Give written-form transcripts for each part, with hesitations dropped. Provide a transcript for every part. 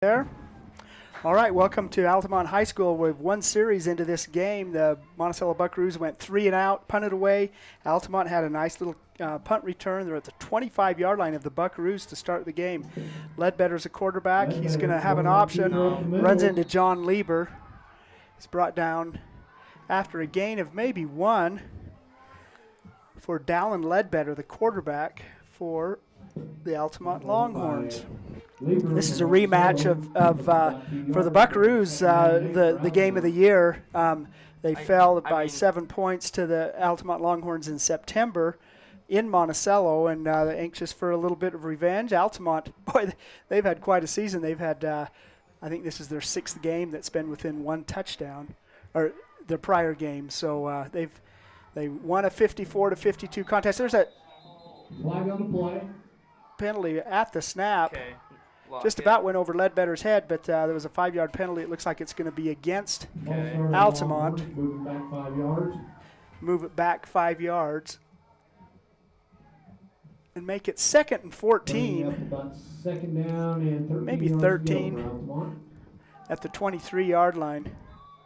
There. All right, welcome to Altamont High School. We've one series into this game. The Monticello Buckaroos went 3 and out, punted away. Altamont had a nice little punt return. They're at the 25-yard line of the Buckaroos to start the game. Ledbetter's a quarterback. He's going to have an option. Runs into John Lieber. He's brought down after a gain of maybe 1 for Dallin Ledbetter, the quarterback for the Altamont Longhorns. This is a rematch for the Buckaroos, the game of the year. They fell by 7 points to the Altamont Longhorns in September in Monticello, and they're anxious for a little bit of revenge. Altamont, boy, they've had quite a season. They've had, I think this is their 6th game that's been within 1 touchdown, or their prior game. So they won a 54-52 contest. There's that flag on the play. Penalty at the snap. Okay. Just about went over Ledbetter's head, but there was a 5-yard penalty. It looks like it's going to be against Altamont. Move it back 5 yards. Move it back 5 yards. And make it 2nd and 14. Second down and 13 maybe 13 at the 23-yard line.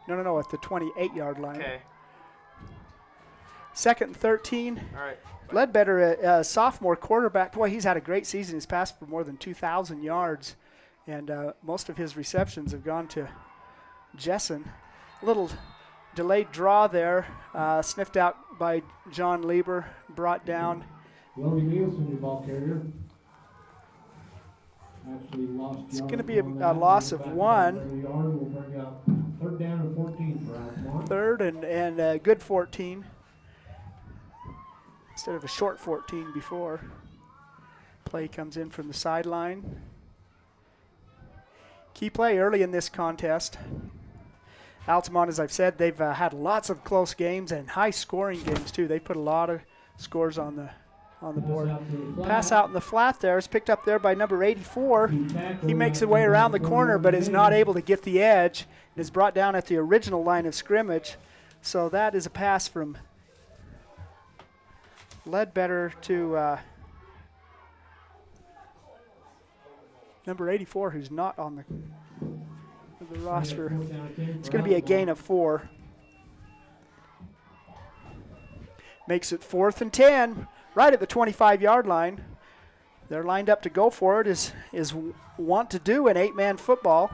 No, at the 28-yard line. Okay. 2nd and 13. All right. Ledbetter, a sophomore quarterback, boy, he's had a great season. He's passed for more than 2,000 yards, and most of his receptions have gone to Jessen. Little delayed draw there, sniffed out by John Lieber, brought down. Logan Nielsen, your ball carrier. It's going to be a loss of 1. We'll bring up 3rd down and 14 for Altamont. 3rd and a good 14. Instead of a short 14 before. Play comes in from the sideline. Key play early in this contest. Altamont, as I've said, they've had lots of close games and high-scoring games too. They put a lot of scores on the board. Pass out in the flat there is picked up there by number 84. He makes his way around the corner but is not able to get the edge and is brought down at the original line of scrimmage. So that is a pass from Ledbetter to number 84, who's not on the roster. It's going to be a gain of 4. Makes it 4th and 10, right at the 25-yard line. They're lined up to go for it, is want to do in 8-man football.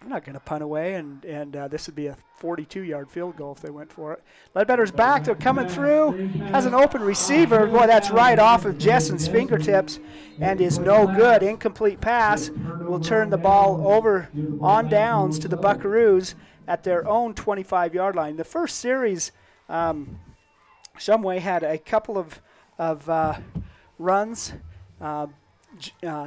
I'm not going to punt away, and this would be a 42-yard field goal if they went for it. Ledbetter's back. They're coming through. Has an open receiver. Boy, that's right off of Jessen's fingertips and is no good. Incomplete pass will turn the ball over on downs to the Buckaroos at their own 25-yard line. The first series, Shumway had a couple of runs.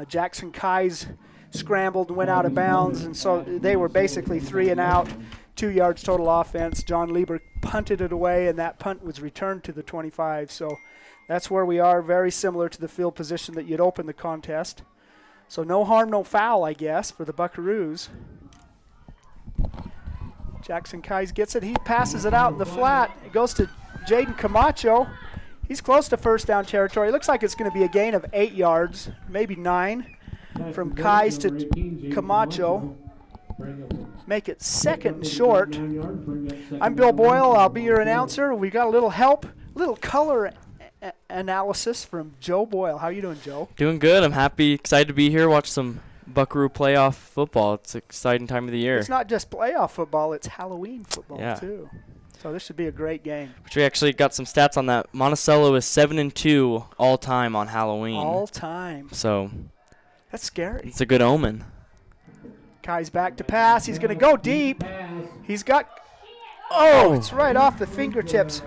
Jackson Kai's scrambled and went out of bounds, and so they were basically 3 and out, 2 yards total offense. John Lieber punted it away, and that punt was returned to the 25. So that's where we are, very similar to the field position that you'd open the contest. So no harm, no foul, I guess, for the Buckaroos. Jackson Kais gets it. He passes it out in the flat. It goes to Jaden Camacho. He's close to first down territory. It looks like it's going to be a gain of 8 yards, maybe 9. From Kais to Camacho. Make it 2nd and short. I'm Bill Boyle. I'll be your announcer. We got a little help, little color analysis from Joe Boyle. How are you doing, Joe? Doing good. I'm happy, excited to be here, watch some Buckaroo playoff football. It's an exciting time of the year. It's not just playoff football, it's Halloween football too. So this should be a great game. Which we actually got some stats on that. Monticello is 7-2 all time on Halloween. All time. So that's scary. It's a good omen. Kai's back to pass. He's going to go deep. He's got, it's right off the fingertips.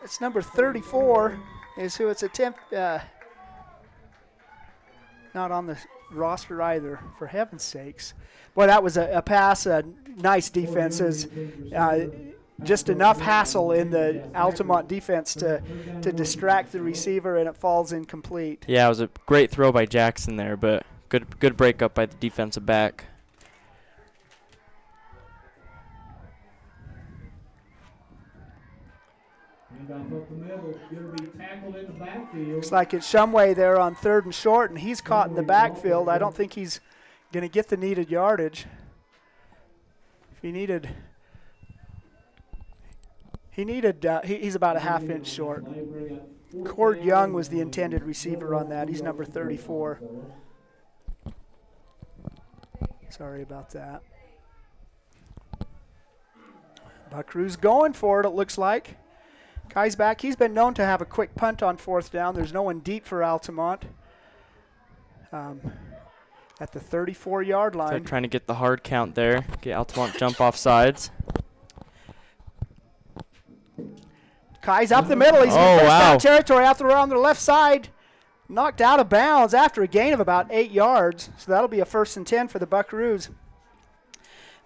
It's number 34 is who it's not on the roster either, for heaven's sakes. Boy, that was a pass, nice defenses. Just enough hassle in the Altamont defense to distract the receiver, and it falls incomplete. Yeah, it was a great throw by Jackson there, but good breakup by the defensive back. Handoff up the middle. Going to be tackled in the backfield. Looks like it's Shumway there on 3rd and short, and he's caught in the backfield. I don't think he's going to get the needed yardage. If he needed, he's about a half-inch short. Cord Young was the intended receiver on that. He's number 34. Sorry about that. Buckaroos going for it, it looks like. Kai's back. He's been known to have a quick punt on 4th down. There's no one deep for Altamont. At the 34-yard line. So trying to get the hard count there. Get Altamont jump off sides. Kai's up the middle. He's in first down territory after we're on the left side. Knocked out of bounds after a gain of about 8 yards. So that'll be a 1st and 10 for the Buckaroos.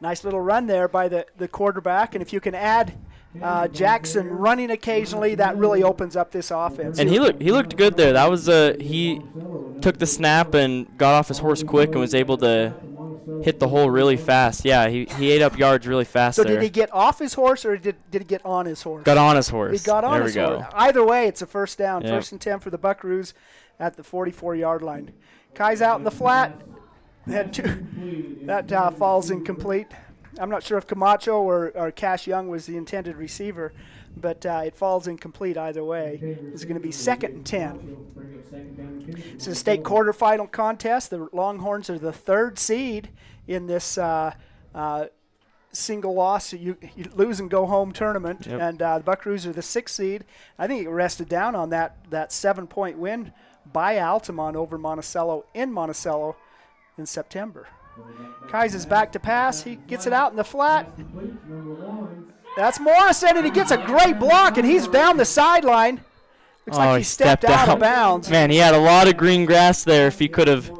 Nice little run there by the quarterback. And if you can add Jackson running occasionally, that really opens up this offense. And he looked good there. That was he took the snap and got off his horse quick and was able to hit the hole really fast. Yeah, he ate up yards really fast there. So did he get off his horse or did he get on his horse? Got on his horse. He got on his horse. Either way, it's a 1st down. Yep. 1st and 10 for the Buckaroos at the 44-yard line. Kai's out in the flat. That falls incomplete. I'm not sure if Camacho or Cash Young was the intended receiver, but it falls incomplete either way. It's going to be 2nd and 10. It's a state quarterfinal contest. The Longhorns are the 3rd seed in this single loss, you lose and go home tournament. Yep. And the Buckaroos are the 6th seed. I think it rested down on that 7-point win by Altamont over Monticello in September. Kais is back to pass. He gets it out in the flat. That's Morrison, and he gets a great block, and he's down the sideline. Looks like he stepped out of bounds. Man, he had a lot of green grass there if he could have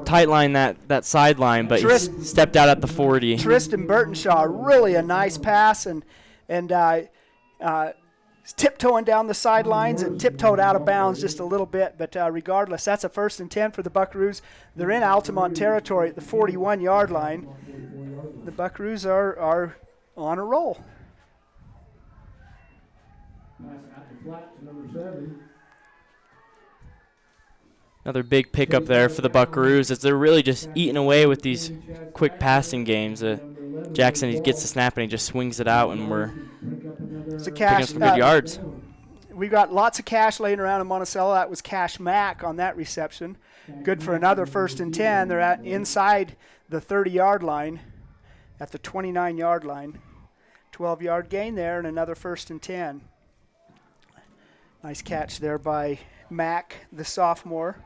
tight-lined that sideline, but he stepped out at the 40. Tristan Burtonshaw, really a nice pass, and he's tiptoeing down the sidelines and tiptoed out of bounds just a little bit. But regardless, that's a 1st and 10 for the Buckaroos. They're in Altamont territory at the 41-yard line. The Buckaroos are on a roll. Another big pickup there for the Buckaroos as they're really just eating away with these quick passing games. Jackson, he gets the snap and he just swings it out, and we're picking up some good yards. We've got lots of cash laying around in Monticello. That was Cash Mack on that reception. Good for another 1st and 10. They're inside the 30-yard line at the 29-yard line. 12-yard gain there and another 1st and 10. Nice catch there by Mack, the sophomore.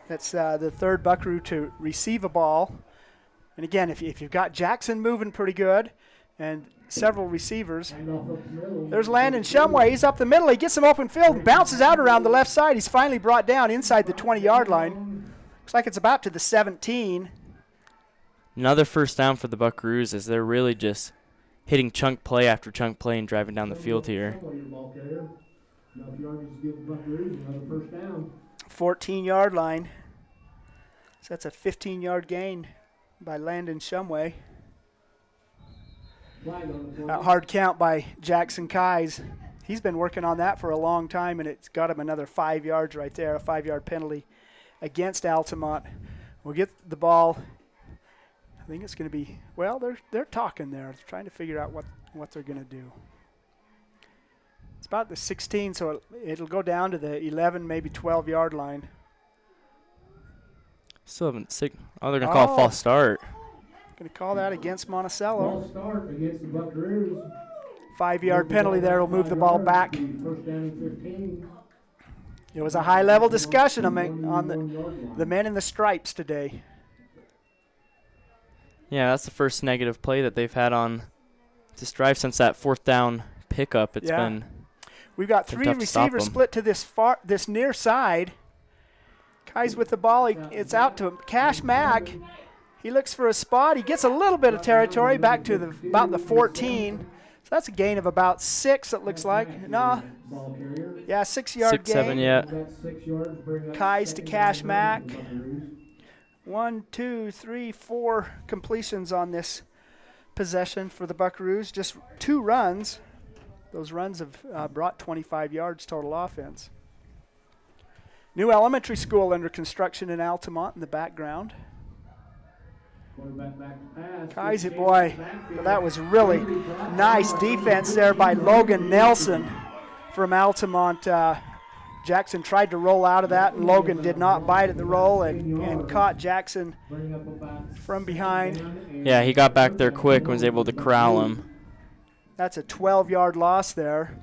That's the 3rd Buckaroo to receive a ball. And again, if you've got Jackson moving pretty good and several receivers. There's Landon Shumway. He's up the middle. He gets some open field and bounces out around the left side. He's finally brought down inside the 20-yard line. Looks like it's about to the 17. Another 1st down for the Buckaroos as they're really just hitting chunk play after chunk play and driving down the field here. 14-yard line. So that's a 15-yard gain by Landon Shumway. A hard count by Jackson Kais. He's been working on that for a long time, and it's got him another 5 yards right there, a 5-yard penalty against Altamont. We'll get the ball. I think it's going to be, well, they're talking there. They're trying to figure out what they're going to do. It's about the 16, so it'll go down to the 11, maybe 12-yard line. Still haven't they're going to call a false start. Going to call that against Monticello. False start against the Buckaroos. 5-yard penalty there will move the ball back. 1st down and 15. It was a high-level discussion on the men in the stripes today. Yeah, that's the first negative play that they've had on this drive since that 4th down pickup. It's been We've got 3 receivers split to this near side. Kai's with the ball. It's out to Cash Mack. He looks for a spot. He gets a little bit of territory back to about the 14. So that's a gain of about 6, it looks like. No. Yeah, 6-yard gain. 7, yeah. Kai's to Cash Mack. 1, 2, 3, 4 completions on this possession for the Buckaroos. Just 2 runs. Those runs have brought 25 yards total offense. New elementary school under construction in Altamont in the background. Kaiser, boy, but that was really nice defense there by Logan Nelson from Altamont. Jackson tried to roll out of that, and Logan did not bite at the roll and caught Jackson from behind. Yeah, he got back there quick and was able to corral him. That's a 12-yard loss there.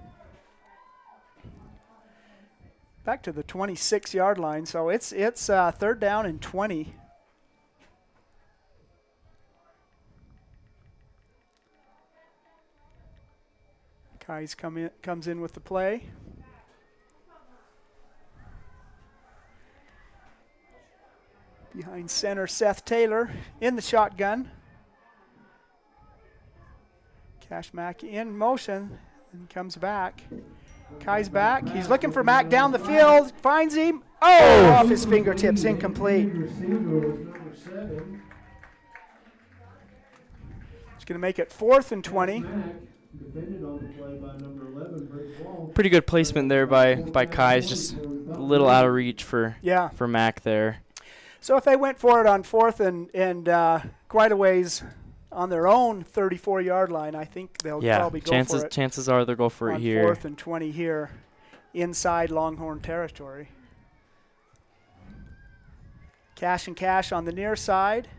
Back to the 26-yard line, so it's 3rd down and 20. Kai's comes in with the play. Behind center, Seth Taylor in the shotgun. Cash Mack in motion and comes back. Kai's back. He's looking for Mack down the field. Finds him. Oh, off his fingertips, incomplete. It's going to make it 4th and 20. Pretty good placement there by Kai's, just a little out of reach for Mack there. So if they went for it on 4th and quite a ways on their own 34-yard line, I think they'll probably go for it. Chances are they'll go for it here. On 4th and 20 here inside Longhorn territory. Cash and Cash on the near side.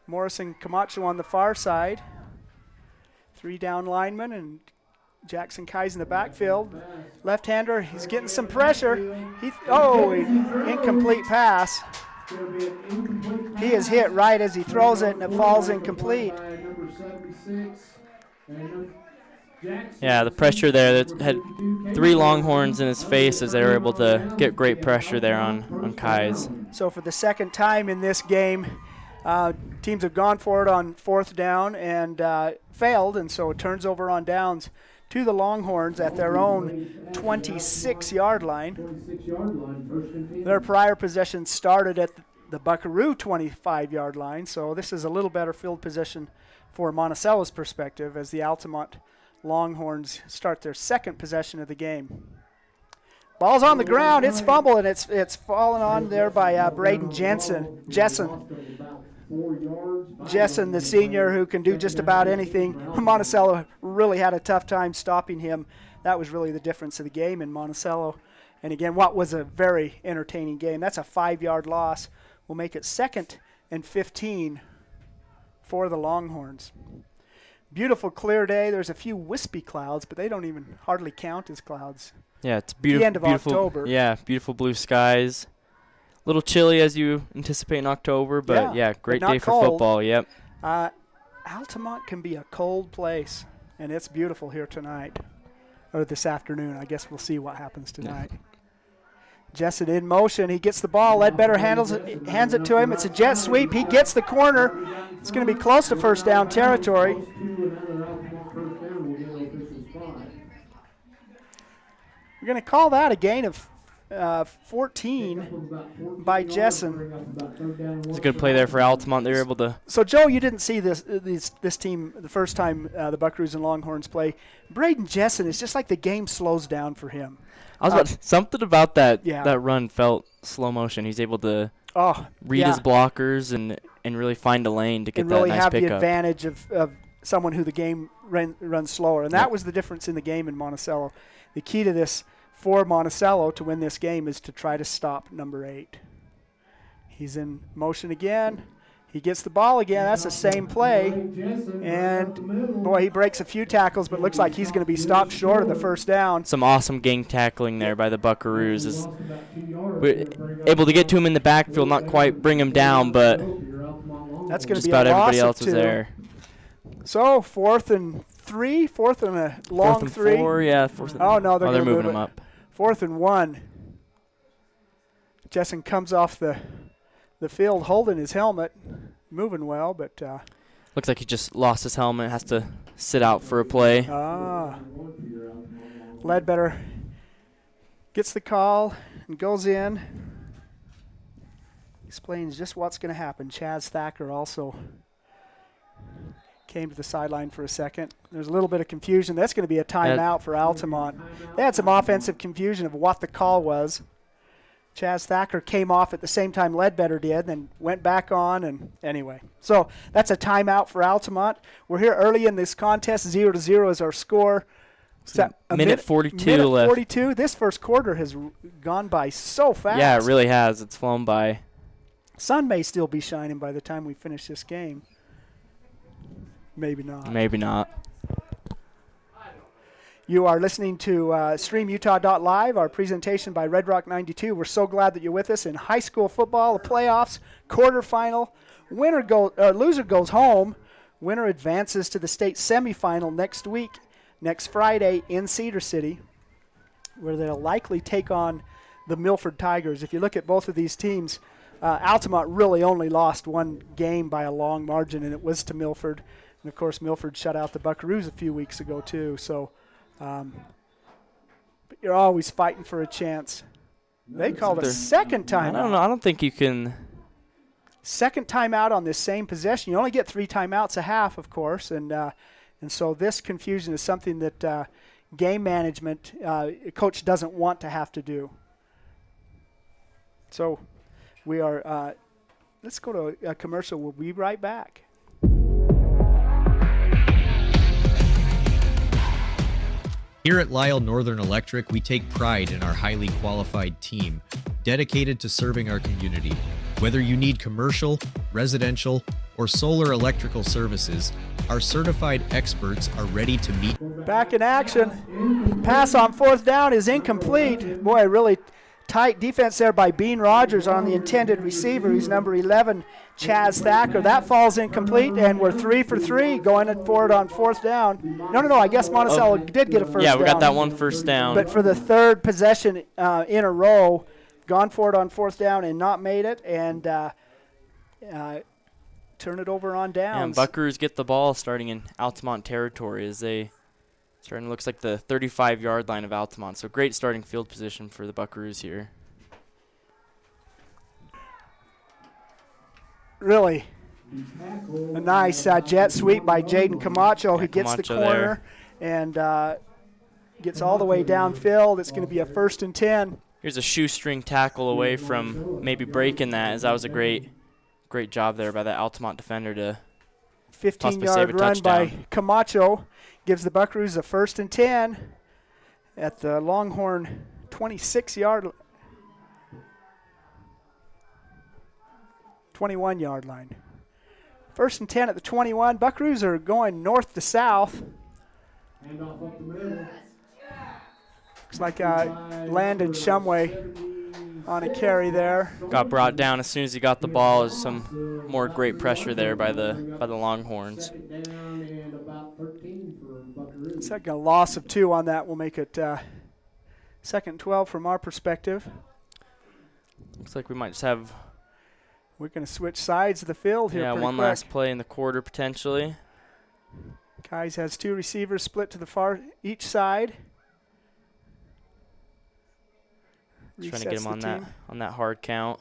Morrison Camacho on the far side. 3 down linemen and Jackson Kai's in the backfield. Left-hander, he's getting some pressure. Incomplete pass. He is hit right as he throws it, and it falls incomplete. Yeah, the pressure there. That had 3 Longhorns in his face as they were able to get great pressure there on Kai's. So for the 2nd time in this game, teams have gone for it on 4th down and failed, and so it turns over on downs to the Longhorns at their own 26-yard line. Their prior possession started at the Buckaroo 25-yard line, so this is a little better field position for Monticello's perspective as the Altamont Longhorns start their 2nd possession of the game. Ball's on the ground, it's fumbled, and it's fallen on there by Braden Jessen, the senior, who can do just about anything. Monticello really had a tough time stopping him. That was really the difference of the game in Monticello. And again, what was a very entertaining game. That's a 5-yard loss. We'll make it 2nd and 15 for the Longhorns. Beautiful clear day. There's a few wispy clouds, but they don't even hardly count as clouds. Yeah, it's beautiful. The end of October. Yeah, beautiful blue skies. A little chilly as you anticipate in October, but great day for football. Yep. Altamont can be a cold place, and it's beautiful here tonight, or this afternoon. I guess we'll see what happens tonight. Yeah. Jessen in motion. He gets the ball. Ledbetter hands it to him. It's a jet sweep. He gets the corner. It's going to be close to 1st down territory. We're going to call that a gain of 14 by Jessen. It's a good play there for Altamont. They were able to. So, Joe, you didn't see this team the first time the Buckaroos and Longhorns play. Braden Jessen, is just like the game slows down for him. I was about something about that run felt slow motion. He's able to read his blockers and really find a lane to get that really nice have pickup. The advantage of someone who the game runs slower. And that was the difference in the game in Monticello. The key to this for Monticello to win this game is to try to stop number 8. He's in motion again. He gets the ball again. That's the same play. And, boy, he breaks a few tackles, but looks like he's going to be stopped short of the 1st down. Some awesome gang tackling there by the Buckaroos. We're able to get to him in the backfield, not quite bring him down, but that's going to just be about a loss everybody else of 2. was there. So 4th and 3, 4th and a long 4th and 3. 4, yeah. 4th and they're moving him up. 4th and 1. Jessen comes off the field holding his helmet, moving well, but looks like he just lost his helmet, has to sit out for a play. Ledbetter gets the call and goes in. Explains just what's going to happen. Chaz Thacker also came to the sideline for a second. There's a little bit of confusion. That's going to be a timeout for Altamont. They had some offensive confusion of what the call was. Chaz Thacker came off at the same time Ledbetter did, then went back on, and anyway. So that's a timeout for Altamont. We're here early in this contest. 0-0 is our score. Minute 42 minute left. 42. This first quarter has gone by so fast. Yeah, it really has. It's flown by. Sun may still be shining by the time we finish this game. Maybe not. Maybe not. You are listening to StreamUtah.live, our presentation by Red Rock 92. We're so glad that you're with us in high school football, the playoffs, quarterfinal. Loser goes home. Winner advances to the state semifinal next week, next Friday in Cedar City, where they'll likely take on the Milford Tigers. If you look at both of these teams, Altamont really only lost one game by a long margin, and it was to Milford. And, of course, Milford shut out the Buckaroos a few weeks ago, too. So, but you're always fighting for a chance. They called a second timeout. I don't know. I don't think you can. Second timeout on this same possession. You only get 3 timeouts a half, of course, and so this confusion is something that game management coach doesn't want to have to do. So we are. Let's go to a commercial. We'll be right back. Here at Lyle Northern Electric, we take pride in our highly qualified team, dedicated to serving our community. Whether you need commercial, residential, or solar electrical services, our certified experts are ready to meet. Back in action. Pass on 4th down is incomplete. Boy, really tight defense there by Bean Rogers on the intended receiver. He's number 11, Chaz Thacker. That falls incomplete, and we're 3 for 3 going for it on 4th down. No, I guess Monticello did get a first down. Yeah, we got that one first down. But for the third possession in a row, gone for it on 4th down and not made it, and turn it over on downs. And Buckaroos get the ball starting in Altamont territory as they starting looks like the 35-yard line of Altamont. So great starting field position for the Buckaroos here. Really a nice jet sweep by Jaden Camacho, who gets the corner and gets all the way downfield. It's going to be a 1st and 10. Here's a shoestring tackle away from maybe breaking that, as that was a great job there by that Altamont defender to 15-yard run by Camacho gives the Buckaroos a 1st and 10 at the Longhorn 26-yard, 21-yard line. 1st and 10 at the 21. Buckaroos are going north to south. Hand off up the middle. Looks like Landon Shumway on a carry there. Got brought down as soon as he got the ball. There's some more great pressure there by the Longhorns. Second loss of 2 on that will make it 2nd and 12 from our perspective. Looks like we might just have. We're going to switch sides of the field here. Yeah, one quick. last play in the quarter potentially. Kais has 2 receivers split to the far each side. Just trying to get him on that hard count.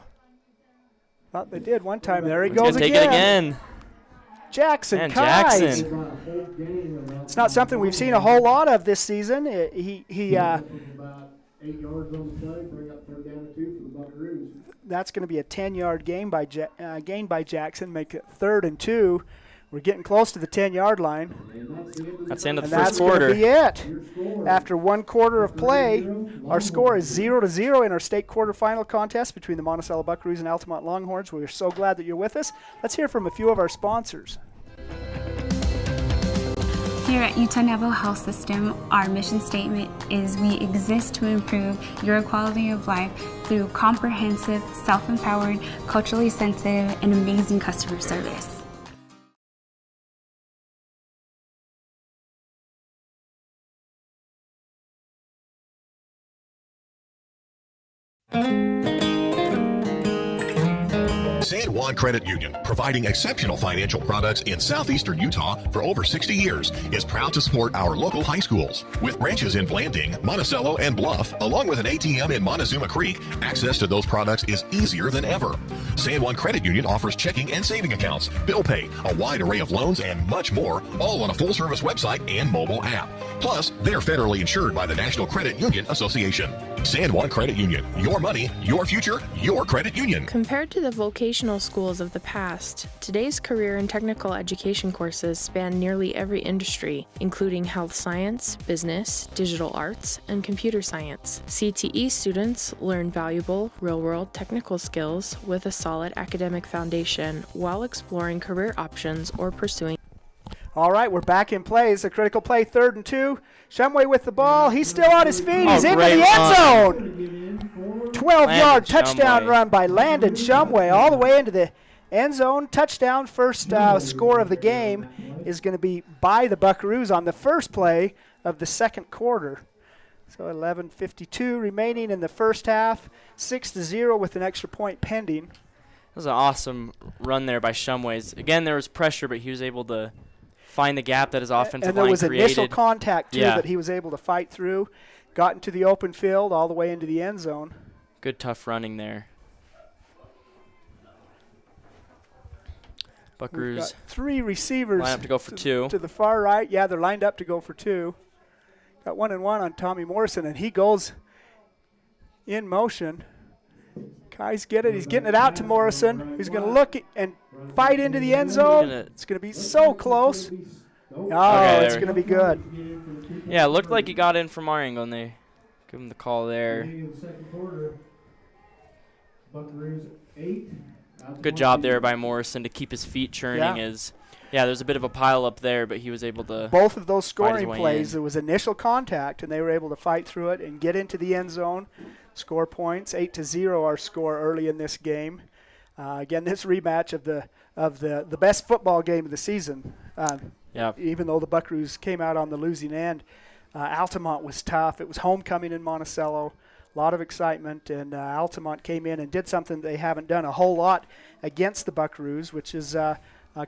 Thought they did one time. There he He's goes gonna take it again. Jackson Man, Kais. Jackson. It's not something we've seen a whole lot of this season. That's going to be a 10-yard gain by Jackson, make it 3rd and 2. We're getting close to the 10-yard line. That's the end of the And first quarter. that's going to be it. After 1 quarter of play, our score is 0-0 in our state quarterfinal contest between the Monticello Buckaroos and Altamont Longhorns. We are so glad that you're with us. Let's hear from a few of our sponsors. Here at Utah Naval Health System, our mission statement is we exist to improve your quality of life through comprehensive, self-empowered, culturally sensitive, and amazing customer service. San Juan Credit Union, providing exceptional financial products in southeastern Utah for over 60 years, is proud to support our local high schools. With branches in Blanding, Monticello, and Bluff, along with an ATM in Montezuma Creek, access to those products is easier than ever. San Juan Credit Union offers checking and saving accounts, bill pay, a wide array of loans, and much more, all on a full-service website and mobile app. Plus, they're federally insured by the National Credit Union Association. San Juan Credit Union. Your money, your future, your credit union. Compared to the vocational schools of the past, today's career and technical education courses span nearly every industry, including health science, business, digital arts, and computer science. CTE students learn valuable, real-world technical skills with a solid academic foundation while exploring career options or pursuing. All right, we're back in play. It's a critical play, 3rd and 2. Shumway with the ball. He's still on his feet. He's into the end zone. 12-yard touchdown run by Landon Shumway all the way into the end zone. Touchdown. First score of the game is going to be by the Buckaroos on the first play of the second quarter. So 11:52 remaining in the first half. 6-0 with an extra point pending. That was an awesome run there by Shumway. Again, there was pressure, but he was able to find the gap that his offensive line created. And there was initial contact, too, that he was able to fight through. Got into the open field all the way into the end zone. Good, tough running there. Buckaroos. Got 3 receivers. Line up to go for 2. To the far right. Yeah, they're lined up to go for 2. Got 1-and-1 on Tommy Morrison, and he goes in motion. Kai's get it. He's getting it out to Morrison. He's going to look and fight into the end zone. It's going to be so close. Oh, it's going to be good. Yeah, it looked like he got in from our angle, and they give him the call there. Good job there by Morrison to keep his feet churning. Yeah, there's a bit of a pile up there, but he was able to. Both of those scoring plays, there was initial contact, and they were able to fight through it and get into the end zone. Score points, 8-0 our score early in this game. Again, this rematch of the best football game of the season. Even though the Buckaroos came out on the losing end, Altamont was tough. It was homecoming in Monticello, a lot of excitement, and Altamont came in and did something they haven't done a whole lot against the Buckaroos, which is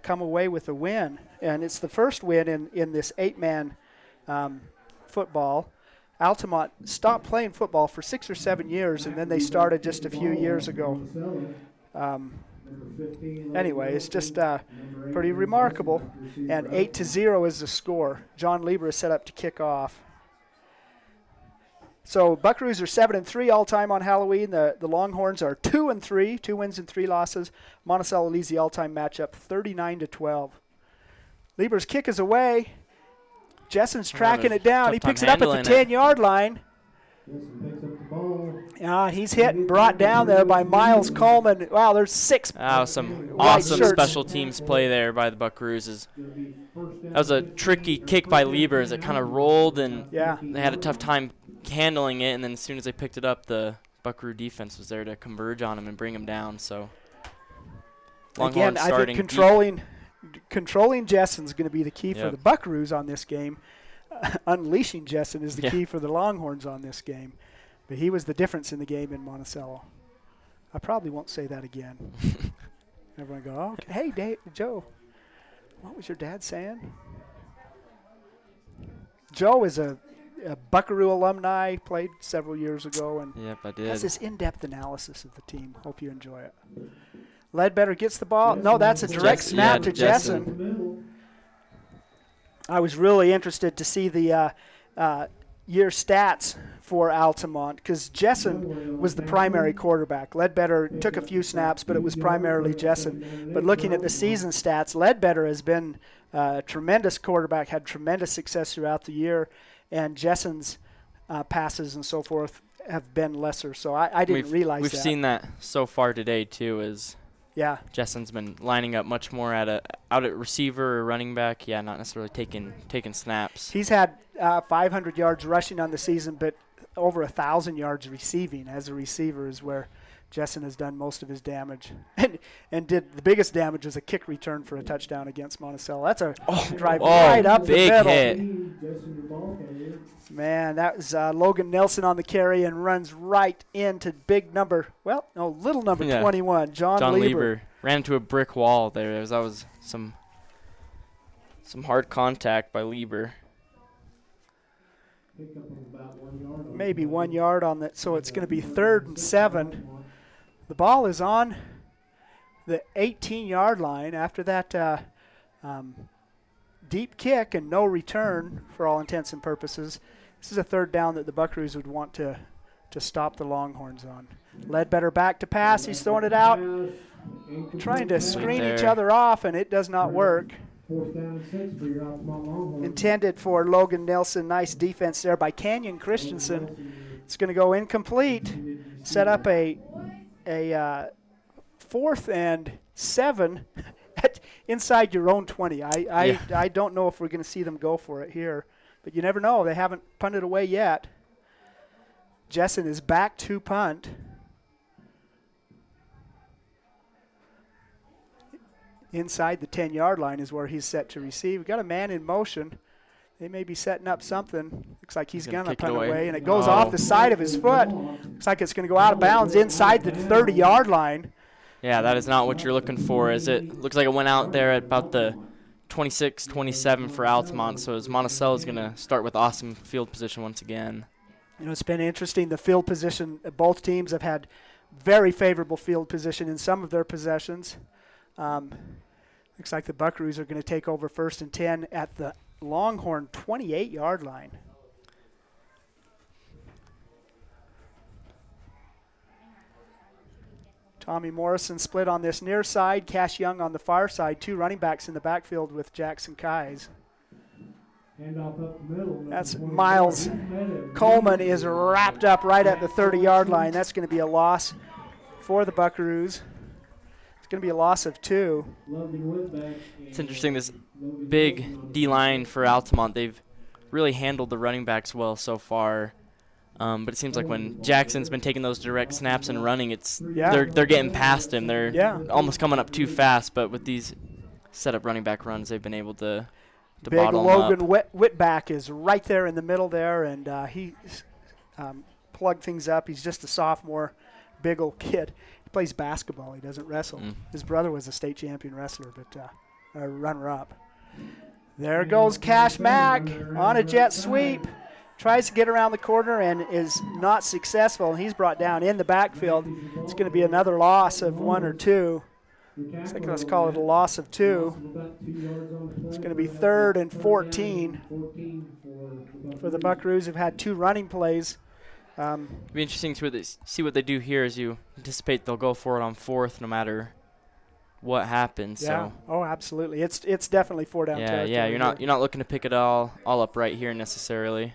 come away with a win. And it's the first win in this 8-man football. Altamont stopped playing football for 6 or 7 years, and then they started just a few years ago. Anyway, it's just pretty remarkable. And 8-0 is the score. John Lieber is set up to kick off. So Buckaroos are 7-3 all-time on Halloween. The Longhorns are 2-3, 2 wins and 3 losses. Monticello leads the all-time matchup 39-12. Lieber's kick is away. Jessen's tracking it down. He picks it up at the 10-yard line. He's hit and brought down there by Miles Coleman. Wow, there's 6. Some awesome special teams play there by the Buckaroos. That was a tricky kick by Lieber as it kind of rolled, and they had a tough time handling it. And then as soon as they picked it up, the Buckaroo defense was there to converge on him and bring him down. So again, I think controlling Jessen's going to be the key for the Buckaroos on this game. Unleashing Jessen is the key for the Longhorns on this game. But he was the difference in the game in Monticello. I probably won't say that again. Everyone go, oh, okay. Hey, Joe, what was your dad saying? Joe is a Buckaroo alumni, played several years ago, and I did. has this in-depth analysis of the team. Hope you enjoy it. Ledbetter gets the ball. No, that's a direct snap to Jessen. I was really interested to see the year stats for Altamont because Jessen was the primary quarterback. Ledbetter took a few snaps, but it was primarily Jessen. But looking at the season stats, Ledbetter has been a tremendous quarterback, had tremendous success throughout the year, and Jessen's passes and so forth have been lesser. So I didn't realize that. We've seen that so far today, too, is Jessen's been lining up much more out at receiver or running back. Yeah, not necessarily taking snaps. He's had 500 yards rushing on the season, but over 1,000 yards receiving as a receiver is where Jessen has done most of his damage. And did the biggest damage was a kick return for a touchdown against Monticello. That's a drive right up the middle. Big hit. Man, that was Logan Nelson on the carry and runs right into little number 21, John Lieber. ran into a brick wall there. That was some hard contact by Lieber. Pick up of about 1 yard. Maybe 1 yard on that, so it's going to be 3rd and 7. The ball is on the 18-yard line after that deep kick and no return for all intents and purposes. This is a 3rd down that the Buckaroos would want to stop the Longhorns on. Ledbetter back to pass. He's throwing it out, trying to screen each other off, and it does not work. 4th down and 6 for your Altamont Longhorns. Intended for Logan Nelson. Nice defense there by Canyon Christensen. It's going to go incomplete. Set up a 4th and 7 inside your own 20. I don't know if we're going to see them go for it here, but you never know. They haven't punted away yet. Jessen is back to punt. Inside the 10-yard line is where he's set to receive. We've got a man in motion. They may be setting up something. Looks like he's going to punt away, and it goes off the side of his foot. Looks like it's going to go out of bounds inside the 30-yard line. Yeah, that is not what you're looking for, is it? Looks like it went out there at about the 26-27 for Altamont, so as Monticello is going to start with awesome field position once again. You know, it's been interesting. The field position, both teams have had very favorable field position in some of their possessions. Looks like the Buckaroos are going to take over 1st and 10 at the Longhorn 28-yard line. Tommy Morrison split on this near side. Cash Young on the far side. 2 running backs in the backfield with Jackson Keyes. Handoff up the middle. That's Miles Coleman is wrapped up right at the 30-yard line. That's going to be a loss for the Buckaroos. It's going to be a loss of 2. It's interesting, this big D-line for Altamont. They've really handled the running backs well so far. But it seems like when Jackson's been taking those direct snaps and running, they're getting past him. They're almost coming up too fast. But with these set-up running back runs, they've been able to big bottle Logan them up. Whitback is right there in the middle there, and he plugged things up. He's just a sophomore, big old kid. He plays basketball. He doesn't wrestle. His brother was a state champion wrestler, but a runner-up. There goes Cash Mack on a jet sweep. Tries to get around the corner and is not successful. And he's brought down in the backfield. It's going to be another loss of 1 or 2. Let's call it a loss of 2. It's going to be 3rd and 14 for the Buckaroos, who've had 2 running plays. It'll be interesting to see what they do here, as you anticipate they'll go for it on 4th no matter what happens. Yeah. So. Oh, absolutely. It's definitely 4-down territory. Yeah. You're not looking to pick it all up right here necessarily.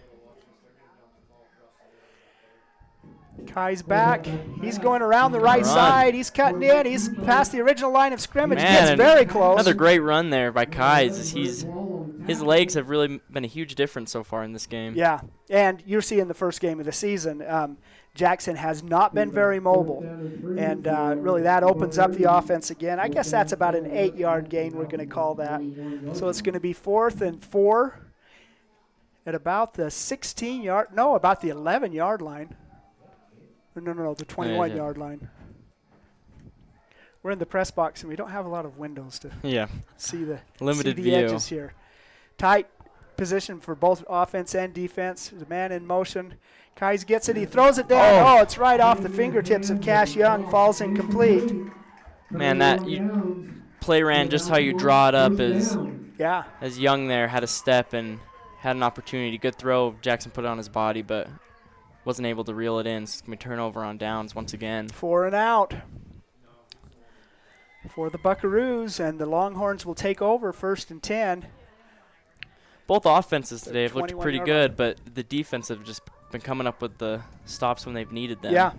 Kai's back. He's going around the right side. He's cutting in. He's past the original line of scrimmage. Gets very close. Another great run there by Kai's. His legs have really been a huge difference so far in this game. Yeah, and you're seeing the first game of the season. Jackson has not been very mobile, and really that opens up the offense again. I guess that's about an 8-yard gain we're going to call that. So it's going to be 4th and 4 at about the about the 11-yard line. No, the 21-yard line. We're in the press box, and we don't have a lot of windows to see the limited see the view. edges here. Tight position for both offense and defense. There's a man in motion. Kais gets it. He throws it down. Oh, it's right off the fingertips of Cash Young. Falls incomplete. Man, that play ran just how you draw it up as Young there had a step and had an opportunity. Good throw. Jackson put it on his body, but wasn't able to reel it in. It's going to be turnover on downs once again. 4 and out for the Buckaroos, and the Longhorns will take over 1st and 10. Both offenses today have looked pretty good, but the defense have just been coming up with the stops when they've needed them. Yeah,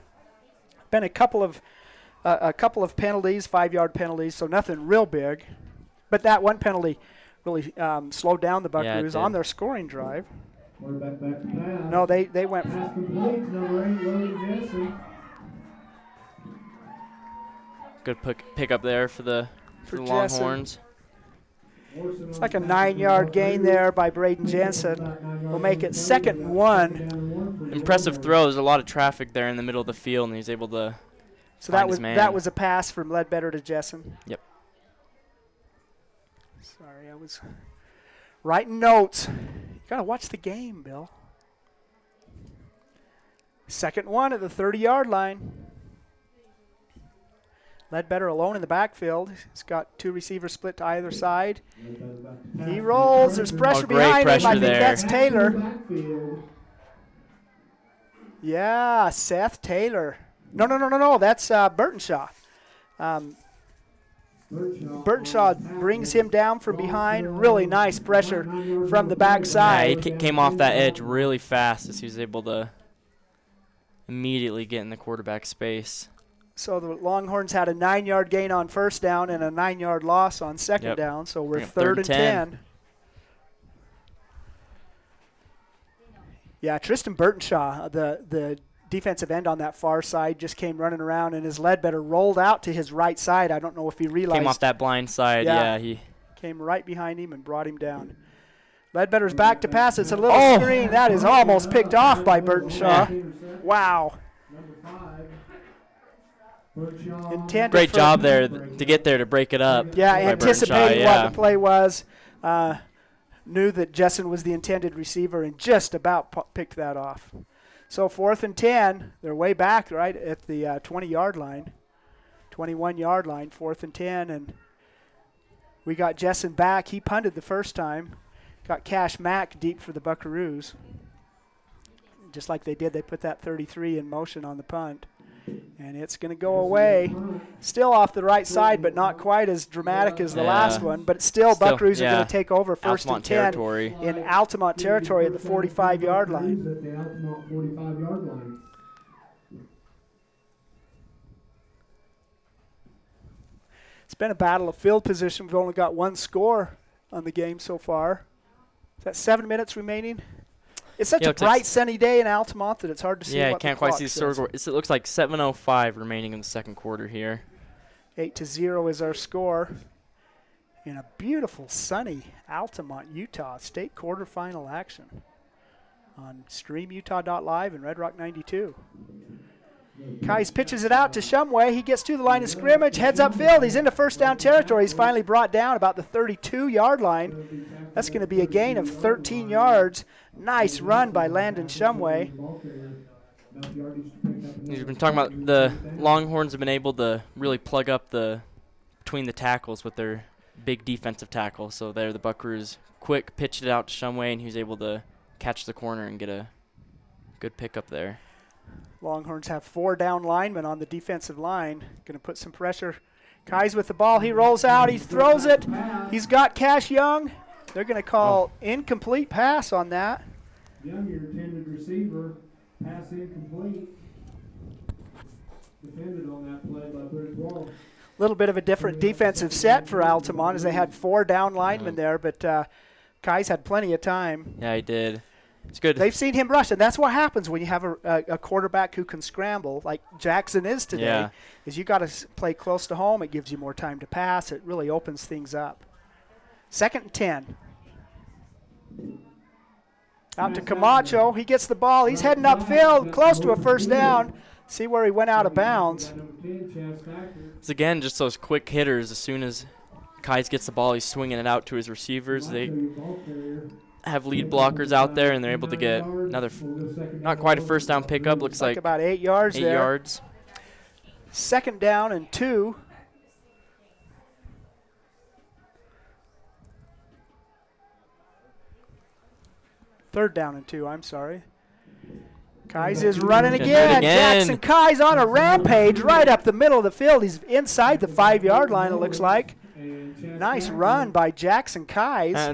been a couple of penalties, 5-yard penalties, so nothing real big. But that one penalty really slowed down the Buckaroos on their scoring drive. No, they went. Good pick up there for the Longhorns. It's like a 9-yard gain there by Braden Jensen. We'll make it 2nd and 1. Impressive throws. A lot of traffic there in the middle of the field, and he's able to So find his man. that was a pass from Ledbetter to Jessen. Yep. Sorry, I was writing notes. You got to watch the game, Bill. Second one at the 30-yard line. Ledbetter alone in the backfield. He's got 2 receivers split to either side. He rolls. There's pressure behind him. I think that's Taylor. Yeah, Seth Taylor. No. That's Burtonshaw. Burtonshaw brings him down from behind. Really nice pressure from the backside. Yeah, he came off that edge really fast as he was able to immediately get in the quarterback space. So the Longhorns had a 9-yard gain on first down and a 9-yard loss on second down. So we're third and 10. Yeah, Tristan Burtonshaw, the defensive end on that far side, just came running around, and his Ledbetter rolled out to his right side. I don't know if he realized. Came off that blind side, yeah. He came right behind him and brought him down. Ledbetter's back to pass. It's a little screen. That is almost picked off by Burtonshaw. Yeah. Wow. Great job there to get there to break it up. Yeah, by anticipating Burtonshaw, what the play was. Knew that Jessen was the intended receiver and just about picked that off. So 4th and 10. They're way back right at the 20-yard line, 21-yard line, 4th and 10. And we got Jessen back. He punted the first time. Got Cash Mack deep for the Buckaroos. Just like they did, they put that 33 in motion on the punt. And it's going to go away. Still off the right side, but not quite as dramatic as the last one. But still Buckaroos are going to take over 1st and 10 territory. in Altamont territory at the 45-yard line. At the Altamont 45-yard line. It's been a battle of field position. We've only got 1 score on the game so far. Is that 7 minutes remaining? It's such a bright, sunny day in Altamont that it's hard to see what the can't quite clock see the says. score. It looks like 7:05 remaining in the second quarter here. 8-0 is our score in a beautiful, sunny Altamont, Utah state quarterfinal action on streamutah.live and Red Rock 92. Kais pitches it out to Shumway. He gets to the line of scrimmage, heads upfield. He's into first down territory. He's finally brought down about the 32-yard line. That's going to be a gain of 13 yards. Nice run by Landon Shumway. We've been talking about the Longhorns have been able to really plug up between the tackles with their big defensive tackle. So there the Buckaroos quick pitched it out to Shumway, and he was able to catch the corner and get a good pickup there. Longhorns have 4 down linemen on the defensive line. Going to put some pressure. Kais with the ball. He rolls out. He throws it. He's got Cash Young. They're going to call incomplete pass on that. Young, your intended receiver, pass incomplete. Defended on that play by Bridge Wall. A little bit of a different defensive set for Altamont as they had 4 down linemen there, but Kais had plenty of time. Yeah, he did. It's good. They've seen him rush, and that's what happens when you have a quarterback who can scramble, like Jackson is today, is you got to play close to home. It gives you more time to pass. It really opens things up. 2nd and 10. Out to Camacho. He gets the ball. He's heading upfield, close to a first down. See where he went out of bounds. It's again just those quick hitters. As soon as Kais gets the ball, he's swinging it out to his receivers. They have lead blockers out there, and they're able to get another, not quite a first down pickup. Looks like about 8 yards 8 there. yards. 2nd down and 2. Third down and 2, I'm sorry. Kais is running again. Jackson Kais on a rampage right up the middle of the field. He's inside the 5-yard line, it looks like. Nice run by Jackson Kais. I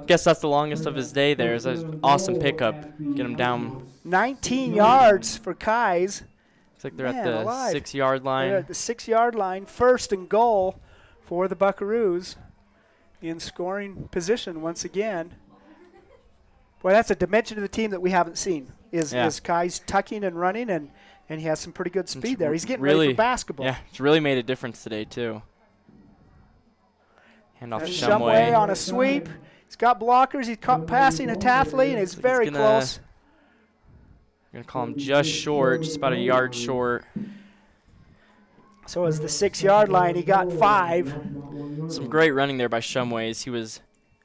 guess that's the longest of his day there. It's an awesome pickup. Get him down. 19 yards for Kais. Looks like they're at the 6-yard line. They're at the 6-yard line. 1st and goal for the Buckaroos in scoring position once again. Boy, that's a dimension of the team that we haven't seen. Is Kais tucking and running, and he has some pretty good speed there. He's getting ready for basketball. Yeah, it's really made a difference today, too. Hand off to Shumway on a sweep. He's got blockers. He's passing a Tathley, and it's very close. Going to call him just short, just about a yard short. So as the 6-yard line, he got 5. Some great running there by Shumways. He was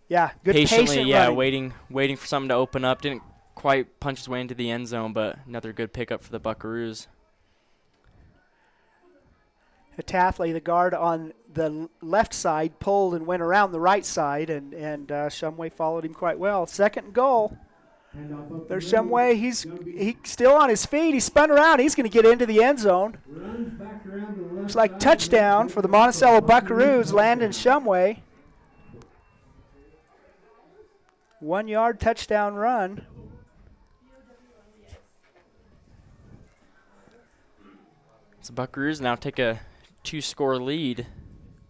Yeah, good patiently, patient running. waiting for something to open up. Didn't quite punch his way into the end zone, but another good pickup for the Buckaroos. Taffley, the guard on the left side, pulled and went around the right side, and Shumway followed him quite well. 2nd and goal. There's Shumway. He's still on his feet. He spun around. He's going to get into the end zone. Looks like touchdown for the Monticello Buckaroos. Landon Shumway. 1-yard touchdown run. So Buckaroos now take a 2-score lead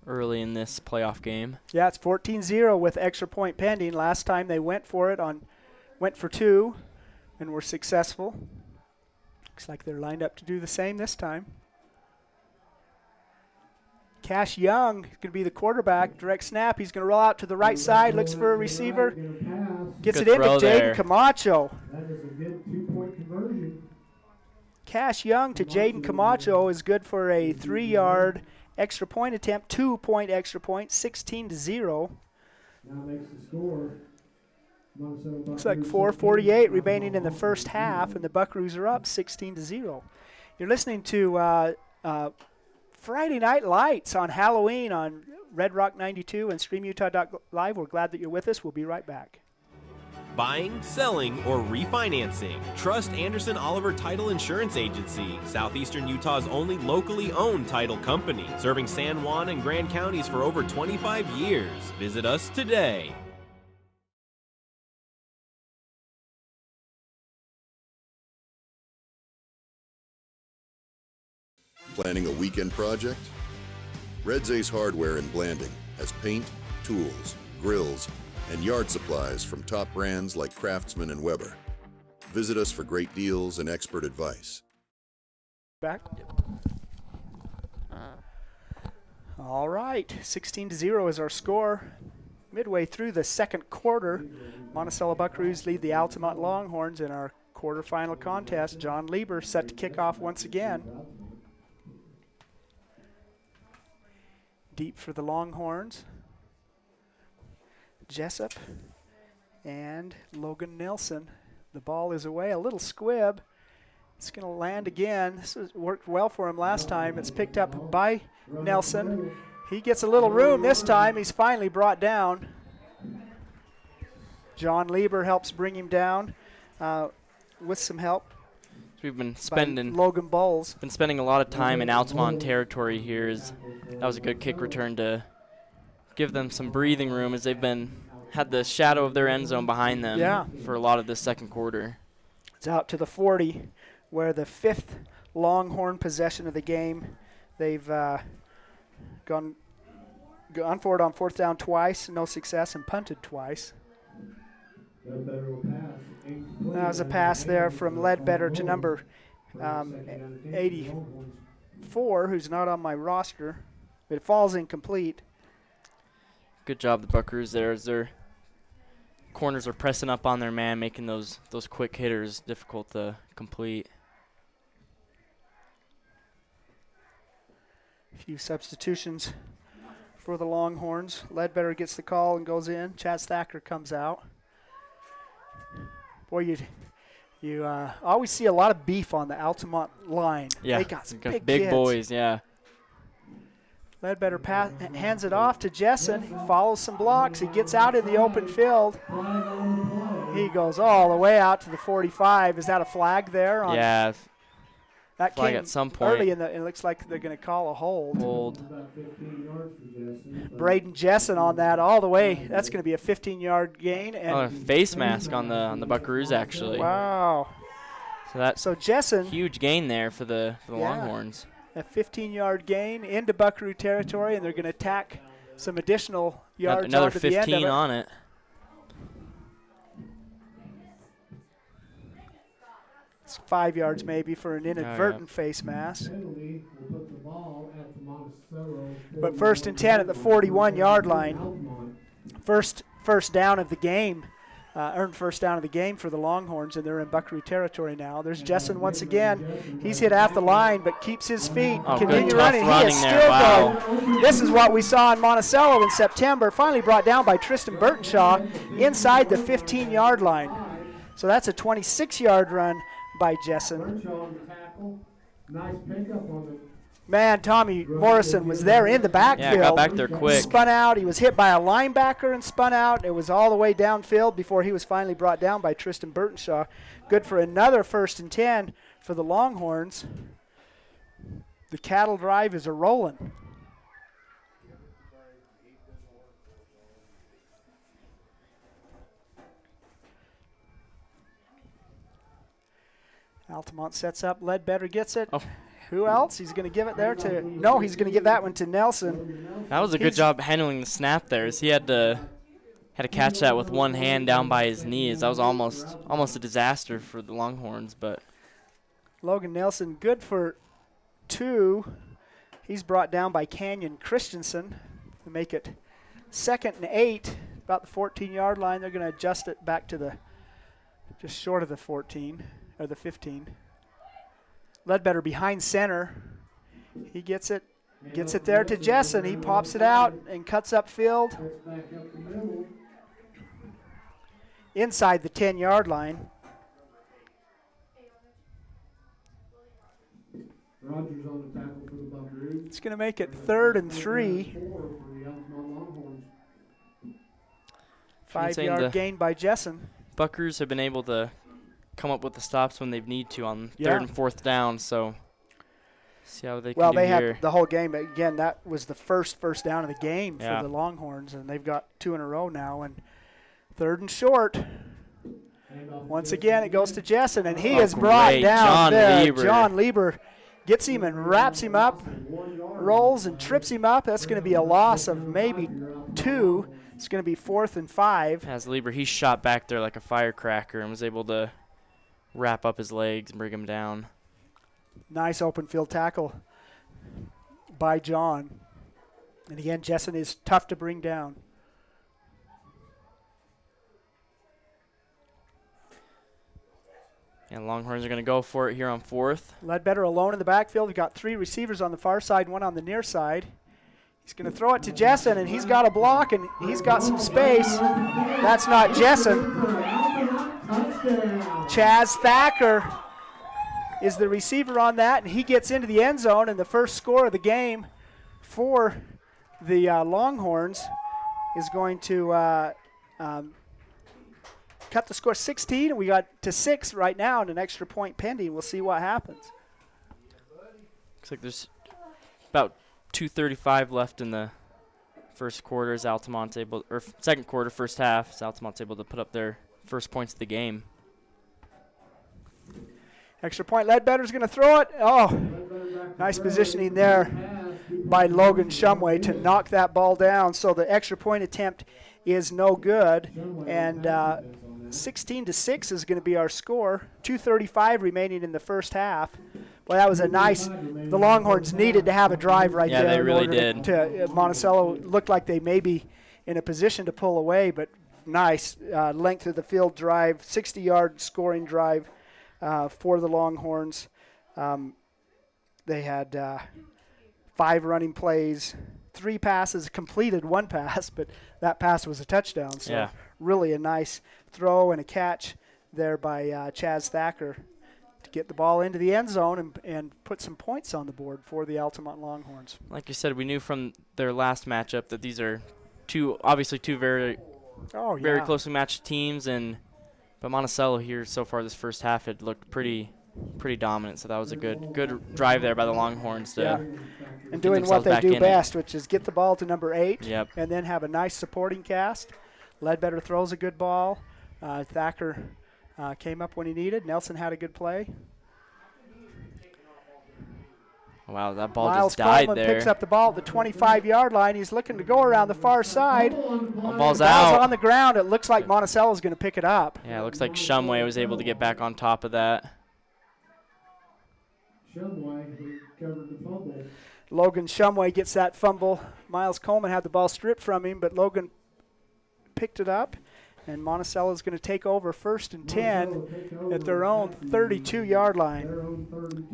early in this playoff game. Yeah, it's 14-0 with extra point pending. Last time they went for 2 and were successful. Looks like they're lined up to do the same this time. Cash Young is going to be the quarterback. Direct snap. He's going to roll out to the right side. Looks for a receiver. Gets Good it into throw Jaden there. Camacho. That is a good 2-point conversion. Cash Young to Jaden Camacho is good for a 3-yard extra point attempt, 2-point extra point, 16-0. Now makes the score. Looks like 4:48 remaining in the first half, and the Buckaroos are up 16-0. You're listening to Friday Night Lights on Halloween on Red Rock 92 and StreamUtah.live. We're glad that you're with us. We'll be right back. Buying, selling, or refinancing. Trust Anderson Oliver Title Insurance Agency, Southeastern Utah's only locally owned title company, serving San Juan and Grand counties for over 25 years. Visit us today. Planning a weekend project? Red's Ace Hardware in Blanding has paint, tools, grills, and yard supplies from top brands like Craftsman and Weber. Visit us for great deals and expert advice. Back. All right, 16-0 is our score. Midway through the second quarter, Monticello Buckaroos lead the Altamont Longhorns in our quarterfinal contest. John Lieber set to kick off once again. Deep for the Longhorns. Jessup and Logan Nelson. The ball is away, a little squib. It's going to land again. This has worked well for him last time. It's picked up by Nelson. He gets a little room this time. He's finally brought down. John Lieber helps bring him down with some help. We've been spending Logan Bowles. Been spending a lot of time in Altamont territory here. That was a good kick return to give them some breathing room as they've had the shadow of their end zone behind them for a lot of this second quarter. It's out to the 40, where the 5th Longhorn possession of the game. They've gone for it on 4th down twice, no success, and punted twice. That was a pass there from Ledbetter to number 84, who's not on my roster. It falls incomplete. Good job, the Buckaroos there, as their corners are pressing up on their man, making those quick hitters difficult to complete. A few substitutions for the Longhorns. Ledbetter gets the call and goes in. Chad Thacker comes out. Boy, you always see a lot of beef on the Altamont line. Yeah, they got some big big kids. boys, yeah. Ledbetter hands it off to Jessen. He follows some blocks. He gets out in the open field. He goes all the way out to the 45. Is that a flag there? Yeah. That flag came at some point. early it looks like they're going to call a hold. Braden Braden Jessen on that all the way. That's going to be a 15-yard gain. And a face mask on the Buckaroos, actually. Wow. So Jessen, huge gain there for the Longhorns. A 15-yard gain into Buckaroo territory, and they're going to tack some additional yards Another onto the end of 15 it. on it. It's 5 yards maybe for an inadvertent face mask. But 1st and 10 at the 41-yard line. First down of the game earned first down of the game for the Longhorns, and they're in Buckaroo territory now. There's Jessen once again. He's hit at the line, but keeps his feet. Oh, Continue good tough running. He running is there. still Wow. going. This is what we saw in Monticello in September. Finally brought down by Tristan Burtonshaw inside the 15-yard line. So that's a 26-yard run by Jessen. Burnshaw on the tackle. Nice pickup on the. Man, Tommy Morrison was there in the backfield. Yeah, got back there quick. Spun out. He was hit by a linebacker and spun out. It was all the way downfield before he was finally brought down by Tristan Burtonshaw. Good for another 1st and 10 for the Longhorns. The cattle drive is a-rolling. Altamont sets up. Ledbetter gets it. Oh. Who else? He's going to give it there to. No, he's going to give that one to Nelson. That was a good job handling the snap there. As he had to catch that with one hand down by his knees. That was almost a disaster for the Longhorns. But Logan Nelson, good for 2. He's brought down by Canyon Christensen to make it 2nd and 8, about the 14-yard line. They're going to adjust it back to just short of the 14 or the 15. Ledbetter behind center. He gets it there to Jessen. He pops it out and cuts upfield inside the 10-yard line. Rogers on the tackle for the Buckaroos. It's going to make it 3rd and 3. 5-yard gain by Jessen. Buckaroos have been able to come up with the stops when they need to on 3rd Yeah. and 4th down. So see how they can Well, do they here. had the whole game. But again, that was the first down of the game Yeah. for the Longhorns, and they've got 2 in a row now. And 3rd and short. Once again, it goes to Jessen, and he is brought great. down John there. Lieber. John Lieber gets him and wraps him up, rolls and trips him up. That's going to be a loss of maybe 2. It's going to be 4th and 5. As Lieber, he shot back there like a firecracker and was able to wrap up his legs and bring him down. Nice open field tackle by John. And again, Jessen is tough to bring down. And Longhorns are going to go for it here on 4th. Ledbetter alone in the backfield. We've got 3 receivers on the far side, 1 on the near side. He's going to throw it to Jessen, and he's got a block, and he's got some space. That's not Jessen. Chaz Thacker is the receiver on that, and he gets into the end zone, and the first score of the game for the Longhorns is going to cut the score 16, and we got to 6 right now and an extra point pending. We'll see what happens. Looks like there's about 2:35 left in the first quarter. As Altamont's able, or second quarter, first half, as Altamont's able to put up their first points of the game. Extra point. Ledbetter's going to throw it. Oh, nice positioning there by Logan Shumway to knock that ball down. So the extra point attempt is no good, and 16-6 is going to be our score. 2:35 remaining in the first half. Well, that was a nice. The Longhorns needed to have a drive right there. Yeah, they really in order did. To Monticello looked like they may be in a position to pull away, but nice length of the field drive, 60-yard scoring drive for the Longhorns. They had 5 running plays, 3 passes, completed 1 pass, but that pass was a touchdown. So Yeah. really a nice throw and a catch there by Chaz Thacker to get the ball into the end zone and put some points on the board for the Altamont Longhorns. Like you said, we knew from their last matchup that these are obviously two very closely matched teams, but Monticello here so far this first half had looked pretty dominant. So that was a good drive there by the Longhorns to and get doing what themselves they back do in it. best, which is get the ball to number 8 Yep. and then have a nice supporting cast. Ledbetter throws a good ball. Thacker came up when he needed. Nelson had a good play. Wow, that ball Miles just died Coleman there. picks up the ball at the 25-yard line. He's looking to go around the far side. Ball's Ball's out. on the ground. It looks like Monticello's going to pick it up. Yeah, it looks like Shumway was able to get back on top of that. Shumway covered the fumble. Logan Shumway gets that fumble. Miles Coleman had the ball stripped from him, but Logan picked it up And Monticello is going to take over 1st and 10 at their own 32-yard line.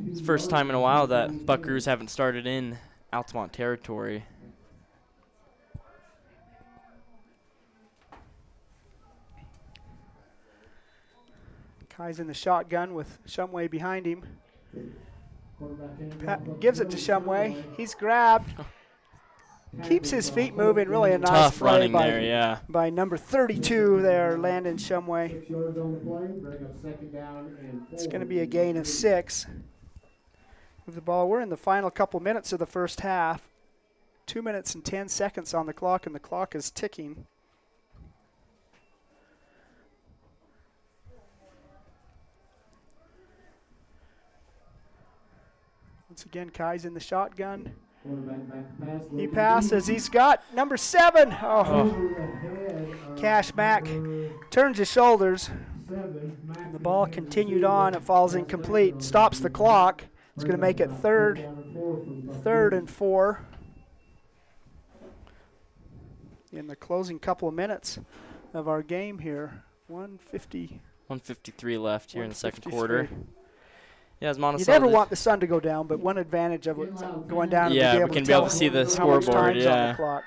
It's the first time in a while that Buckaroos haven't started in Altamont territory. Kai's in the shotgun with Shumway behind him. Gives it to Shumway. He's grabbed. Keeps his feet moving. Really a nice Tough play running there, yeah. by number 32 there, Landon Shumway. It's going to be a gain of 6. With the ball, we're in the final couple minutes of the first half. 2 minutes and 10 seconds on the clock, and the clock is ticking. Once again, Kai's in the shotgun. He passes. He's got number 7. Cash Mack turns his shoulders. The ball continued on. It falls incomplete. Stops the clock. It's going to make it third and 4. In the closing couple of minutes of our game here. 1:53 left here in the second quarter. Yeah, as Monticello. You never want the sun to go down, but one advantage of it going down is we can be able to see the scoreboard. Yeah.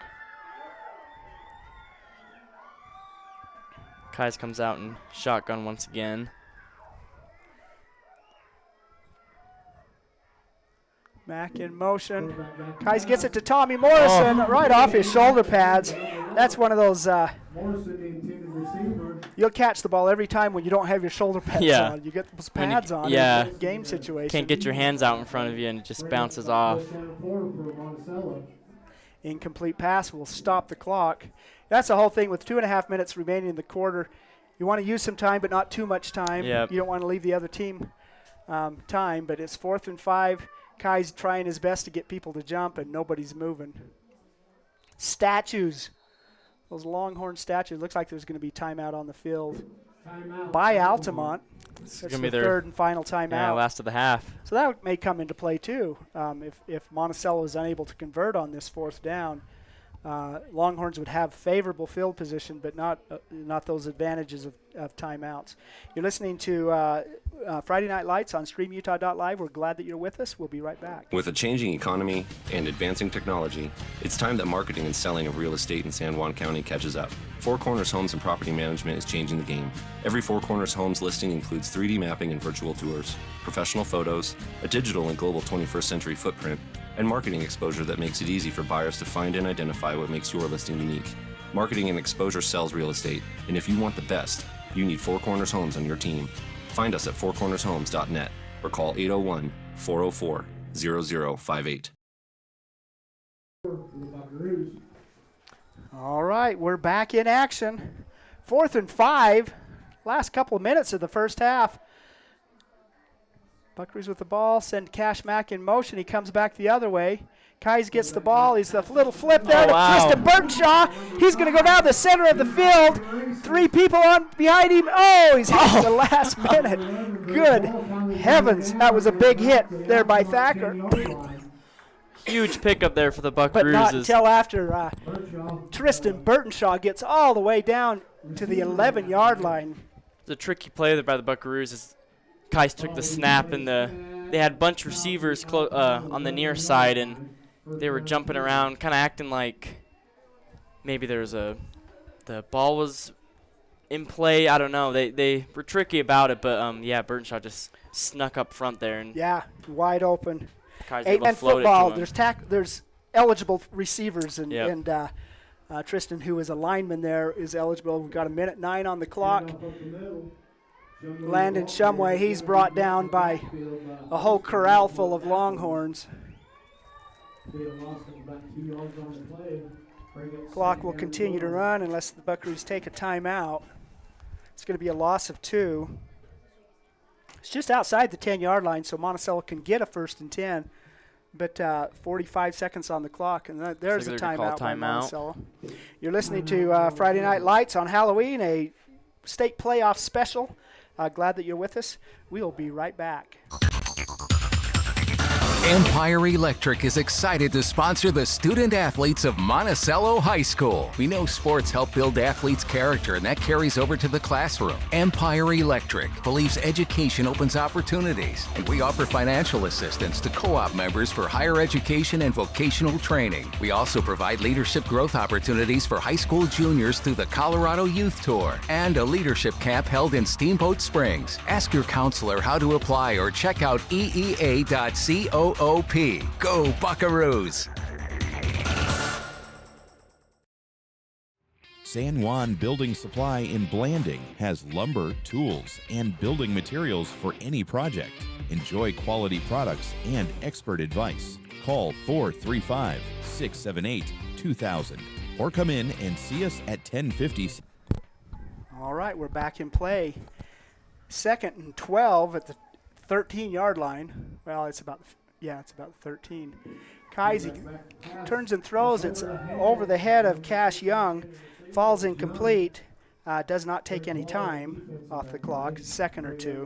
Kais comes out and shotgun once again. Mack in motion. Kais gets it to Tommy Morrison right off his shoulder pads. That's one of those. You'll catch the ball every time when you don't have your shoulder pads on. You get those pads on in a game situation. Can't get your hands out in front of you and it just bounces off. Incomplete pass will stop the clock. That's the whole thing with 2.5 minutes remaining in the quarter. You want to use some time, but not too much time. Yep. You don't want to leave the other team time, but it's 4th and 5. Kai's trying his best to get people to jump, and nobody's moving. Statues. Those Longhorn statues. Looks like there's going to be timeout on the field by Altamont. It's That's going to be the their 3rd and final timeout. Yeah, last of the half. So that may come into play too. If Monticello is unable to convert on this 4th down, Longhorns would have favorable field position, but not those advantages of timeouts. You're listening to Friday Night Lights on StreamUtah.live. We're glad that you're with us. We'll be right back. With a changing economy and advancing technology, it's time that marketing and selling of real estate in San Juan County catches up. Four Corners Homes and Property Management is changing the game. Every Four Corners Homes listing includes 3D mapping and virtual tours, professional photos, a digital and global 21st century footprint, and marketing exposure that makes it easy for buyers to find and identify what makes your listing unique. Marketing and exposure sells real estate, and if you want the best, you need Four Corners Homes on your team. Find us at fourcornershomes.net or call 801-404-0058. All right, we're back in action. 4th and 5, last couple of minutes of the first half. Buckaroos with the ball, send Cash Mack in motion. He comes back the other way. Kais gets the ball. He's a little flip there to Tristan Burtonshaw. He's going to go down the center of the field. 3 people on behind him. Oh, he's hit at the last minute. Good heavens. That was a big hit there by Thacker. Huge pickup there for the Buckaroos. But not until after Tristan Burtonshaw gets all the way down to the 11-yard line. The tricky play there by the Buckaroos is Kais took the snap, and they had a bunch of receivers on the near side, and they were jumping around, kind of acting like maybe the ball was in play. I don't know. They were tricky about it, but Burtonshaw just snuck up front there. And wide open. 8-man football. There's eligible receivers, and Tristan, who is a lineman there, is eligible. We've got 1:09 on the clock. Landon Shumway, he's brought down by a whole corral full of Longhorns. Clock will continue to run unless the Buckaroos take a timeout. It's going to be a loss of 2. It's just outside the 10-yard line, so Monticello can get a 1st and 10. But 45 seconds on the clock, and there's a timeout by Monticello. You're listening to Friday Night Lights on Halloween, a state playoff special. Glad that you're with us. We'll be right back. Empire Electric is excited to sponsor the student athletes of Monticello High School. We know sports help build athletes' character, and that carries over to the classroom. Empire Electric believes education opens opportunities, and we offer financial assistance to co-op members for higher education and vocational training. We also provide leadership growth opportunities for high school juniors through the Colorado Youth Tour and a leadership camp held in Steamboat Springs. Ask your counselor how to apply or check out eea.coop. Go Buckaroos! San Juan Building Supply in Blanding has lumber, tools, and building materials for any project. Enjoy quality products and expert advice. Call 435-678-2000 or come in and see us at 1050. All right, we're back in play. 2nd and 12 at the 13-yard line. Well, it's about 13. Kaisi turns and throws. It's over the head of Cash Young. Falls incomplete. Does not take any time off the clock. Second or two.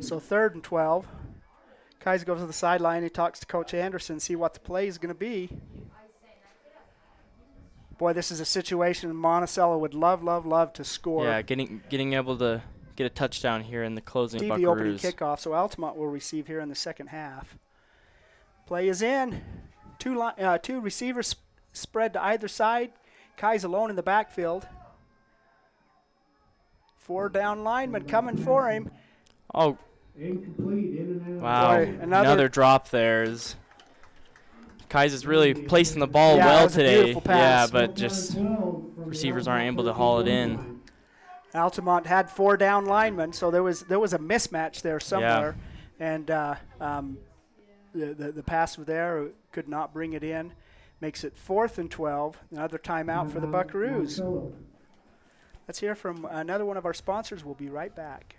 So 3rd and 12. Kaisi goes to the sideline. He talks to Coach Anderson, see what the play is going to be. Boy, this is a situation Monticello would love to score. Yeah, getting able to get a touchdown here in the closing TV opening Buckaroos. kickoff, so Altamont will receive here in the second half. Play is in. Two receivers spread to either side. Kai's alone in the backfield. 4 down linemen coming for him. Oh, Incomplete, in and out. wow. Boy, Another drop there. Kai's is really placing the ball Yeah, it well was a today. beautiful pass. Yeah, but just receivers aren't able to haul it in. Altamont had 4 down linemen, so there was a mismatch there somewhere, and the pass was there, could not bring it in. Makes it 4th and 12. Another timeout for the Buckaroos. Let's hear from another one of our sponsors. We'll be right back.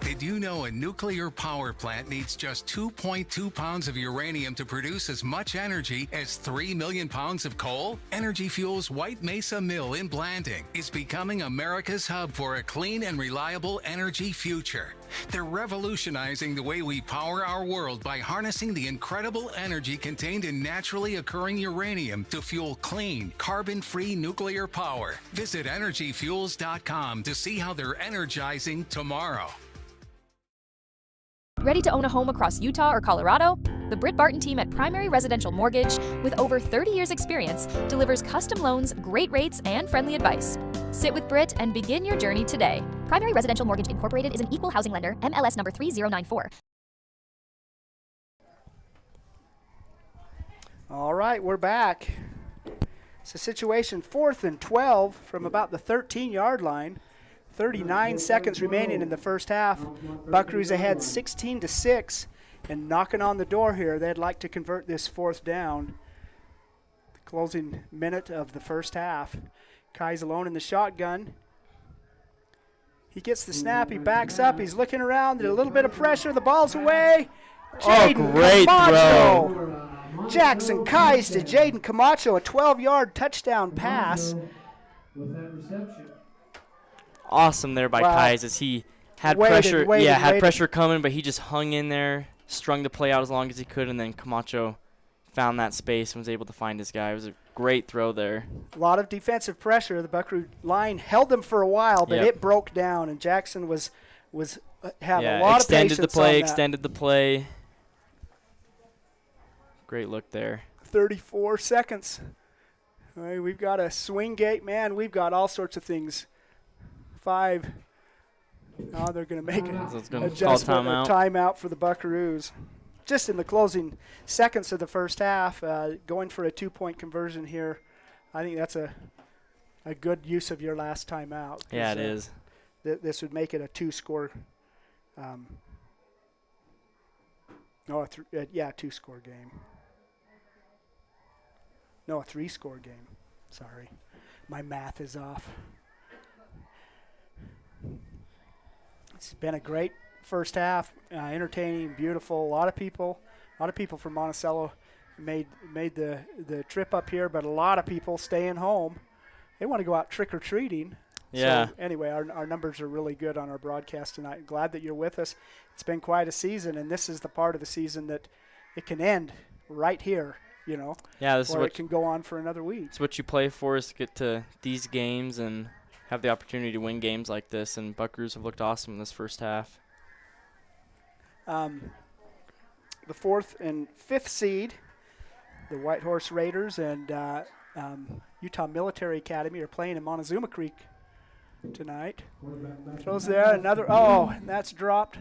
Did you know a nuclear power plant needs just 2.2 pounds of uranium to produce as much energy as 3 million pounds of coal? Energy Fuels White Mesa Mill in Blanding is becoming America's hub for a clean and reliable energy future. They're revolutionizing the way we power our world by harnessing the incredible energy contained in naturally occurring uranium to fuel clean, carbon-free nuclear power. Visit energyfuels.com to see how they're energizing tomorrow. Ready to own a home across Utah or Colorado? The Britt Barton team at Primary Residential Mortgage, with over 30 years experience, delivers custom loans, great rates, and friendly advice. Sit with Britt and begin your journey today. Primary Residential Mortgage Incorporated is an equal housing lender, MLS number 3094. All right, we're back. It's a situation 4th and 12 from about the 13-yard line. 39 seconds remaining in the first half. Buckaroos ahead 16-6 and knocking on the door here. They'd like to convert this 4th down. The closing minute of the first half. Kai's alone in the shotgun. He gets the snap. He backs up. He's looking around. There's a little bit of pressure. The ball's away. Jaden great Camacho. Jackson Kais to Jaden Camacho. A 12-yard touchdown pass. With that reception. Awesome there by Kais as he had pressure. Pressure coming, but he just hung in there, strung the play out as long as he could, and then Camacho found that space and was able to find his guy. It was a great throw there. A lot of defensive pressure. The Buckaroo line held them for a while, but it broke down, and Jackson was having a lot of patience extended the play. Great look there. 34 seconds. All right, we've got a swing gate. Man, we've got all sorts of things. 5. Now they're going to make an adjustment, a timeout for the Buckaroos. Just in the closing seconds of the first half, going for a 2-point conversion here. I think that's a good use of your last timeout. Yeah, it is. This would make it a 2-score. 2-score game. No, a 3-score game. Sorry, my math is off. It's been a great first half, entertaining, beautiful. A lot of people from Monticello made the trip up here, but a lot of people staying home. They want to go out trick-or-treating. Yeah. So anyway, our numbers are really good on our broadcast tonight. Glad that you're with us. It's been quite a season, and this is the part of the season that it can end right here, you know. Yeah, this is or what it can go on for another week. It's what you play for, is to get to these games and have the opportunity to win games like this, and Buckaroos have looked awesome in this first half. The 4th and 5th seed, the White Horse Raiders and Utah Military Academy, are playing in Montezuma Creek tonight. Throws there, and that's dropped.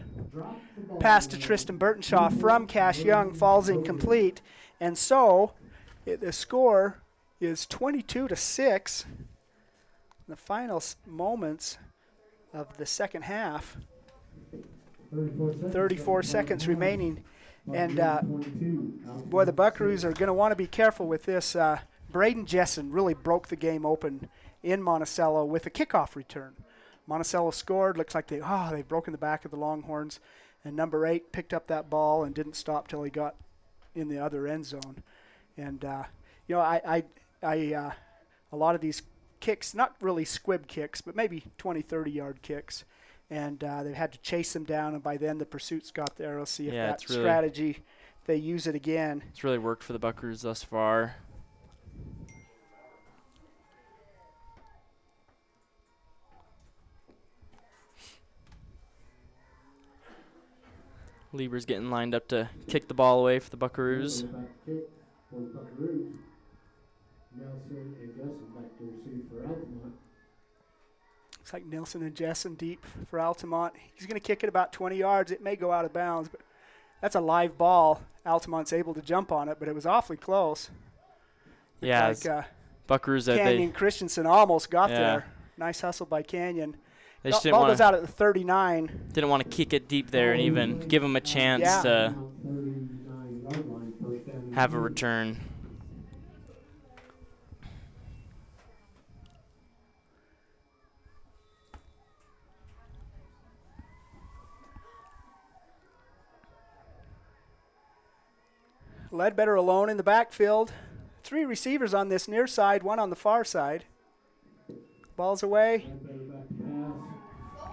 Pass to Tristan Burtonshaw from Cash Young, falls incomplete. And so the score is 22-6. The final moments of the second half. 34 seconds remaining. And, boy, the Buckaroos are going to want to be careful with this. Braden Jessen really broke the game open in Monticello with a kickoff return. Monticello scored. Looks like they've broken the back of the Longhorns. And number 8 picked up that ball and didn't stop till he got in the other end zone. And, you know, a lot of these kicks, not really squib kicks, but maybe 20, 30-yard kicks. And they've had to chase them down, and by then the pursuit's got there. Let's see if that strategy, they use it again. It's really worked for the Buckaroos thus far. Lieber's getting lined up to kick the ball away for the Buckaroos. Nelson and Justin back to receive for Altamont. Looks like Nelson and Jessen deep for Altamont. He's going to kick it about 20 yards. It may go out of bounds, but that's a live ball. Altamont's able to jump on it, but it was awfully close. Yeah, like, Buckaroos. Canyon Christensen almost got there. Nice hustle by Canyon. They just ball goes out at the 39. Didn't want to kick it deep there and even give him a chance to have a return. Ledbetter alone in the backfield. 3 receivers on this near side, 1 on the far side. Ball's away.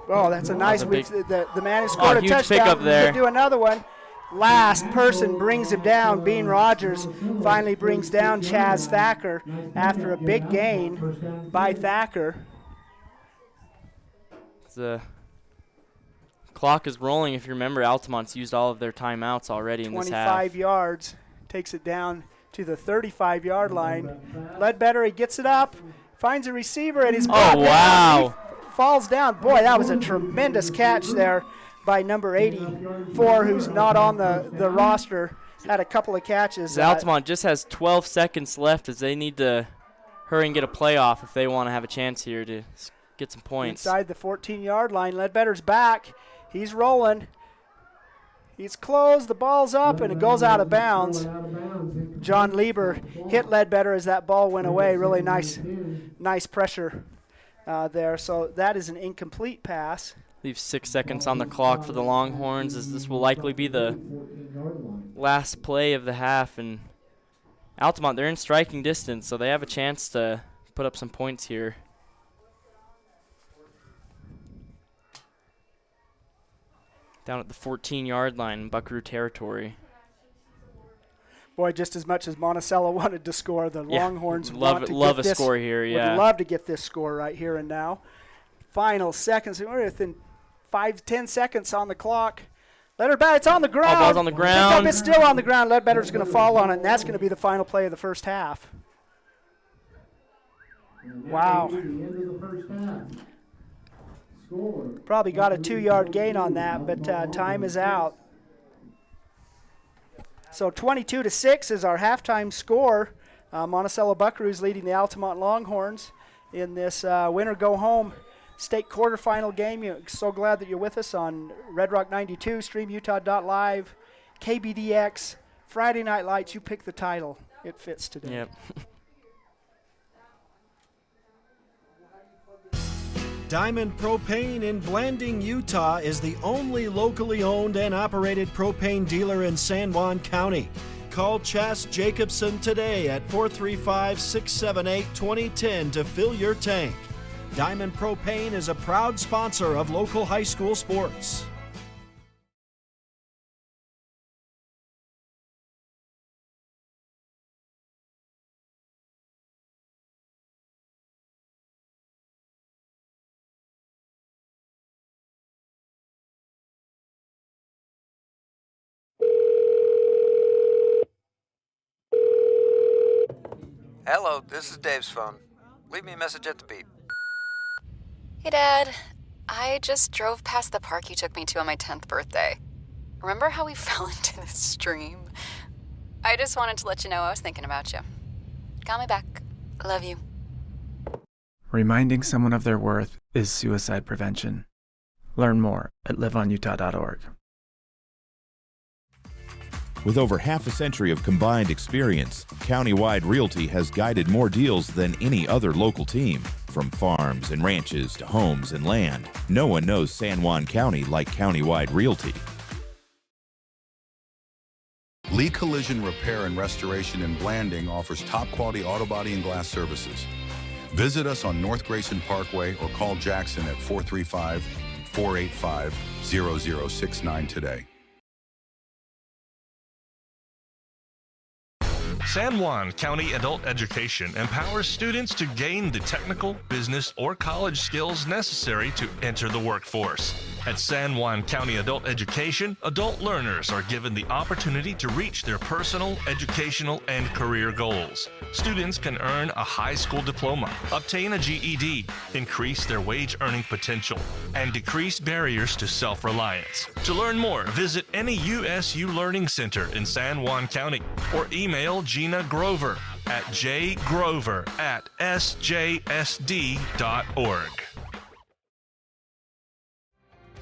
Oh, that's a nice week. The man who scored a touchdown pickup there. Could do another one. Last person brings him down. Bean Rogers finally brings down Chaz Thacker after a big gain by Thacker. The clock is rolling. If you remember, Altamont's used all of their timeouts already in this half. 25 yards. Takes it down to the 35-yard line. Ledbetter, he gets it up, finds a receiver, and he's brought down. He falls down. Boy, that was a tremendous catch there by number 84, who's not on the roster. Had a couple of catches. Altamont just has 12 seconds left as they need to hurry and get a playoff if they want to have a chance here to get some points. Inside the 14-yard line, Ledbetter's back. He's rolling. He's closed, the ball's up, and it goes out of bounds. John Lieber hit Ledbetter as that ball went away. Really nice pressure there. So that is an incomplete pass. Leaves 6 seconds on the clock for the Longhorns, as this will likely be the last play of the half. And Altamont, they're in striking distance, so they have a chance to put up some points here. Down at the 14-yard line, Buckaroo territory. Boy, just as much as Monticello wanted to score, the Longhorns love a score here. Yeah, would love to get this score right here and now. Final seconds. We're within 5-10 seconds on the clock. Ledbetter, it's on the ground. Ball's on the ground. It's still on the ground. Ledbetter's going to fall on it, and that's going to be the final play of the first half. Wow. Probably got a 2-yard gain on that, but time is out. So 22-6 is our halftime score. Monticello Buckaroos leading the Altamont Longhorns in this winner-go-home state quarterfinal game. So glad that you're with us on Red Rock 92, StreamUtah.live, KBDX, Friday Night Lights. You pick the title. It fits today. Yep. Diamond Propane in Blanding, Utah is the only locally owned and operated propane dealer in San Juan County. Call Chas Jacobson today at 435-678-2010 to fill your tank. Diamond Propane is a proud sponsor of local high school sports. Hello, this is Dave's phone. Leave me a message at the beep. Hey, Dad. I just drove past the park you took me to on my 10th birthday. Remember how we fell into the stream? I just wanted to let you know I was thinking about you. Call me back. Love you. Reminding someone of their worth is suicide prevention. Learn more at liveonutah.org. With over half a century of combined experience, Countywide Realty has guided more deals than any other local team. From farms and ranches to homes and land, no one knows San Juan County like Countywide Realty. Lee Collision Repair and Restoration in Blanding offers top-quality auto body and glass services. Visit us on North Grayson Parkway or call Jackson at 435-485-0069 today. San Juan County Adult Education empowers students to gain the technical, business, or college skills necessary to enter the workforce. At San Juan County Adult Education, adult learners are given the opportunity to reach their personal, educational, and career goals. Students can earn a high school diploma, obtain a GED, increase their wage earning potential, and decrease barriers to self-reliance. To learn more, visit any USU Learning Center in San Juan County or email Gina Grover at jgrover@sjsd.org.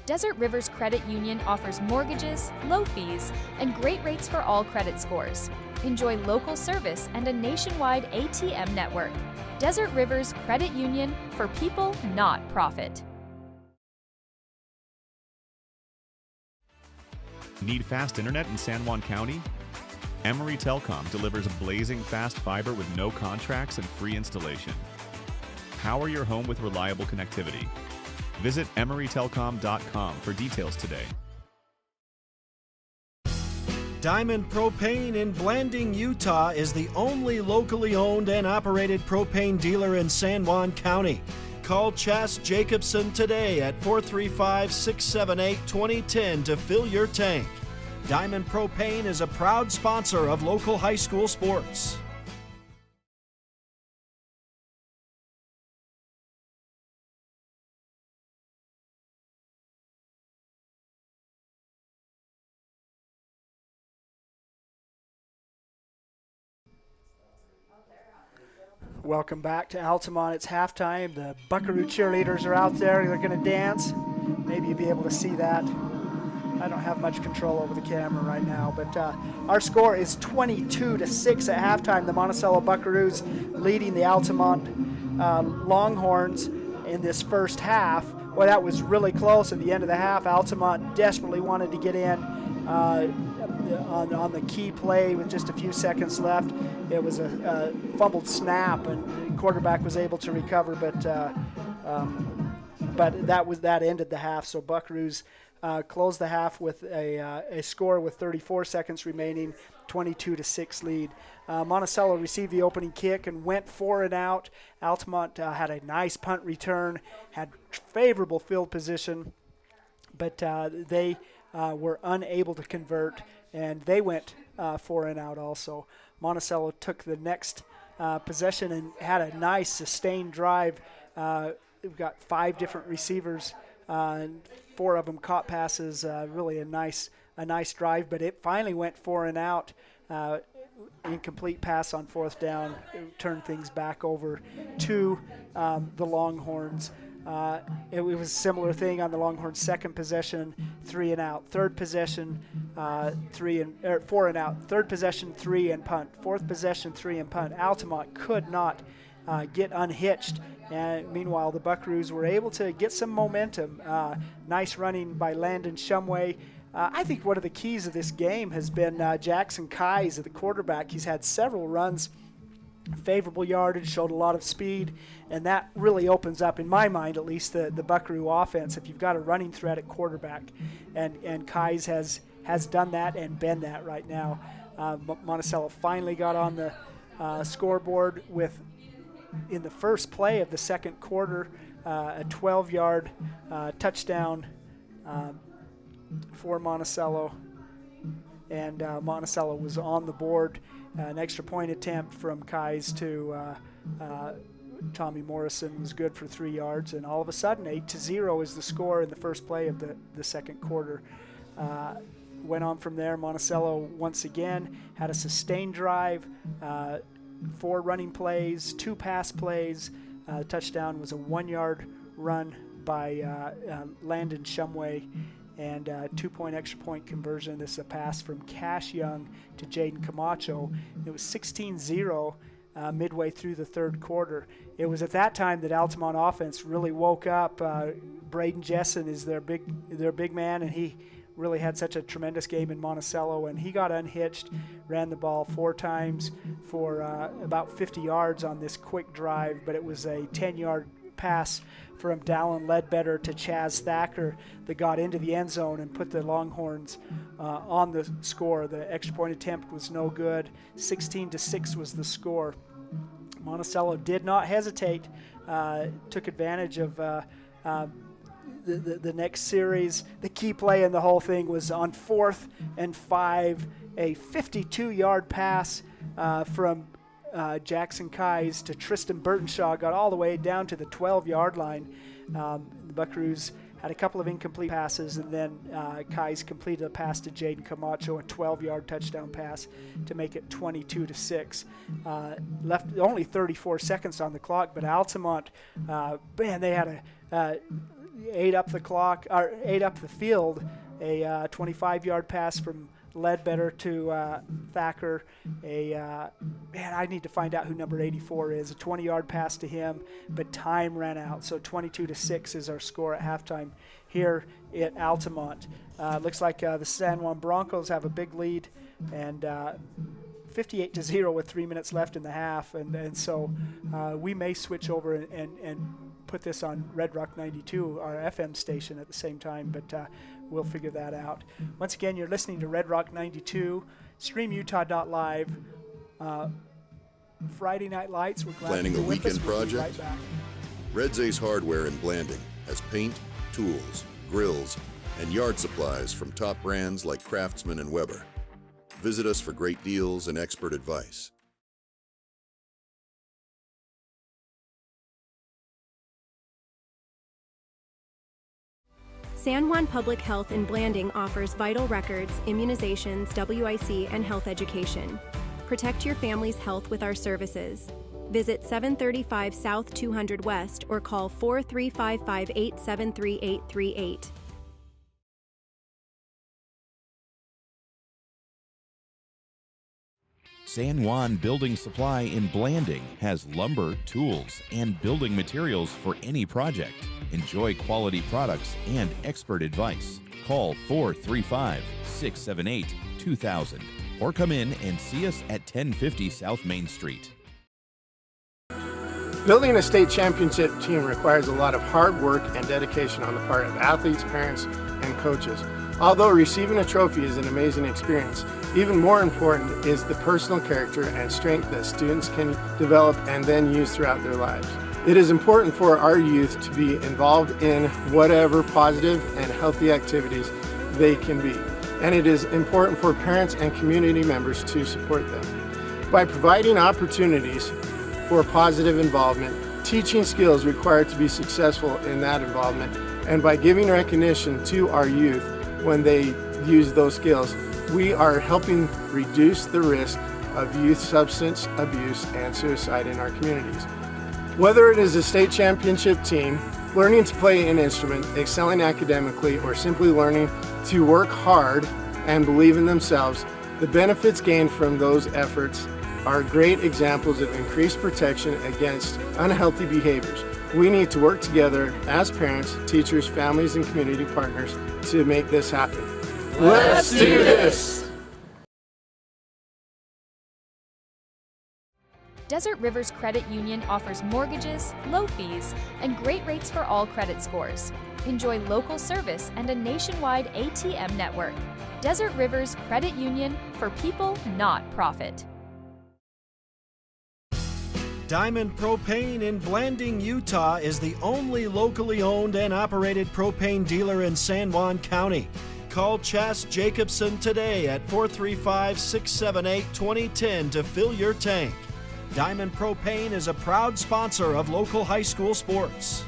Desert Rivers Credit Union offers mortgages, low fees, and great rates for all credit scores. Enjoy local service and a nationwide ATM network. Desert Rivers Credit Union, for people, not profit. Need fast internet in San Juan County? Emory Telecom delivers blazing fast fiber with no contracts and free installation. Power your home with reliable connectivity. Visit emorytelecom.com for details today. Diamond Propane in Blanding, Utah is the only locally owned and operated propane dealer in San Juan County. Call Chas Jacobson today at 435-678-2010 to fill your tank. Diamond Propane is a proud sponsor of local high school sports. Welcome back to Altamont. It's halftime. The Buckaroo cheerleaders are out there. They're going to dance. Maybe you'll be able to see that. I don't have much control over the camera right now, but our score is 22-6 at halftime. The Monticello Buckaroos leading the Altamont Longhorns in this first half. Well, that was really close at the end of the half. Altamont desperately wanted to get in on the key play with just a few seconds left. It was a fumbled snap, and the quarterback was able to recover, but that ended the half. So Buckaroos closed the half with a score with 34 seconds remaining, 22-6 lead. Monticello received the opening kick and went for and out. Altamont had a nice punt return, had favorable field position, but they were unable to convert, and they went for and out also. Monticello took the next possession and had a nice sustained drive. We've got 5 different receivers, and 4 of them caught passes. Really a nice drive, but it finally went for and out. Incomplete pass on 4th down. It turned things back over to the Longhorns. It was a similar thing on the Longhorns' second possession, 3 and out. Third possession, 4 and out. Third possession, 3 and punt. Fourth possession, 3 and punt. Altamont could not get unhitched. And meanwhile, the Buckaroos were able to get some momentum. Nice running by Landon Shumway. I think one of the keys of this game has been Jackson Keyes, the quarterback. He's had several runs favorable yardage, showed a lot of speed, and that really opens up, in my mind at least, the Buckaroo offense if you've got a running threat at quarterback. And Kais has done that and been that right now. Monticello finally got on the scoreboard with, in the first play of the second quarter, a 12-yard touchdown for Monticello. And Monticello was on the board. An extra point attempt from Kais to Tommy Morrison was good for 3 yards. And all of a sudden, 8-0 is the score in the first play of the second quarter. Went on from there. Monticello once again had a sustained drive, 4 running plays, 2 pass plays. Touchdown was a 1-yard run by Landon Shumway, and 2-point extra point conversion. This is a pass from Cash Young to Jaden Camacho. It was 16-0 midway through the third quarter. It was at that time that Altamont offense really woke up. Braden Jessen is their big man, and he really had such a tremendous game in Monticello, and he got unhitched, ran the ball 4 times for about 50 yards on this quick drive, but it was a 10-yard pass from Dallin Ledbetter to Chaz Thacker that got into the end zone and put the Longhorns on the score. The extra point attempt was no good. 16-6 was the score. Monticello did not hesitate, took advantage of the next series. The key play in the whole thing was on 4th and 5, a 52-yard pass from Jackson Kais to Tristan Burtonshaw, got all the way down to the 12-yard line. The Buckaroos had a couple of incomplete passes, and then Kais completed a pass to Jaden Camacho, a 12-yard touchdown pass to make it 22-6. Left only 34 seconds on the clock, but Altamont, man, they had a ate up the field, a 25-yard pass from Ledbetter to Thacker. Man, I need to find out who number 84 is. A 20-yard pass to him, but time ran out. So 22-6 is our score at halftime here at Altamont. Looks like the San Juan Broncos have a big lead, and 58-0 with 3 minutes left in the half. And so we may switch over and put this on Red Rock 92, our FM station, at the same time, but we'll figure that out. Once again, you're listening to Red Rock 92, streamutah.live. Friday Night Lights. We're glad Planning you're a with us. weekend We'll be project? right back. Red's Ace Hardware in Blanding has paint, tools, grills, and yard supplies from top brands like Craftsman and Weber. Visit us for great deals and expert advice. San Juan Public Health in Blanding offers vital records, immunizations, WIC, and health education. Protect your family's health with our services. Visit 735 South 200 West or call 4355-873838. San Juan Building Supply in Blanding has lumber, tools, and building materials for any project. Enjoy quality products and expert advice. Call 435-678-2000 or come in and see us at 1050 South Main Street. Building a state championship team requires a lot of hard work and dedication on the part of athletes, parents, and coaches. Although receiving a trophy is an amazing experience, even more important is the personal character and strength that students can develop and then use throughout their lives. It is important for our youth to be involved in whatever positive and healthy activities they can be, and it is important for parents and community members to support them. By providing opportunities for positive involvement, teaching skills required to be successful in that involvement, and by giving recognition to our youth when they use those skills, we are helping reduce the risk of youth substance abuse and suicide in our communities. Whether it is a state championship team, learning to play an instrument, excelling academically, or simply learning to work hard and believe in themselves, the benefits gained from those efforts are great examples of increased protection against unhealthy behaviors. We need to work together as parents, teachers, families, and community partners to make this happen. Let's do this! Desert Rivers Credit Union offers mortgages, low fees, and great rates for all credit scores. Enjoy local service and a nationwide ATM network. Desert Rivers Credit Union, for people, not profit. Diamond Propane in Blanding, Utah is the only locally owned and operated propane dealer in San Juan County. Call Chas Jacobson today at 435-678-2010 to fill your tank. Diamond Propane is a proud sponsor of local high school sports.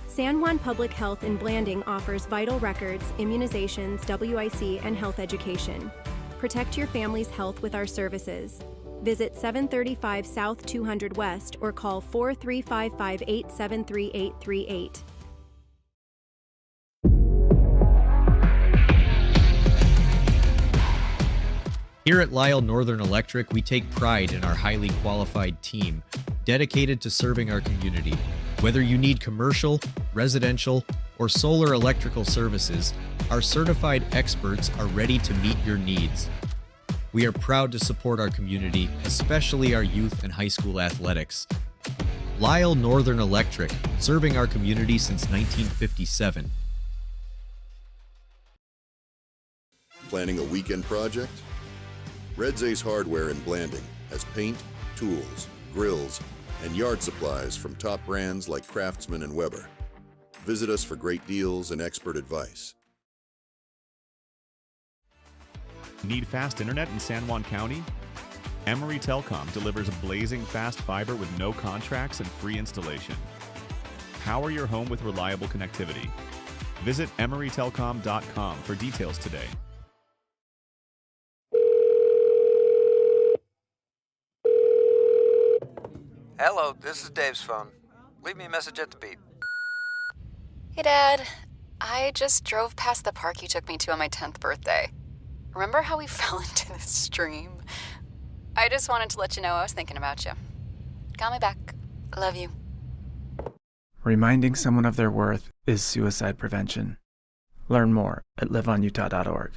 San Juan Public Health in Blanding offers vital records, immunizations, WIC, and health education. Protect your family's health with our services. Visit 735 South 200 West or call 435-5873-838. Here at Lyle Northern Electric, we take pride in our highly qualified team, dedicated to serving our community. Whether you need commercial, residential, or solar electrical services, our certified experts are ready to meet your needs. We are proud to support our community, especially our youth and high school athletics. Lyle Northern Electric, serving our community since 1957. Planning a weekend project? Red's Ace Hardware in Blanding has paint, tools, grills, and yard supplies from top brands like Craftsman and Weber. Visit us for great deals and expert advice. Need fast internet in San Juan County? Emory Telecom delivers blazing fast fiber with no contracts and free installation. Power your home with reliable connectivity. Visit emorytelecom.com for details today. Hello, this is Dave's phone. Leave me a message at the beep. Hey, Dad. I just drove past the park you took me to on my 10th birthday. Remember how we fell into this stream? I just wanted to let you know I was thinking about you. Call me back. Love you. Reminding someone of their worth is suicide prevention. Learn more at liveonutah.org.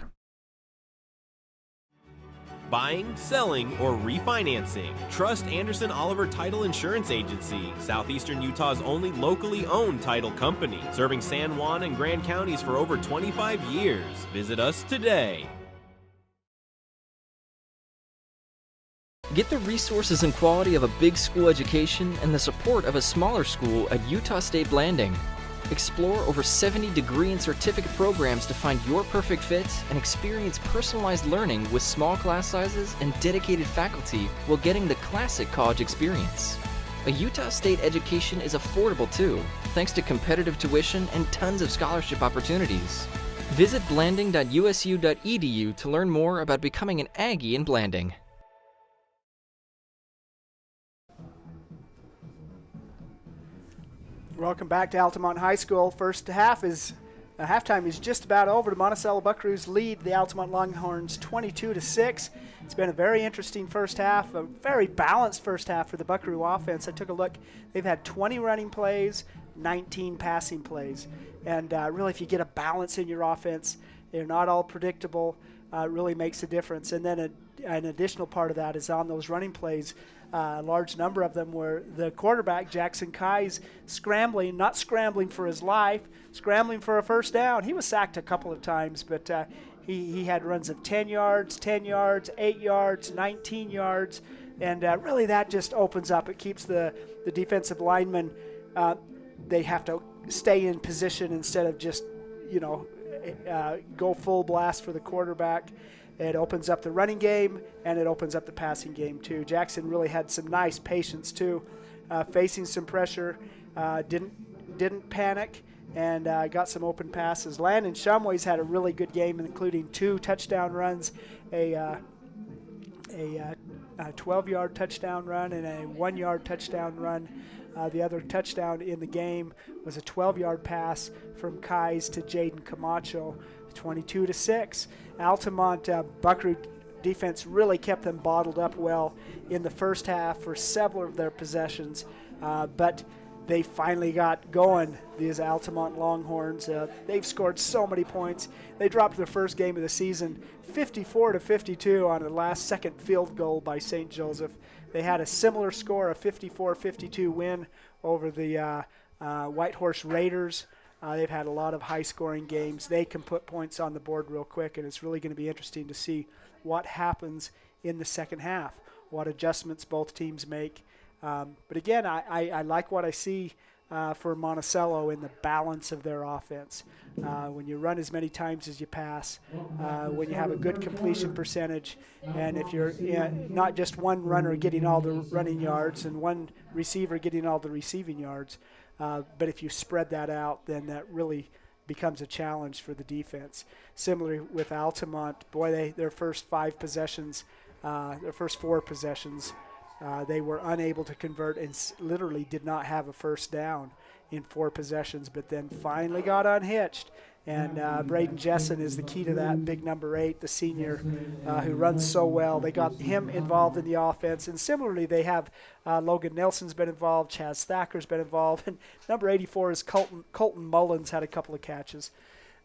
Buying, selling, or refinancing. Trust Anderson Oliver Title Insurance Agency, Southeastern Utah's only locally owned title company, serving San Juan and Grand counties for over 25 years. Visit us today. Get the resources and quality of a big school education and the support of a smaller school at Utah State Blanding. Explore over 70 degree and certificate programs to find your perfect fit and experience personalized learning with small class sizes and dedicated faculty while getting the classic college experience. A Utah State education is affordable too, thanks to competitive tuition and tons of scholarship opportunities. Visit blanding.usu.edu to learn more about becoming an Aggie in Blanding. Welcome back to Altamont High School. Halftime is just about over. The Monticello Buckaroos lead the Altamont Longhorns 22-6. It's been a very interesting first half, a very balanced first half for the Buckaroo offense. I took a look. They've had 20 running plays, 19 passing plays. And really, if you get a balance in your offense, they're not all predictable, it really makes a difference. And then an additional part of that is on those running plays. A large number of them were the quarterback, Jackson Kai's, not scrambling for his life, scrambling for a first down. He was sacked a couple of times, but he had runs of 10 yards, 8 yards, 19 yards, and really that just opens up. It keeps the defensive linemen, they have to stay in position instead of just, go full blast for the quarterback. It opens up the running game, and it opens up the passing game, too. Jackson really had some nice patience, too, facing some pressure, didn't panic, and got some open passes. Landon Shumway's had a really good game, including 2 touchdown runs, a 12-yard touchdown run and a 1-yard touchdown run. The other touchdown in the game was a 12-yard pass from Kais to Jaden Camacho, 22-6. Altamont Buckaroo defense really kept them bottled up well in the first half for several of their possessions, but they finally got going, these Altamont Longhorns. They've scored so many points. They dropped their first game of the season 54-52 on a last-second field goal by St. Joseph. They had a similar score, a 54-52 win over the Whitehorse Raiders. They've had a lot of high-scoring games. They can put points on the board real quick, and it's really going to be interesting to see what happens in the second half, what adjustments both teams make. But again, I like what I see for Monticello in the balance of their offense. When you run as many times as you pass, when you have a good completion percentage, and if you're not just one runner getting all the running yards and one receiver getting all the receiving yards, but if you spread that out, then that really becomes a challenge for the defense. Similarly with Altamont, boy, their first 5 possessions, their first 4 possessions, they were unable to convert and literally did not have a first down in 4 possessions, but then finally got unhitched. And Braden Jessen is the key to that, big number 8, the senior, who runs so well. They got him involved in the offense. And similarly, they have Logan Nelson's been involved, Chaz Thacker's been involved, and number 84 is Colton Mullins had a couple of catches.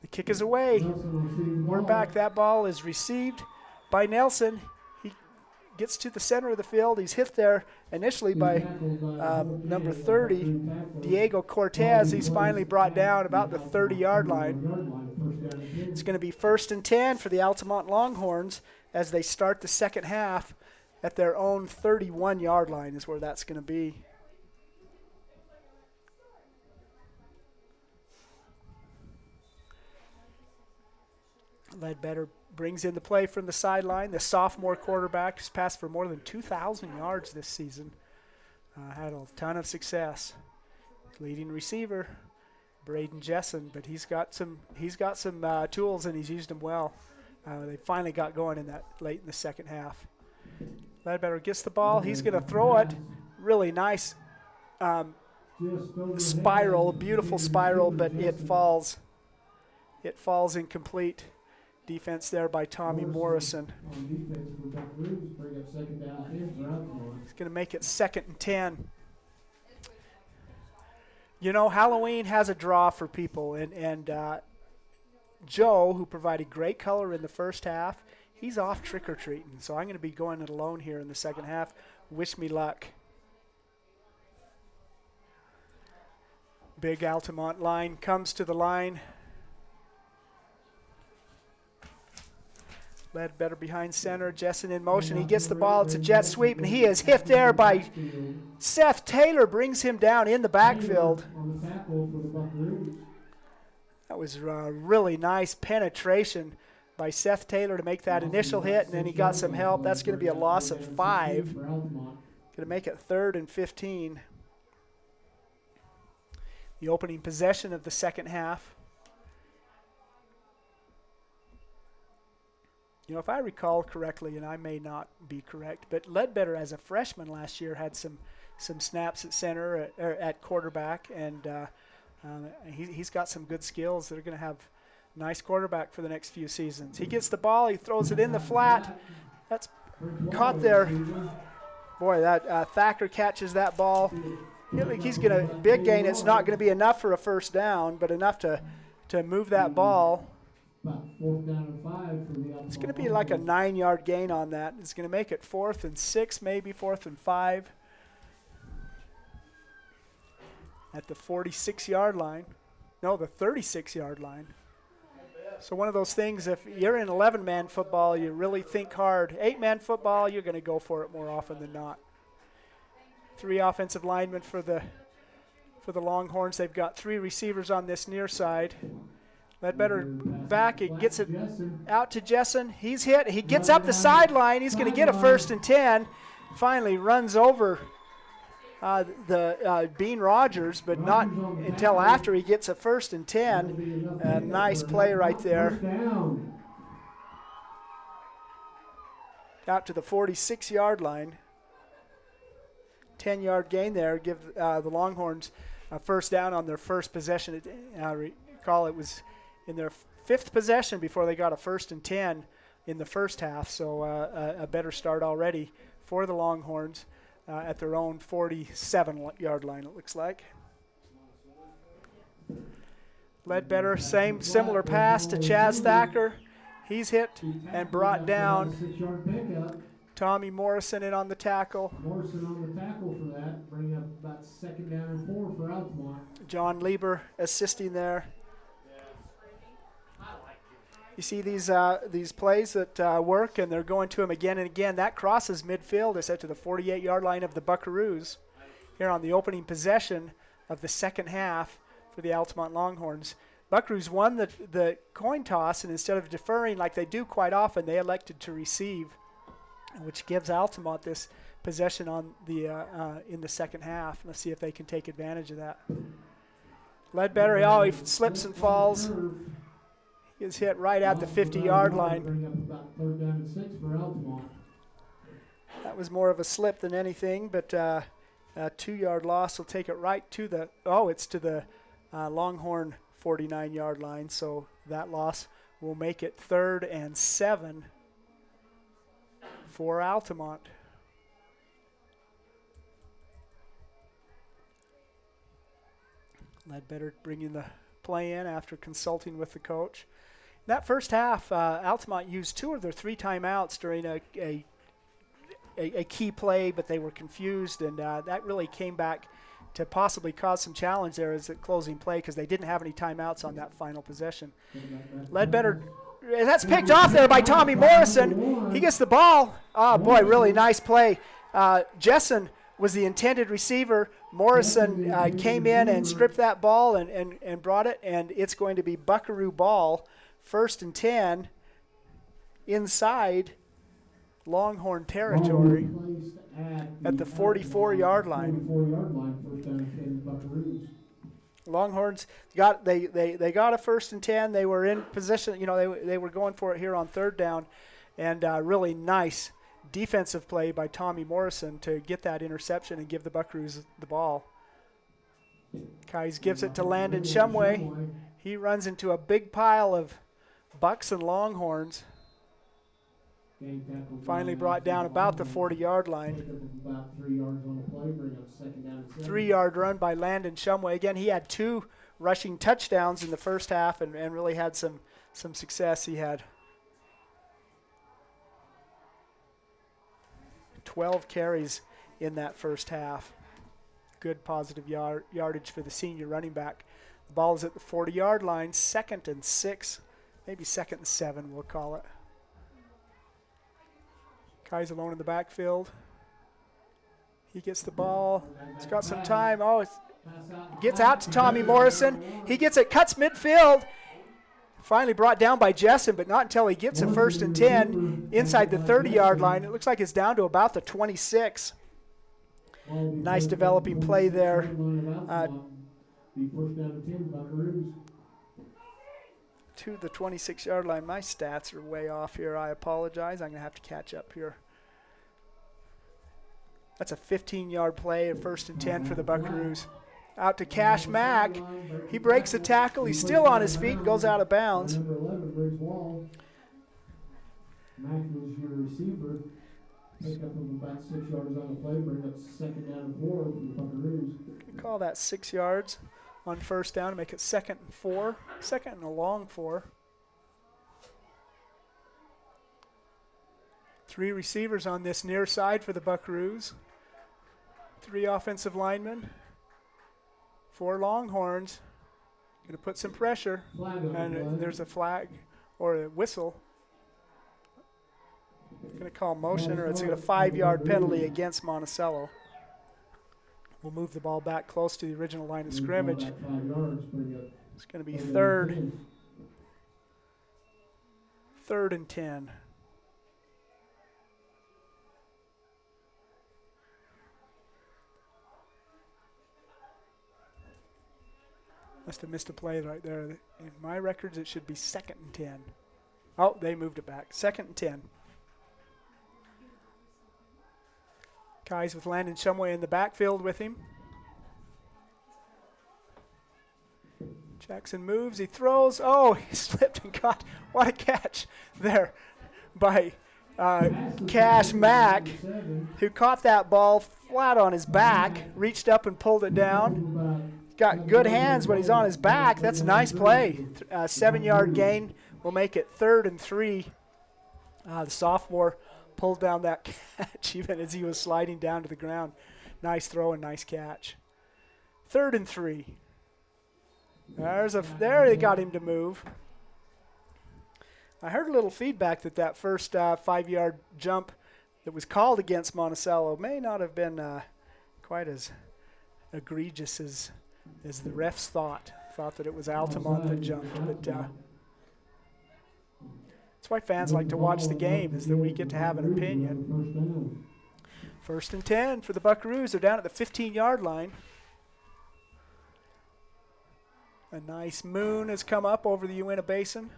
The kick is away. We're back. That ball is received by Nelson. Gets to the center of the field. He's hit there initially by number 30, Diego Cortez. He's finally brought down about the 30-yard line. It's going to be 1st and 10 for the Altamont Longhorns as they start the second half at their own 31-yard line is where that's going to be. Ledbetter brings in the play from the sideline. The sophomore quarterback has passed for more than 2,000 yards this season. Had a ton of success. Leading receiver, Braden Jessen, but he's got some tools and he's used them well. They finally got going in that late in the second half. Ledbetter gets the ball. He's going to throw it. Really nice spiral, beautiful spiral, but it falls. It falls incomplete. Defense there by Tommy Morrison. He's going to make it 2nd and 10. You know, Halloween has a draw for people, and Joe, who provided great color in the first half, he's off trick-or-treating, so I'm going to be going it alone here in the second half. Wish me luck. Big Altamont line comes to the line. Ledbetter behind center, Jessen in motion. He gets the ball. It's a jet sweep, and he is hit there by Seth Taylor. Brings him down in the backfield. That was a really nice penetration by Seth Taylor to make that initial hit, and then he got some help. That's going to be a loss of 5. Going to make it 3rd and 15. The opening possession of the second half. You know, if I recall correctly, and I may not be correct, but Ledbetter as a freshman last year had some snaps at center, at quarterback, and he's got some good skills that are going to have a nice quarterback for the next few seasons. He gets the ball. He throws it in the flat. That's caught there. Boy, that Thacker catches that ball. He's going to big gain. It's not going to be enough for a first down, but enough to move that ball. It's going to be like a 9-yard gain on that. It's going to make it 4th and 6, maybe 4th and 5. At the 46-yard line. No, the 36-yard line. So one of those things, if you're in 11-man football, you really think hard. 8-man football, you're going to go for it more often than not. 3 offensive linemen for the Longhorns. They've got 3 receivers on this near side. Ledbetter back. He gets it out to Jessen. He's hit. He gets up the sideline. He's going to get a 1st and 10. Finally runs over the Bean Rogers, but not until after he gets a 1st and 10. A nice play right there. Out to the 46-yard line. 10-yard gain there. Give the Longhorns a first down on their first possession. I recall it was in their 5th possession before they got a 1st and 10 in the first half. So a better start already for the Longhorns at their own 47-yard line, it looks like. Ledbetter, similar pass to Chaz Thacker. He's hit and brought down. 6-yard pickup. Tommy Morrison in on the tackle. Morrison on the tackle for that, bringing up about 2nd down and 4 for Altamont. John Lieber assisting there. You see these plays that work, and they're going to him again and again. That crosses midfield. It's out to the 48-yard line of the Buckaroos here on the opening possession of the second half for the Altamont Longhorns. Buckaroos won the coin toss, and instead of deferring like they do quite often, they elected to receive, which gives Altamont this possession on the in the second half. Let's see if they can take advantage of that. Ledbetter, he slips and falls. He is hit right at the 50-yard line. Bring up about 3rd down and 6 for Altamont. That was more of a slip than anything, but a 2-yard loss will take it right to the Longhorn 49-yard line, so that loss will make it 3rd and 7 for Altamont. Ledbetter bringing the play in after consulting with the coach. That first half, Altamont used 2 of their 3 timeouts during a key play, but they were confused, and that really came back to possibly cause some challenge there as a closing play because they didn't have any timeouts on that final possession. Ledbetter, that's picked off there by Tommy Morrison. He gets the ball. Oh, boy, really nice play. Jessen was the intended receiver. Morrison came in and stripped that ball and brought it, and it's going to be Buckaroo ball, 1st and 10, inside Longhorn territory at the 44-yard line. 44-yard line, 1st down and 10 Buckaroos. Longhorns got they got a 1st and 10. They were in position. They were going for it here on 3rd down, and really nice defensive play by Tommy Morrison to get that interception and give the Buckaroos the ball. Kais gives it to Landon Shumway. He runs into a big pile of Bucks and Longhorns. Finally brought down about the 40-yard line. About 3 yards on the play, bring up 2nd down and 7. 3-yard run by Landon Shumway. Again, he had 2 rushing touchdowns in the first half and really had some success. He had 12 carries in that first half. Good positive yardage for the senior running back. The ball is at the 40-yard line, 2nd and 6, maybe 2nd and 7 we'll call it. Kai's alone in the backfield. He gets the ball. He's got some time. Gets out to Tommy Morrison. He gets it, cuts midfield. Finally brought down by Jessen, but not until he gets a 1st and 10 inside the 30-yard line. It looks like it's down to about the 26. Nice developing play there. To the 26-yard line. My stats are way off here. I apologize. I'm going to have to catch up here. That's a 15-yard play, a 1st and 10 for the Buckaroos. Out to Cash Mack. He breaks the tackle. He's still on his feet and goes out of bounds. Number 11, Briggs Wall. Mack was your receiver. Pick up of about 6 yards on the play, bring up 2nd down and 4 for the Buckaroos. Call that 6 yards on 1st down to make it 2nd and 4. 2nd and a long 4. 3 receivers on this near side for the Buckaroos. 3 offensive linemen. 4 Longhorns. Going to put some pressure. And there's a flag or a whistle. Going to call motion, or it's a 5-yard penalty against Monticello. We'll move the ball back close to the original line of scrimmage. It's going to be 3rd and 10. Must have missed a play right there. In my records, it should be 2nd and 10. Oh, they moved it back. 2nd and 10. Kais with Landon Shumway in the backfield with him. Jackson moves. He throws. Oh, he slipped and caught. What a catch there by Cash Mack, who caught that ball flat on his back, reached up and pulled it down. got good hands when he's on his back. That's a nice play. 7-yard gain will make it 3rd and 3. The sophomore pulled down that catch even as he was sliding down to the ground. Nice throw and nice catch. 3rd and 3. There they got him to move. I heard a little feedback that first 5-yard jump that was called against Monticello may not have been quite as egregious as the refs thought that it was Altamont that jumped. But that's why fans like to watch the game, is that we get to have an opinion. 1st and 10 for the Buckaroos. They're down at the 15-yard line. A nice moon has come up over the Uinta Basin.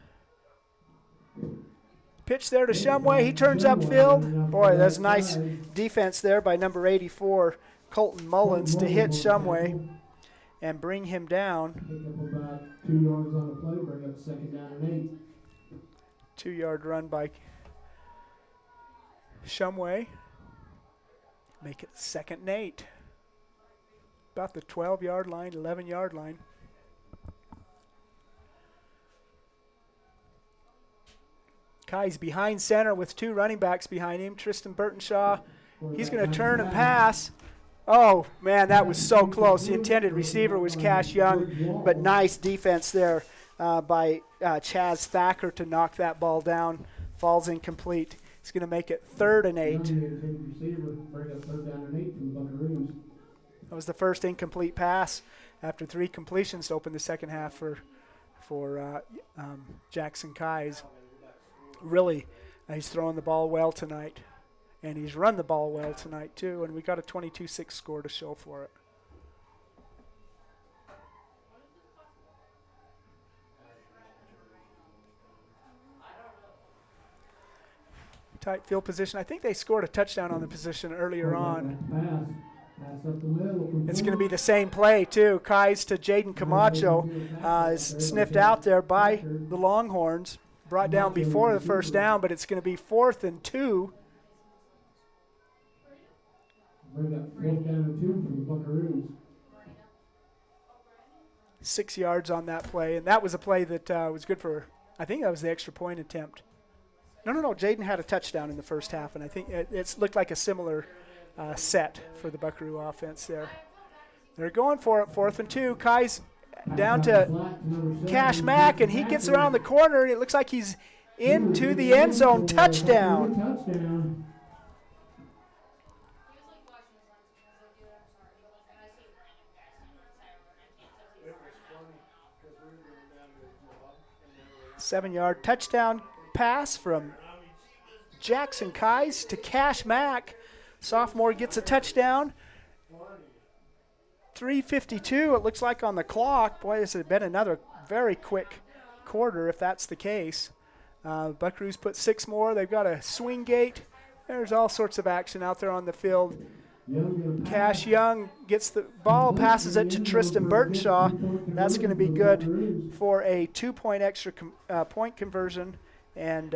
Pitch there to Shumway. He turns upfield. Boy, that's nice defense there by number 84, Colton Mullins, to hit Shumway and bring him down. Pick up about 2 yards on the play, bring up 2nd down and 8. 2-yard run by Shumway. Make it 2nd and 8. About the 12-yard line, 11-yard line. Kai's behind center with 2 running backs behind him. Tristan Burtonshaw, he's going to turn and pass. Oh, man, that was so close. The intended receiver was Cash Young, but nice defense there by Chaz Thacker to knock that ball down. Falls incomplete. It's going to make it 3rd and 8. That was the first incomplete pass after 3 completions to open the second half for Jackson Kai's. Really, he's throwing the ball well tonight, and he's run the ball well tonight too, and we got a 22-6 score to show for it. Tight field position. I think they scored a touchdown on the position earlier on. It's going to be the same play too. Kai's to Jaden Camacho is sniffed out there by the Longhorns. Brought down before the first down, but it's going to be 4th and 2. Bring up 4th down and 2 for the Buckaroos. 6 yards on that play, and that was a play that was good for, I think that was the extra point attempt. No, Jaden had a touchdown in the first half, and I think it looked like a similar set for the Buckaroo offense there. They're going for it, 4th and 2. Kai's down to Cash Mack, and he gets around the corner, and it looks like he's into the end zone. Touchdown. Seven-yard touchdown pass from Jackson Kai's to Cash Mack. Sophomore gets a touchdown. 3:52, it looks like on the clock. Boy, this has been another very quick quarter if that's the case. Buckaroos put 6 more. They've got a swing gate. There's all sorts of action out there on the field. Cash Young gets the ball, passes it to Tristan Burtonshaw. That's going to be good for a 2-point extra point conversion and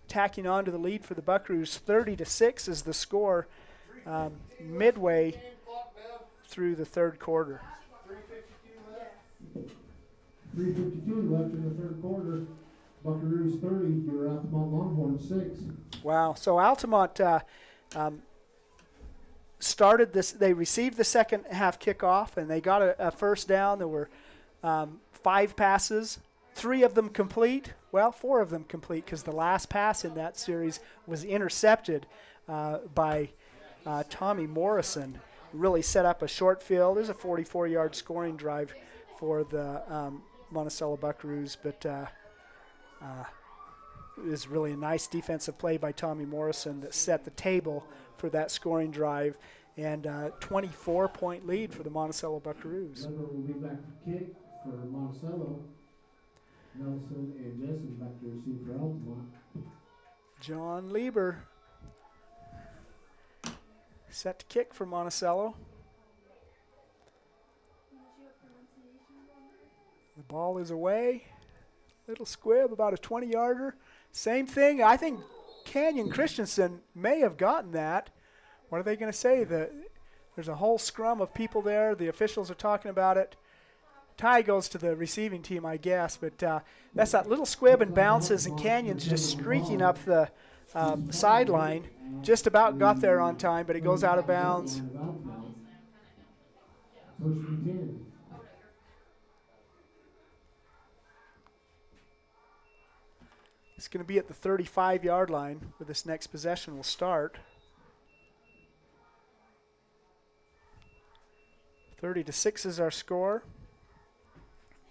tacking on to the lead for the Buckaroos. 30-6 is the score midway through the 3rd quarter. 3:52 left in the 3rd quarter. Buckaroos 30, your Altamont Longhorns 6. Wow. So Altamont started this. They received the second half kickoff, and they got a first down. There were 5 passes, 3 of them complete. Well, 4 of them complete because the last pass in that series was intercepted by Tommy Morrison. Really set up a short field. There's a 44-yard scoring drive for the Monticello Buckaroos, but it was really a nice defensive play by Tommy Morrison that set the table for that scoring drive, and 24-point lead for the Monticello Buckaroos. Weber will be back to kick for Monticello. Nelson and Jessen back to receive for Altamont. John Lieber set to kick for Monticello. The ball is away. Little squib, about a 20-yarder. Same thing. I think Canyon Christensen may have gotten that. What are they going to say? There's a whole scrum of people there. The officials are talking about it. Tie goes to the receiving team, I guess, but that's that little squib and bounces, and Canyon's just streaking up the sideline. Just about got there on time, but it goes out of bounds. First and 10. It's going to be at the 35-yard line where this next possession will start. 30-6 is our score.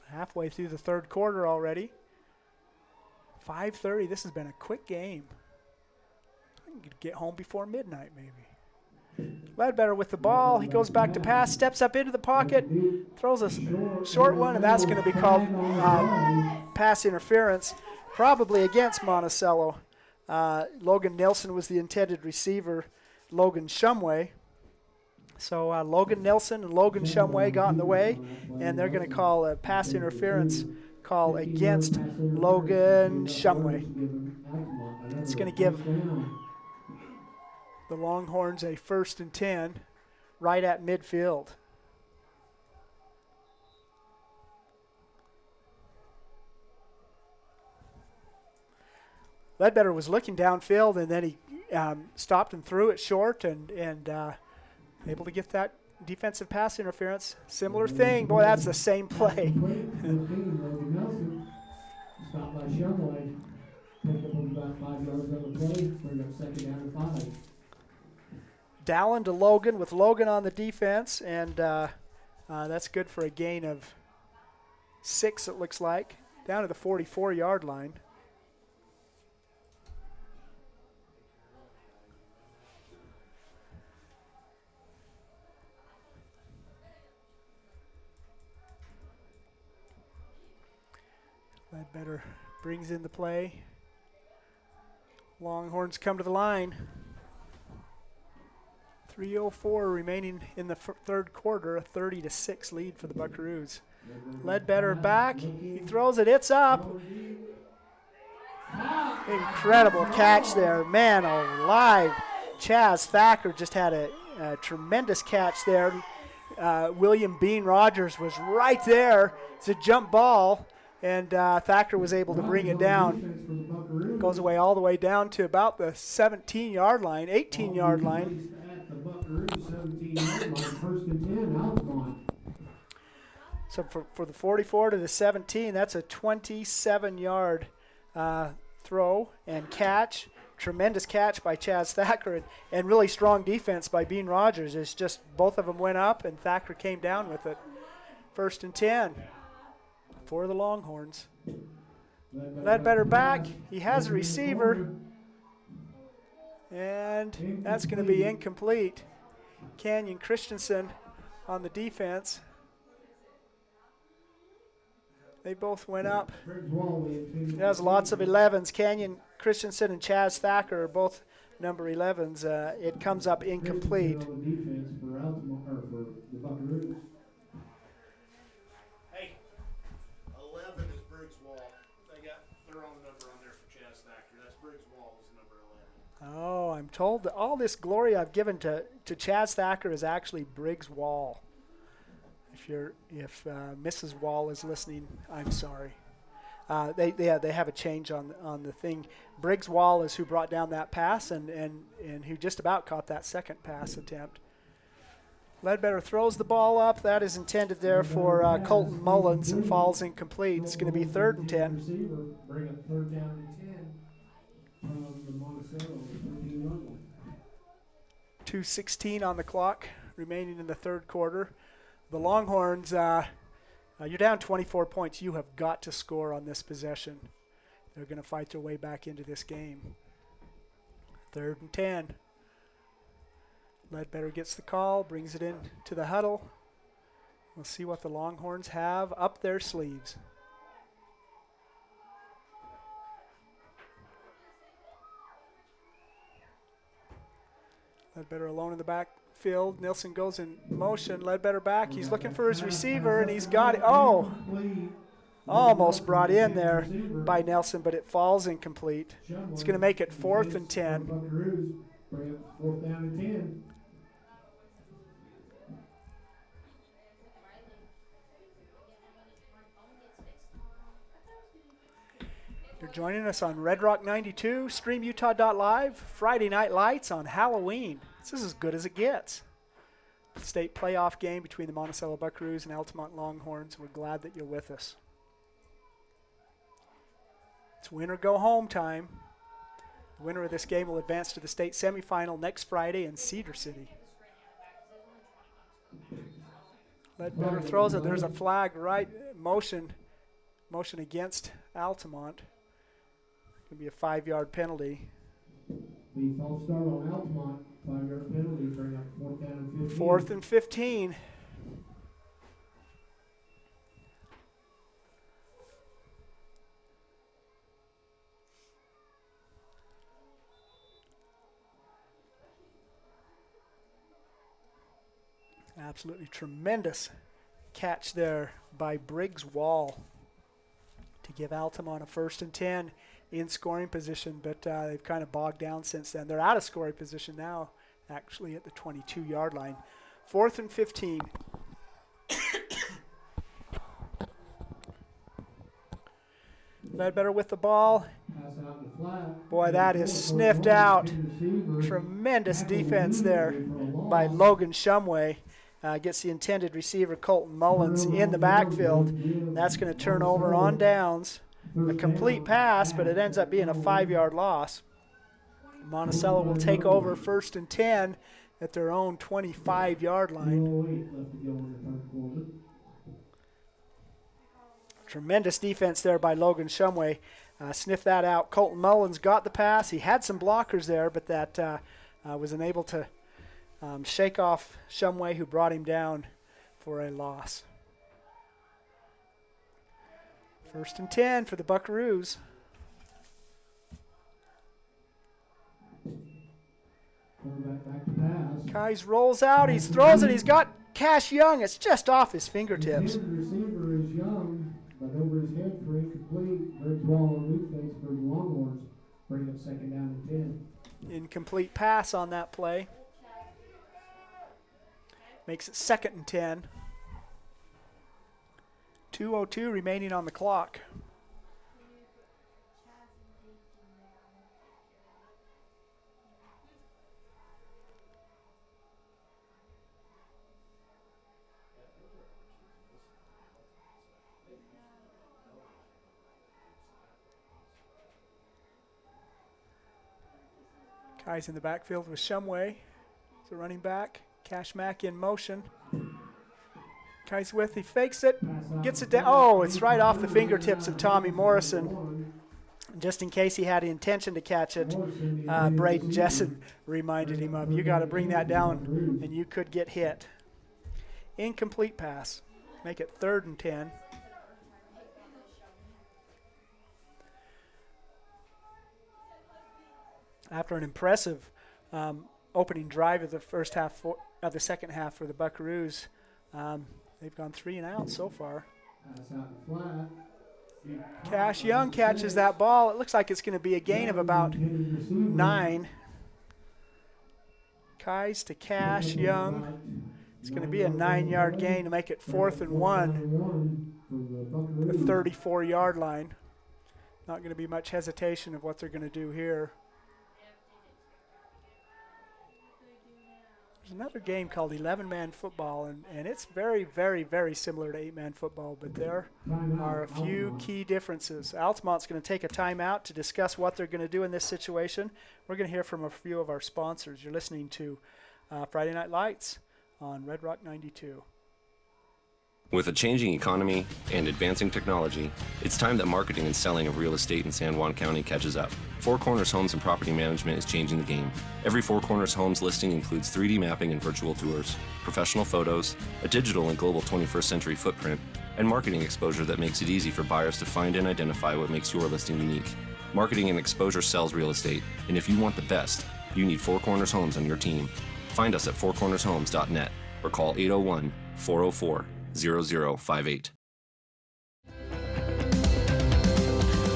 Halfway through the third quarter already. 5:30. This has been a quick game. I can get home before midnight, maybe. Ledbetter with the ball. He goes back to pass, steps up into the pocket, throws a short one, and that's going to be called pass interference, probably against Monticello. Logan Nelson was the intended receiver, Logan Shumway. So Logan Nelson and Logan Shumway got in the way, and they're going to call a pass interference call against Logan Shumway. It's going to give the Longhorns a 1st and 10 right at midfield. Ledbetter was looking downfield, and then he stopped and threw it short, and able to get that defensive pass interference. Similar thing. Boy, that's the same play. Stop by Shumway. Pick up about 5 yards on the play. Bring up 2nd down and 5. Dallin to Logan with Logan on the defense, and that's good for a gain of 6, it looks like, down to the 44-yard line. Ledbetter brings in the play. Longhorns come to the line. 3:04 remaining in the third quarter, a 30-6 lead for the Buckaroos. Ledbetter back, he throws it, it's up. Incredible catch there, man alive. Chaz Thacker just had a tremendous catch there. William Bean Rogers was right there. It's a jump ball. And Thacker was able to bring it down. Goes away all the way down to about the 17-yard line, 18-yard line. So for the 44 to the 17, that's a 27-yard throw and catch. Tremendous catch by Chaz Thacker, and really strong defense by Bean Rogers. It's just both of them went up, and Thacker came down with it. 1st and 10. For the Longhorns. Ledbetter back. He has a receiver. And that's going to be incomplete. Canyon Christensen on the defense. They both went up. It has lots of 11s. Canyon Christensen and Chaz Thacker are both number 11s. It comes up incomplete. Oh, I'm told that all this glory I've given to Chaz Thacker is actually Briggs Wall. If Mrs. Wall is listening, I'm sorry. They have a change on the thing. Briggs Wall is who brought down that pass and who just about caught that second pass attempt. Ledbetter throws the ball up. That is intended there for Colton Mullins and falls incomplete. It's going to be 3rd and 10. Bring up 3rd down and 10. From the Monticello 13-yard line. 2:16 on the clock, remaining in the third quarter. The Longhorns, you're down 24 points. You have got to score on this possession. They're going to fight their way back into this game. 3rd and 10. Ledbetter gets the call, brings it in to the huddle. We'll see what the Longhorns have up their sleeves. Ledbetter alone in the backfield. Nilsson goes in motion. Ledbetter back. He's looking for his receiver, and he's got it. Oh, almost brought in there by Nelson, but it falls incomplete. It's going to make it 4th and 10. 4th down and 10. Joining us on Red Rock 92, StreamUtah.live, Friday Night Lights on Halloween. This is as good as it gets. State playoff game between the Monticello Buckaroos and Altamont Longhorns. We're glad that you're with us. It's win or go home time. The winner of this game will advance to the state semifinal next Friday in Cedar City. Ledbetter throws it. There's a flag, right? Motion against Altamont. Going to be a 5-yard penalty. The false start on Altamont, 5-yard penalty, bring up 4th down and 15. 4th and 15. Absolutely tremendous catch there by Briggs Wall to give Altamont a 1st and 10 in scoring position, but they've kind of bogged down since then. They're out of scoring position now, actually at the 22-yard line. 4th and 15. Ledbetter with the ball. Boy, that is sniffed out. Tremendous defense there by Logan Shumway. Gets the intended receiver, Colton Mullins, in the backfield. And that's going to turn over on downs. A complete pass, but it ends up being a 5-yard loss. Monticello will take over 1st and 10 at their own 25-yard line. Tremendous defense there by Logan Shumway. Sniffed that out. Colton Mullins got the pass. He had some blockers there, but that was unable to shake off Shumway, who brought him down for a loss. 1st and 10 for the Buckaroos. Kais rolls out. He throws it. He's got Cash Young. It's just off his fingertips. The receiver is Young, but over his head for incomplete. Briggs Wall on defense for the Longhorns. Bring up 2nd down and 10. Incomplete pass on that play. Makes it 2nd and 10. 2:02 remaining on the clock. Kai's in the backfield with Shumway. He's a running back. Cash Mack in motion. Kai's with, he fakes it, gets it down. Oh, it's right off the fingertips of Tommy Morrison. Just in case he had the intention to catch it, Braden Jessen reminded him of, you got to bring that down and you could get hit. Incomplete pass. Make it 3rd and 10. After an impressive opening drive of the first half of the second half for the Buckaroos, they've gone 3 and out so far. Cash Young catches that ball. It looks like it's going to be a gain of about 9. Kais to Cash Young. It's going to be a 9-yard gain to make it 4th and 1. The 34-yard line. Not going to be much hesitation of what they're going to do here. There's another game called 11-man football, and it's very, very, very similar to 8-man football, but there are a few key differences. Altamont's going to take a timeout to discuss what they're going to do in this situation. We're going to hear from a few of our sponsors. You're listening to Friday Night Lights on Red Rock 92. With a changing economy and advancing technology, it's time that marketing and selling of real estate in San Juan County catches up. Four Corners Homes and Property Management is changing the game. Every Four Corners Homes listing includes 3D mapping and virtual tours, professional photos, a digital and global 21st century footprint, and marketing exposure that makes it easy for buyers to find and identify what makes your listing unique. Marketing and exposure sells real estate, and if you want the best, you need Four Corners Homes on your team. Find us at fourcornershomes.net or call 801-404-0058.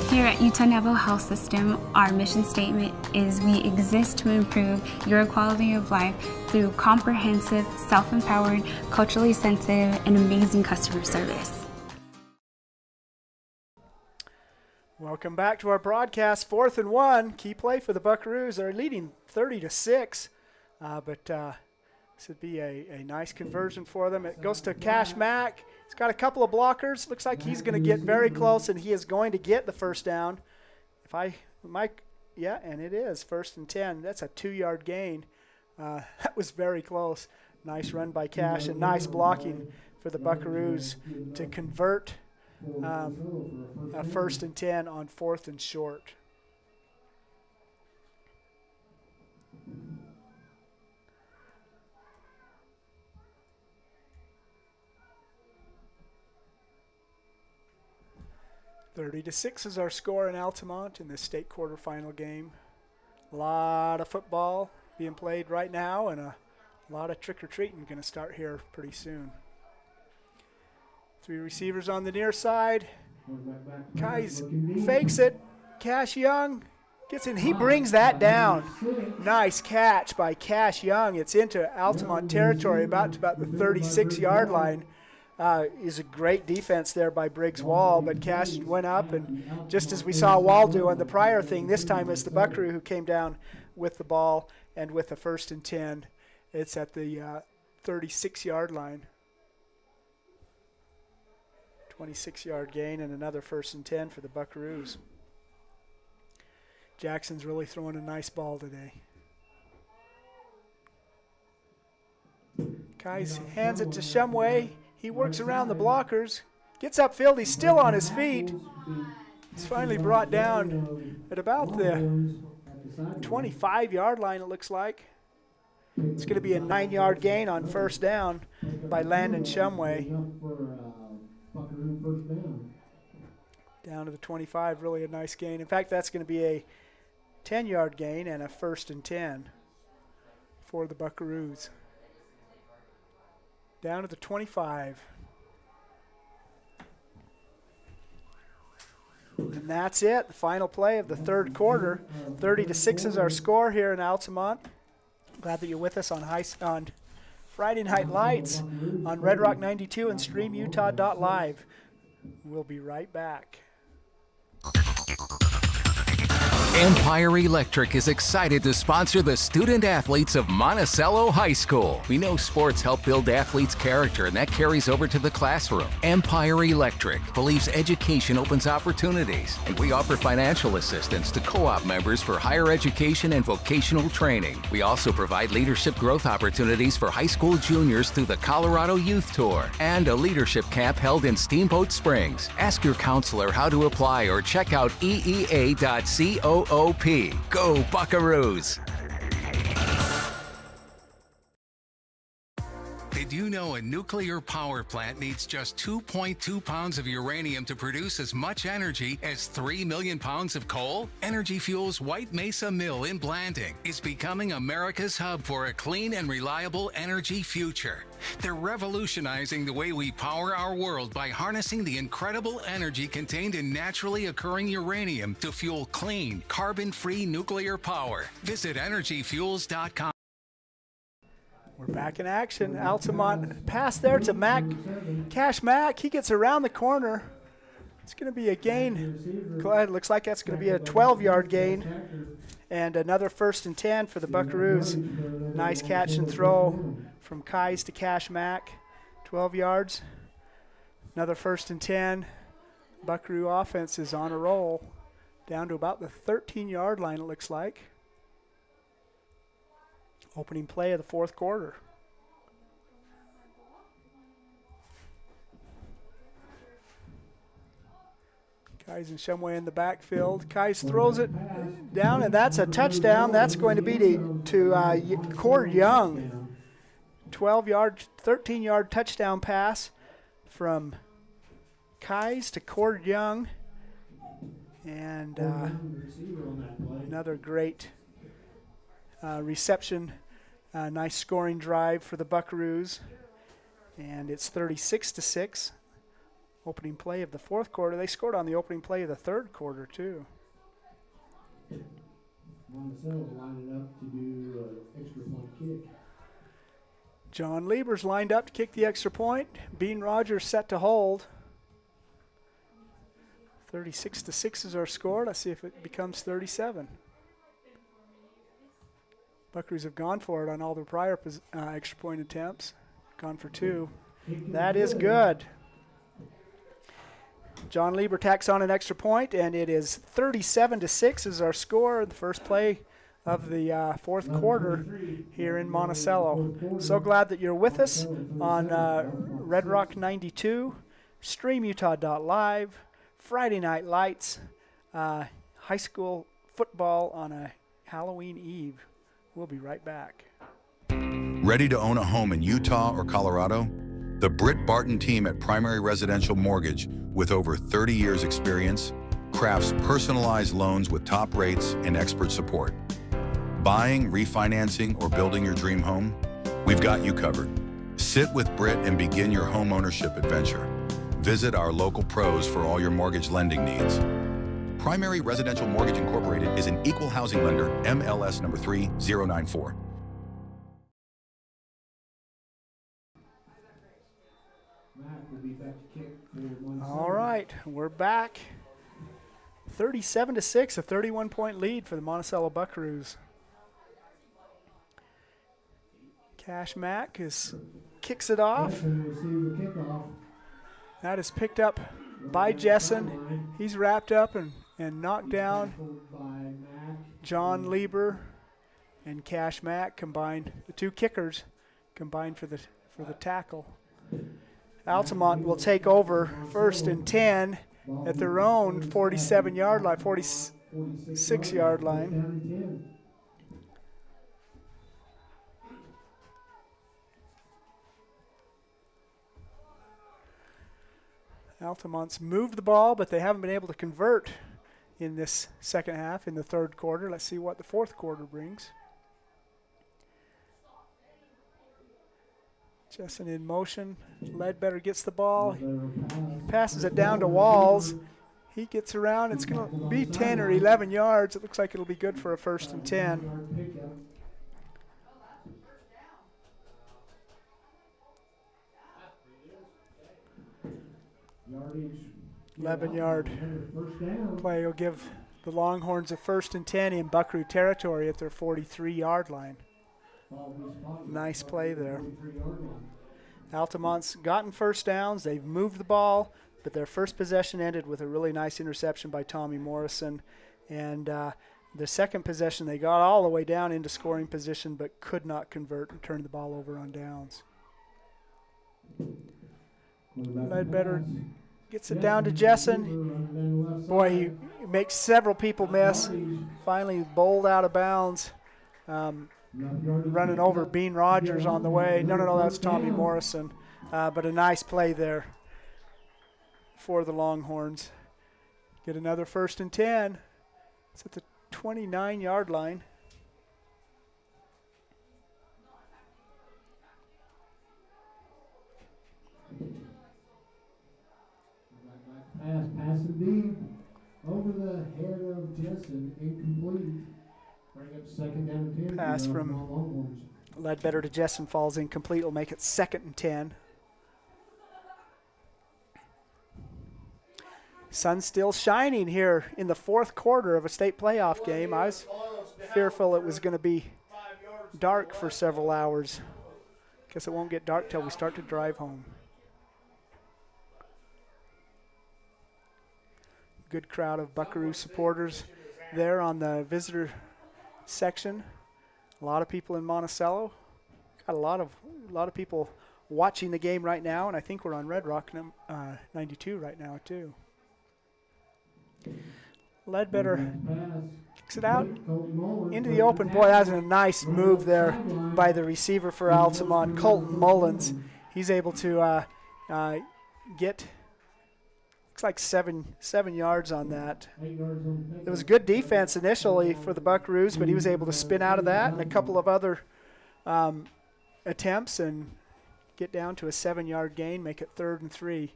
Here at Utah Naval Health System, our mission statement is we exist to improve your quality of life through comprehensive, self-empowered, culturally sensitive, and amazing customer service. Welcome back to our broadcast. 4th and 1. Key play for the Buckaroos. They're leading 30-6, but this would be a nice conversion for them. It goes to Cash Mack. He's got a couple of blockers. Looks like he's going to get very close, and he is going to get the first down. Yeah, and it is 1st and 10. That's a 2-yard gain. That was very close. Nice run by Cash and nice blocking for the Buckaroos to convert a 1st and 10 on 4th and short. (30-6) is our score in Altamont in this state quarterfinal game. A lot of football being played right now, and a lot of trick-or-treating going to start here pretty soon. 3 receivers on the near side. Kais fakes it. Cash Young gets in. He brings that down. Nice catch by Cash Young. It's into Altamont territory, about the 36-yard line. Is a great defense there by Briggs Wall, but Cash went up, and just as we saw Wall do on the prior thing, this time it's the Buckaroo who came down with the ball, and with a 1st and 10, it's at the 36-yard line. 26-yard gain and another 1st and 10 for the Buckaroos. Jackson's really throwing a nice ball today. Kais hands it to Shumway. He works around the blockers, gets upfield. He's still on his feet. He's finally brought down at about the 25-yard line, it looks like. It's going to be a 9-yard gain on 1st down by Landon Shumway. Down to the 25, really a nice gain. In fact, that's going to be a 10-yard gain and a 1st and 10 for the Buckaroos. Down to the 25. And that's it, the final play of the 3rd quarter. 30-6 is our score here in Altamont. Glad that you're with us on Friday Night Lights on Red Rock 92 and StreamUtah.live. We'll be right back. Empire Electric is excited to sponsor the student athletes of Monticello High School. We know sports help build athletes' character, and that carries over to the classroom. Empire Electric believes education opens opportunities, and we offer financial assistance to co-op members for higher education and vocational training. We also provide leadership growth opportunities for high school juniors through the Colorado Youth Tour and a leadership camp held in Steamboat Springs. Ask your counselor how to apply or check out eea.co. Go Buckaroos! Did you know a nuclear power plant needs just 2.2 pounds of uranium to produce as much energy as 3 million pounds of coal? Energy Fuels' White Mesa Mill in Blanding is becoming America's hub for a clean and reliable energy future. They're revolutionizing the way we power our world by harnessing the incredible energy contained in naturally occurring uranium to fuel clean, carbon-free nuclear power. Visit energyfuels.com. We're back in action. Altamont pass there to Mack. Cash Mack, he gets around the corner. It's going to be a gain. It looks like that's going to be a 12-yard gain. And another 1st and 10 for the Buckaroos. Nice catch and throw from Kais to Cash Mack. 12 yards. Another 1st and 10. Buckaroo offense is on a roll. Down to about the 13-yard line, it looks like. Opening play of the 4th quarter. Kais and Shumway in the backfield. Kais throws it down, and that's a touchdown. That's going to be to Cord Young. 12-yard, 13-yard touchdown pass from Kais to Cord Young. And another great reception. Nice scoring drive for the Buckaroos. And it's 36-6. Opening play of the 4th quarter. They scored on the opening play of the 3rd quarter, too. Monticello lined up to do an extra point kick. John Lieber's lined up to kick the extra point. Bean Rogers set to hold. 36-6 is our score. Let's see if it becomes 37. Buckaroos have gone for it on all their prior extra point attempts. Gone for 2. That is good. John Lieber tacks on an extra point, and it is 37-6 is our score in the first play of the fourth quarter here in Monticello. So glad that you're with us on Red Rock 92, StreamUtah.live, Friday Night Lights, high school football on a Halloween Eve. We'll be right back. Ready to own a home in Utah or Colorado? The Britt Barton team at Primary Residential Mortgage, with over 30 years experience, crafts personalized loans with top rates and expert support. Buying, refinancing, or building your dream home? We've got you covered. Sit with Britt and begin your home ownership adventure. Visit our local pros for all your mortgage lending needs. Primary Residential Mortgage Incorporated is an equal housing lender, MLS number 3094. All right, we're back. 37-6, a 31-point lead for the Monticello Buckaroos. Cash Mack kicks it off. That is picked up by Jessen. He's wrapped up and knocked down. John Lieber and Cash Mack combined. The two kickers combined for the tackle. Altamont will take over 1st and 10 at their own 47-yard line, 46-yard line. Altamont's moved the ball, but they haven't been able to convert in this second half, in the third quarter. Let's see what the fourth quarter brings. Jessen in motion. Ledbetter gets the ball. He passes it down to Walls. He gets around. It's going to be 10 or 11 yards. It looks like it'll be good for a 1st and 10. 11-yard play will give the Longhorns a 1st and 10 in Buckaroo territory at their 43-yard line. Nice play there. Altamont's gotten first downs. They've moved the ball, but their first possession ended with a really nice interception by Tommy Morrison. And the second possession, they got all the way down into scoring position, but could not convert and turn the ball over on downs. Ledbetter gets it down to Jessen. Boy, he makes several people miss. Finally bowled out of bounds. Running over Bean Rogers on the way. No, that's Tommy Morrison. But a nice play there for the Longhorns. Get another 1st and 10. It's at the 29-yard line. Pass indeed. Over the head of Jessen, incomplete. Bring up 2nd down and 10. Pass from Ledbetter to Jessen falls incomplete. Will make it 2nd and 10. Sun still shining here in the fourth quarter of a state playoff game. I was fearful it was going to be dark for several hours. Guess it won't get dark till we start to drive home. Good crowd of Buckaroo supporters there on the visitor section. A lot of people in Monticello. Got a lot of people watching the game right now, and I think we're on Red Rock 92 right now too. Ledbetter kicks it out into the open. Boy, that's a nice move there by the receiver for Altamont, Colton Mullins. He's able to get, looks like seven yards on that. It was good defense initially for the Buckaroos, but he was able to spin out of that and a couple of other attempts and get down to a 7-yard gain, make it 3rd and 3.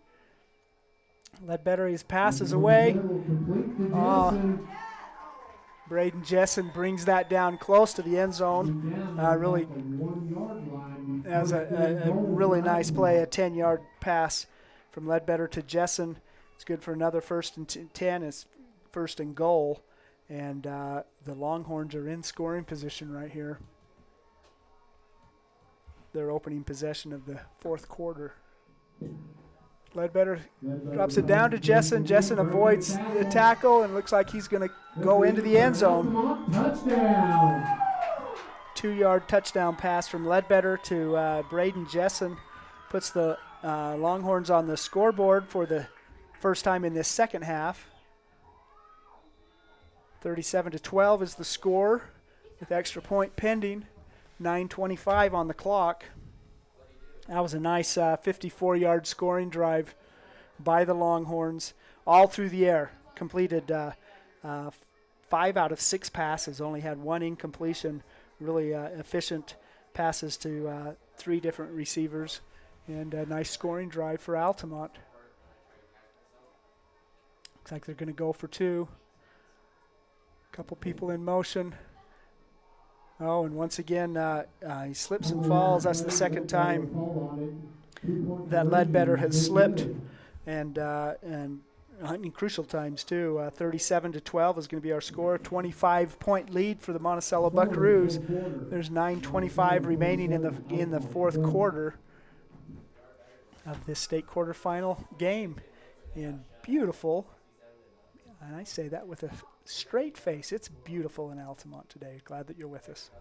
Ledbetter, his passes away. Braden Jessen brings that down close to the end zone. Really, that was a really nice play, a 10-yard pass from Ledbetter to Jessen. It's good for another 1st and 10. It's 1st and goal. And the Longhorns are in scoring position right here. Their opening possession of the 4th quarter. Ledbetter drops it down to Jessen. Jessen avoids the tackle and looks like he's going to go into the end zone. Touchdown. 2-yard touchdown pass from Ledbetter to Braden Jessen. Puts the Longhorns on the scoreboard for the first time in this second half. 37-12 is the score with extra point pending. 9:25 on the clock. That was a nice 54-yard scoring drive by the Longhorns, all through the air. Completed 5 out of 6 passes, only had 1 incompletion. Really efficient passes to 3 different receivers, and a nice scoring drive for Altamont. Looks like they're going to go for 2. Couple people in motion. Oh, and once again, he slips and falls. That's the second time that Ledbetter has slipped, and in crucial times too. 37-12 is going to be our score. 25-point lead for the Monticello Buckaroos. There's 9:25 remaining in the 4th quarter of this state quarterfinal game, and beautiful. And I say that with a straight face. It's beautiful in Altamont today. Glad that you're with us.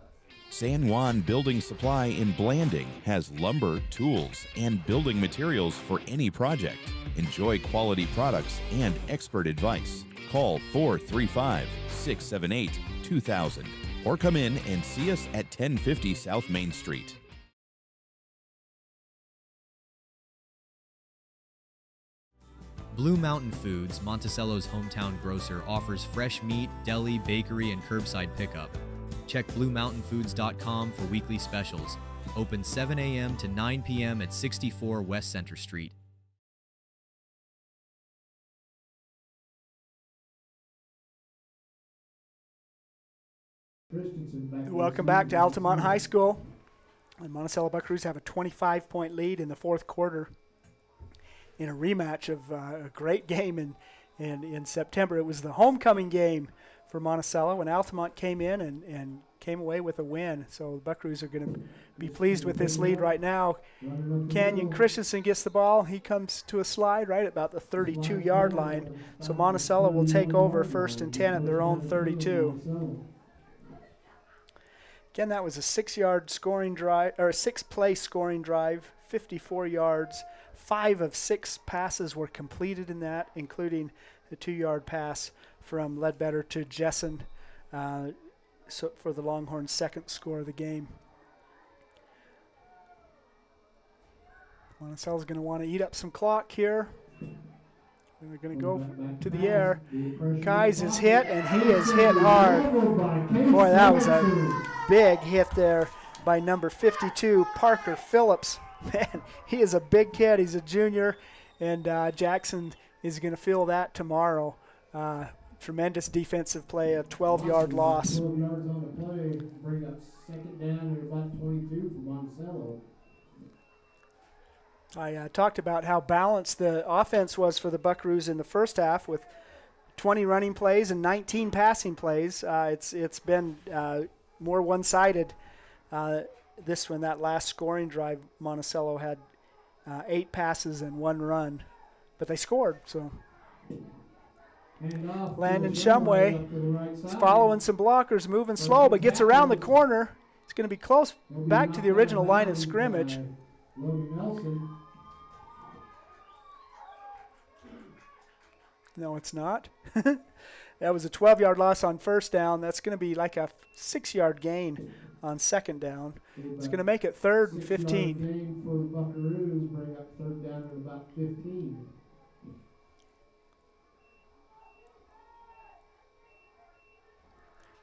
San Juan Building Supply in Blanding has lumber, tools, and building materials for any project. Enjoy quality products and expert advice. Call 435-678-2000 or come in and see us at 1050 South Main Street. Blue Mountain Foods, Monticello's hometown grocer, offers fresh meat, deli, bakery, and curbside pickup. Check BlueMountainFoods.com for weekly specials. Open 7 a.m. to 9 p.m. at 64 West Center Street. Welcome back to Altamont High School. The Monticello Buckaroos have a 25-point lead in the 4th quarter in a rematch of a great game in September. It was the homecoming game for Monticello when Altamont came in and came away with a win. So the Buckaroos are going to be pleased with this lead right now. Canyon Christensen gets the ball. He comes to a slide right about the 32-yard line. So Monticello will take over 1st and 10 at their own 32. Again, that was a 6-yard scoring drive, or a 6-play scoring drive, 54 yards. 5 of 6 passes were completed in that, including the 2-yard pass from Ledbetter to Jessen so for the Longhorns' 2nd score of the game. Monticello's going to want to eat up some clock here. They're going to go to the air. Kais is hit, and he is hit hard. Boy, that was a big hit there by number 52, Parker Phillips. Man, he is a big kid. He's a junior, and Jackson is going to feel that tomorrow. Tremendous defensive play, a 12-yard loss. 12 yards on the play, bring up 2nd down at about 22 for Monticello. I talked about how balanced the offense was for the Buckaroos in the first half with 20 running plays and 19 passing plays. It's been more one-sided. That last scoring drive, Monticello had 8 passes and 1 run, but they scored. So Landon Shumway is following some blockers, moving slow, but gets around the corner. It's going to be close back to the original line of scrimmage. No, it's not. That was a 12-yard loss on 1st down. That's going to be like a 6-yard gain on 2nd down. It's going to make it 3rd and 15. Gain for the Buckaroos, bring up 3rd down at about 15.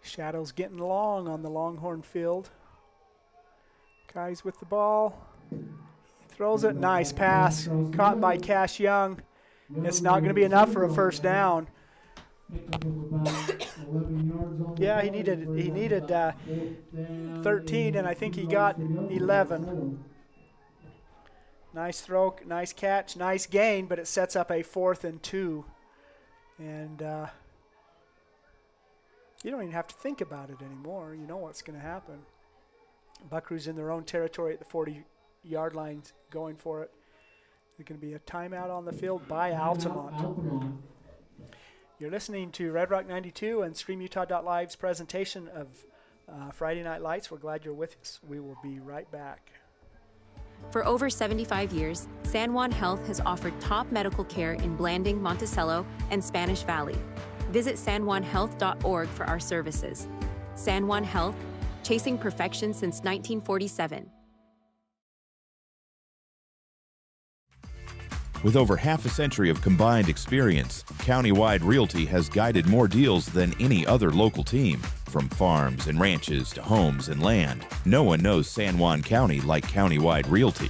Shadows getting long on the Longhorn field. Kais with the ball. Throws it. Nice pass. Caught by Cash Young. It's not going to be enough for a 1st down. Yeah, he needed 13, and I think he got 11. Nice throw, nice catch, nice gain, but it sets up a 4th and 2. And you don't even have to think about it anymore. You know what's going to happen. Buckaroos in their own territory at the 40-yard line going for it. There's going to be a timeout on the field by Altamont. You're listening to Red Rock 92 and StreamUtah.live's presentation of Friday Night Lights. We're glad you're with us. We will be right back. For over 75 years, San Juan Health has offered top medical care in Blanding, Monticello, and Spanish Valley. Visit sanjuanhealth.org for our services. San Juan Health, chasing perfection since 1947. With over half a century of combined experience, Countywide Realty has guided more deals than any other local team. From farms and ranches to homes and land, no one knows San Juan County like Countywide Realty.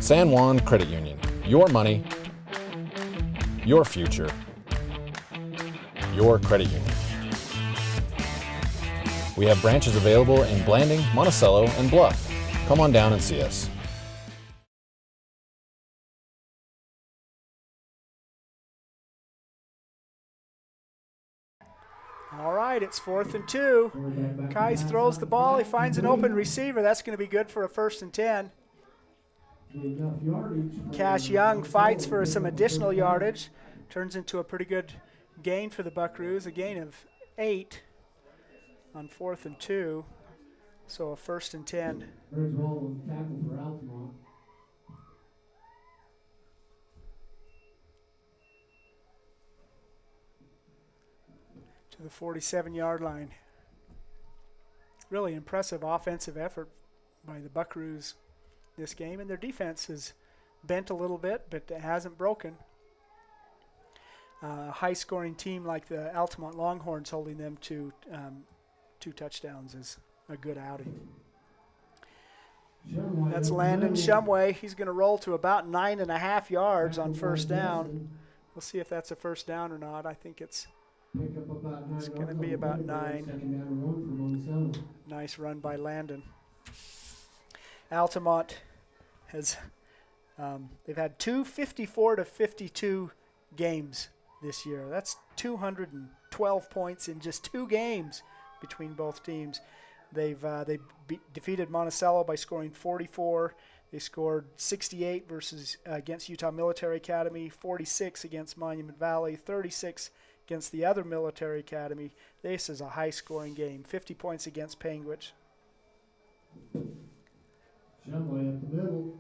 San Juan Credit Union. Your money, your future, your credit union. We have branches available in Blanding, Monticello, and Bluff. Come on down and see us. All right, it's 4th and 2. Kais throws the ball. He finds an open receiver. That's going to be good for a 1st and 10. Cash Young fights for some additional yardage. Turns into a pretty good gain for the Buckaroos, a gain of 8 on 4th and 2. So a 1st and 10. Tackle for Altamont. To the 47-yard line. Really impressive offensive effort by the Buckaroos this game, and their defense has bent a little bit, but it hasn't broken. A high-scoring team like the Altamont Longhorns holding them to 2 touchdowns is a good outing. That's Landon Shumway. He's going to roll to about 9.5 yards on 1st down. We'll see if that's a 1st down or not. I think it's going to be about 9. Nice run by Landon. Altamont has they've had 2 54-52 games this year. That's 212 points in just 2 games between both teams. They defeated Monticello by scoring 44. They scored 68 against Utah Military Academy, 46 against Monument Valley, 36 against the other military academy. This is a high-scoring game. 50 points against Panguitch. Shumway up the middle.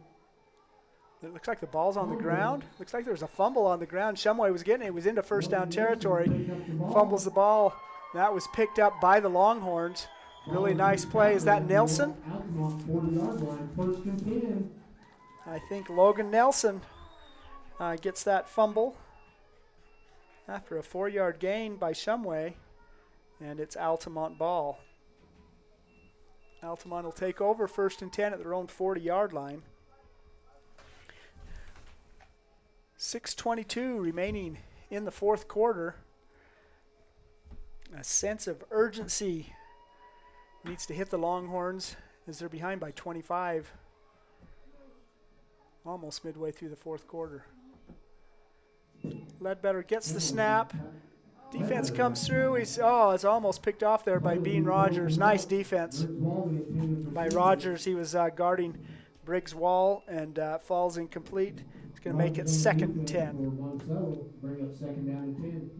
It looks like the ball's on the ground. Looks like there's a fumble on the ground. Shumway was getting it. He was into 1st down territory. Fumbles the ball. That was picked up by the Longhorns. Really nice play. Is that Nelson? Altamont 40-yard line, 1st and 10. I think Logan Nelson gets that fumble after a 4-yard gain by Shumway, and it's Altamont ball. Altamont will take over 1st and 10 at their own 40-yard line. 6:22 remaining in the 4th quarter. A sense of urgency needs to hit the Longhorns as they're behind by 25. Almost midway through the 4th quarter. Ledbetter gets the snap. Defense comes through. It's almost picked off there by Bean Rogers. Nice defense by Rogers. He was guarding Briggs' wall and falls incomplete. It's going to make it 2nd and 10. Bring up 2nd down and 10.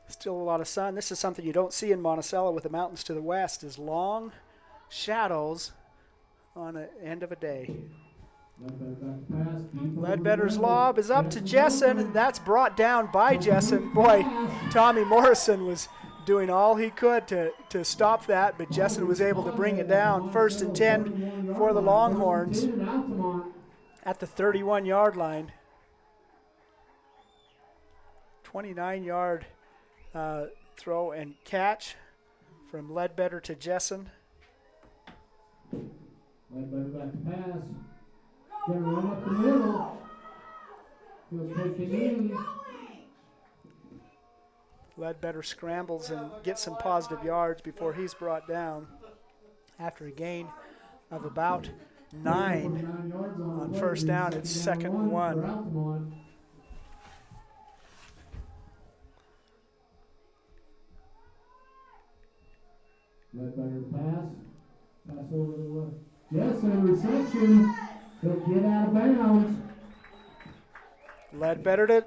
Still a lot of sun. This is something you don't see in Monticello with the mountains to the west, is long shadows on the end of a day. Ledbetter's lob is up to Jessen. That's brought down by Jessen. Boy, Tommy Morrison was doing all he could to stop that, but Jessen was able to bring it down. 1st and 10 for the Longhorns. at the 31-yard line. 29-yard throw and catch from Ledbetter to Jessen. Ledbetter back to pass. Gonna run up the middle. He'll take the knee. Ledbetter scrambles and gets some positive yards before he's brought down after a gain of about 9 on first down. It's 2nd and 1. Ledbetter pass. Pass over to the left. Jessen reception. He'll get out of bounds. Ledbetter to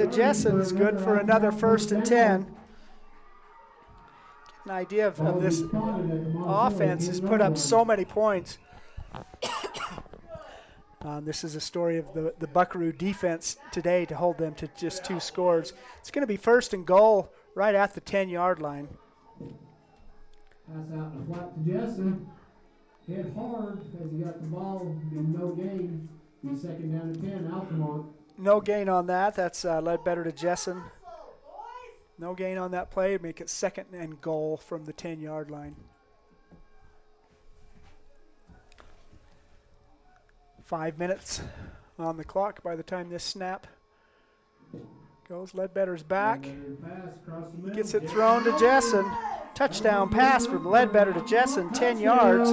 Jessen is good for another 1st and 10. Get an idea of this offense has put up so many points. This is a story of the Buckaroo defense today to hold them to just 2 scores. It's going to be 1st and goal right at the 10-yard line. Pass out in the flat to Jessen. Hit hard as he got the ball. Be no gain. Be 2nd down and 10. Altamont. No gain on that. That's Ledbetter to Jessen. No gain on that play. Make it 2nd and goal from the 10-yard line. 5 minutes on the clock by the time this snap goes. Ledbetter's back. He gets it thrown to Jessen. Touchdown pass from Ledbetter to Jessen, 10 yards.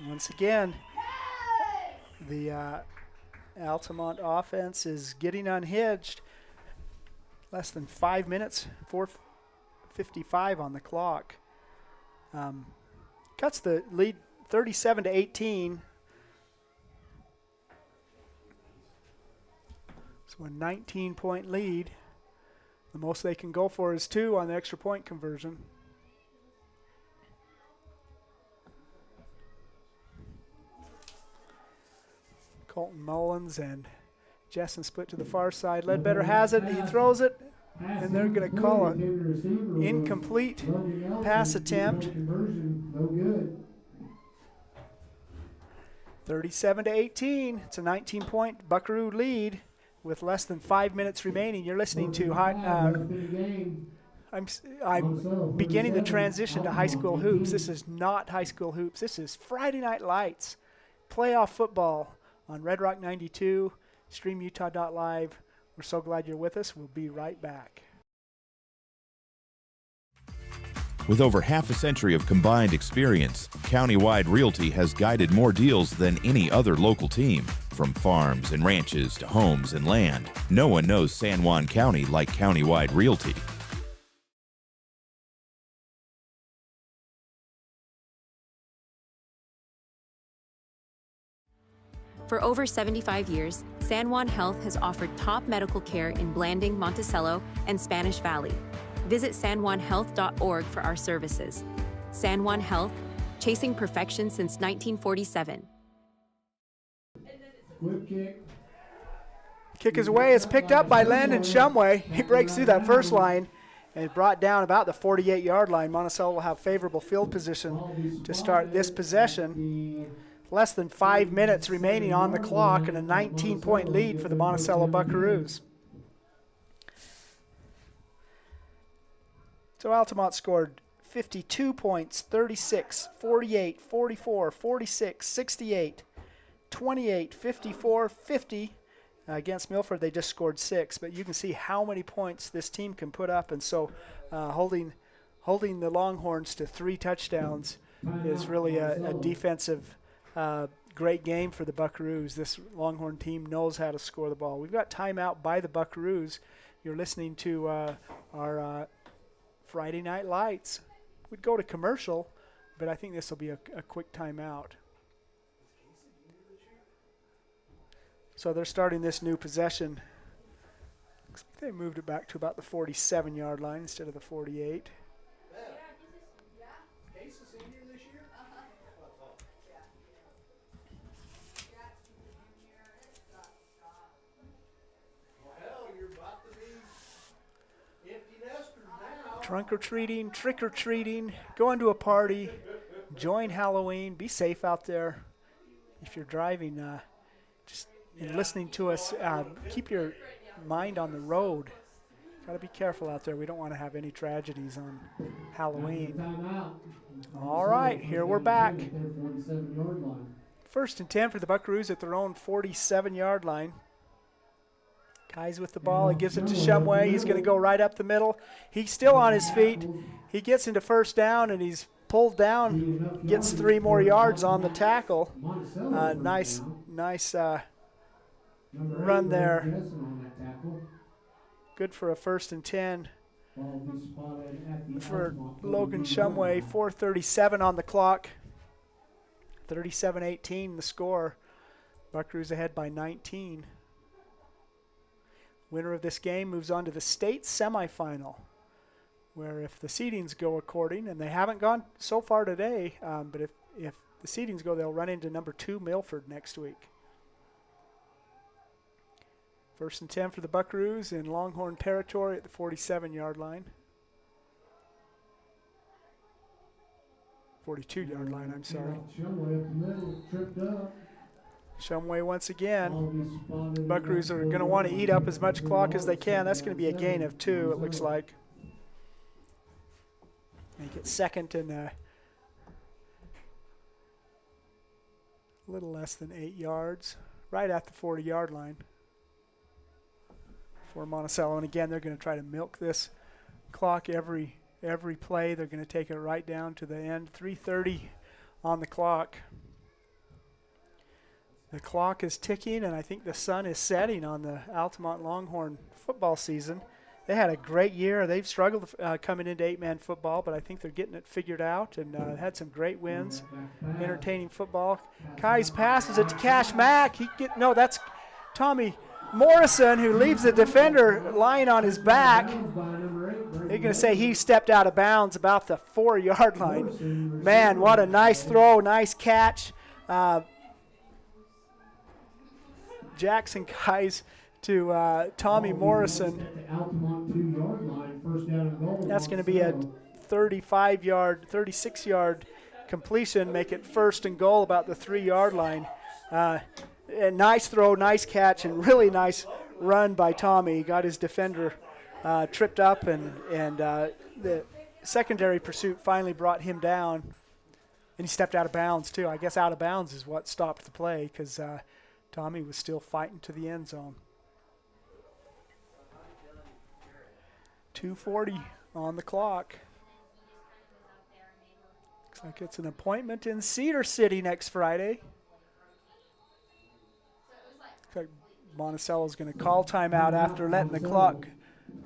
Once again, the Altamont offense is getting unhinged. Less than 5 minutes, 4:55 on the clock. Cuts the lead 37-18. So a 19-point lead. The most they can go for is 2 on the extra point conversion. Colton Mullins and Jessen split to the far side. Ledbetter has it. He throws it, and they're going to call an incomplete pass attempt. 37-18. It's a 19-point Buckaroo lead with less than 5 minutes remaining. You're listening to I'm beginning the transition to high school hoops. This is not high school hoops. This is Friday Night Lights, playoff football on Red Rock 92, streamutah.live. We're so glad you're with us. We'll be right back. With over half a century of combined experience, Countywide Realty has guided more deals than any other local team. From farms and ranches to homes and land, no one knows San Juan County like Countywide Realty. For over 75 years, San Juan Health has offered top medical care in Blanding, Monticello, and Spanish Valley. Visit sanjuanhealth.org for our services. San Juan Health, chasing perfection since 1947. Kick is away. It's picked up by Landon Shumway. He breaks through that first line and is brought down about the 48-yard line. Monticello will have favorable field position to start this possession. Less than 5 minutes remaining on the clock and a 19-point lead for the Monticello Buckaroos. So Altamont scored 52 points, 36, 48, 44, 46, 68, 28, 54, 50. Against Milford, they just scored 6, but you can see how many points this team can put up, and so holding the Longhorns to 3 touchdowns is really a defensive great game for the Buckaroos. This Longhorn team knows how to score the ball. We've got timeout by the Buckaroos. You're listening to our Friday Night Lights. We'd go to commercial, but I think this will be a quick timeout. So they're starting this new possession. Looks like they moved it back to about the 47-yard line instead of the 48. Trunk or treating, trick or treating, going to a party, join Halloween, be safe out there. if you're driving, just in listening to us, keep your mind on the road. Got to be careful out there. We don't want to have any tragedies on Halloween. All right, here we're back. 1st and 10 for the Buckaroos at their own 47-yard line. Kai's with the ball. He gives it to Shumway. He's going to go right up the middle. He's still on his feet. He gets into 1st down, and he's pulled down, gets 3 more yards on the tackle. Nice run there. Good for a 1st and 10 for Logan Shumway. 4:37 on the clock. 37-18 the score. Buckaroos ahead by 19. Winner of this game moves on to the state semifinal, where if the seedings go according, and they haven't gone so far today, but if the seedings go, they'll run into number 2 Milford next week. 1st and 10 for the Buckaroos in Longhorn territory at the 47-yard line. 42-yard line, I'm sorry. Shumway up the middle, tripped up. Shumway once again. Buckaroos are going to want to eat up as much clock as they can. That's going to be a gain of 2, it looks like. Make it 2nd and a little less than 8 yards, right at the 40-yard line for Monticello. And again, they're going to try to milk this clock every play. They're going to take it right down to the end. 3:30 on the clock. The clock is ticking, and I think the sun is setting on the Altamont Longhorn football season. They had a great year. They've struggled coming into 8-man football, but I think they're getting it figured out and had some great wins. Entertaining football. Kai's passes it to Cash Mack. That's Tommy Morrison, who leaves the defender lying on his back. They're going to say he stepped out of bounds about the 4-yard line. Man, what a nice throw, nice catch. Jackson Kai's to Tommy Morrison. That's going to be a 36-yard completion, make it 1st and goal about the 3-yard line. A nice throw, nice catch, and really nice run by Tommy. He got his defender tripped up, and the secondary pursuit finally brought him down. And he stepped out of bounds, too. I guess out of bounds is what stopped the play, because Tommy was still fighting to the end zone. 2:40 on the clock. Looks like it's an appointment in Cedar City next Friday. Looks like Monticello's going to call timeout after letting the clock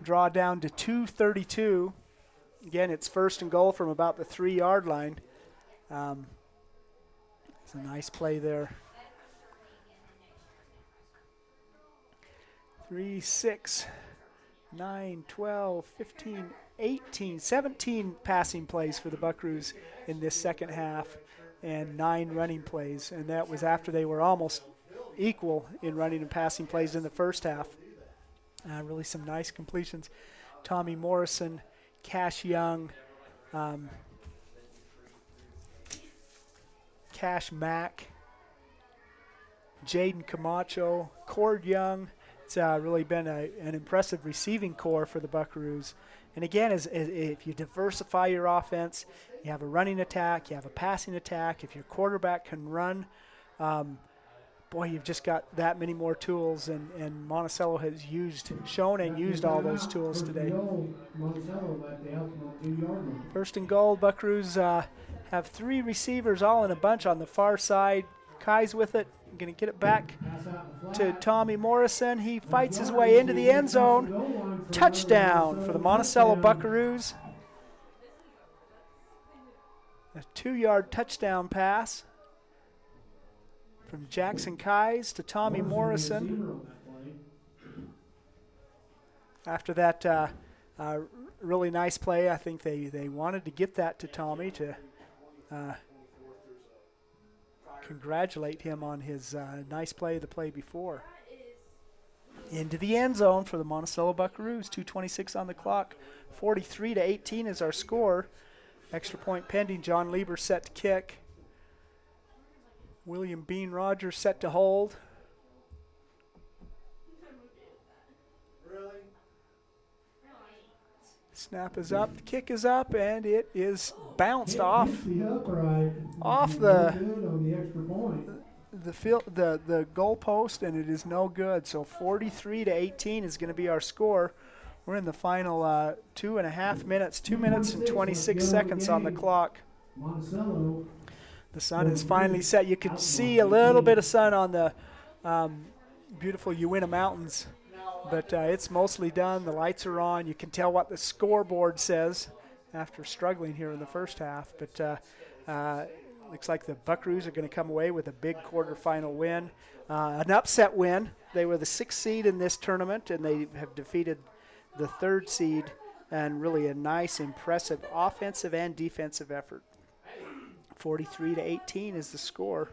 draw down to 2:32. Again, it's 1st and goal from about the 3-yard line. It's a nice play there. 3, 6, 9, 12, 15, 18, 17 passing plays for the Buckaroos in this second half, and 9 running plays. And that was after they were almost equal in running and passing plays in the first half. Really some nice completions. Tommy Morrison, Cash Young, Cash Mack, Jaden Camacho, Cord Young. It's really been an impressive receiving core for the Buckaroos. And again, if you diversify your offense, you have a running attack, you have a passing attack. If your quarterback can run, boy, you've just got that many more tools. And Monticello has shown and used all those tools today. 1st and goal, Buckaroos have 3 receivers all in a bunch on the far side. Kai's with it. Going to get it back to Tommy Morrison. He fights his way into the end zone. Touchdown for the Monticello Buckaroos. A 2-yard touchdown pass from Jackson Kai's to Tommy Morrison. After that really nice play, I think they wanted to get that to Tommy to congratulate him on his nice play the play before. Into the end zone for the Monticello Buckaroos. 2:26 on the clock. 43-18 is our score. Extra point pending. John Lieber set to kick. William Bean Rogers set to hold. Snap is up, the kick is up, and it is bounced off the goal post, and it is no good. So 43-18 is going to be our score. We're in the final 2.5 minutes, 2 minutes and 26 seconds on the clock. The sun is finally set. You can see a little bit of sun on the beautiful Uinta Mountains, but it's mostly done. The lights are on. You can tell what the scoreboard says after struggling here in the first half, but looks like the Buckaroos are going to come away with a big quarterfinal win, an upset win. They were the 6th seed in this tournament, and they have defeated the 3rd seed, and really a nice, impressive offensive and defensive effort. 43-18 is the score.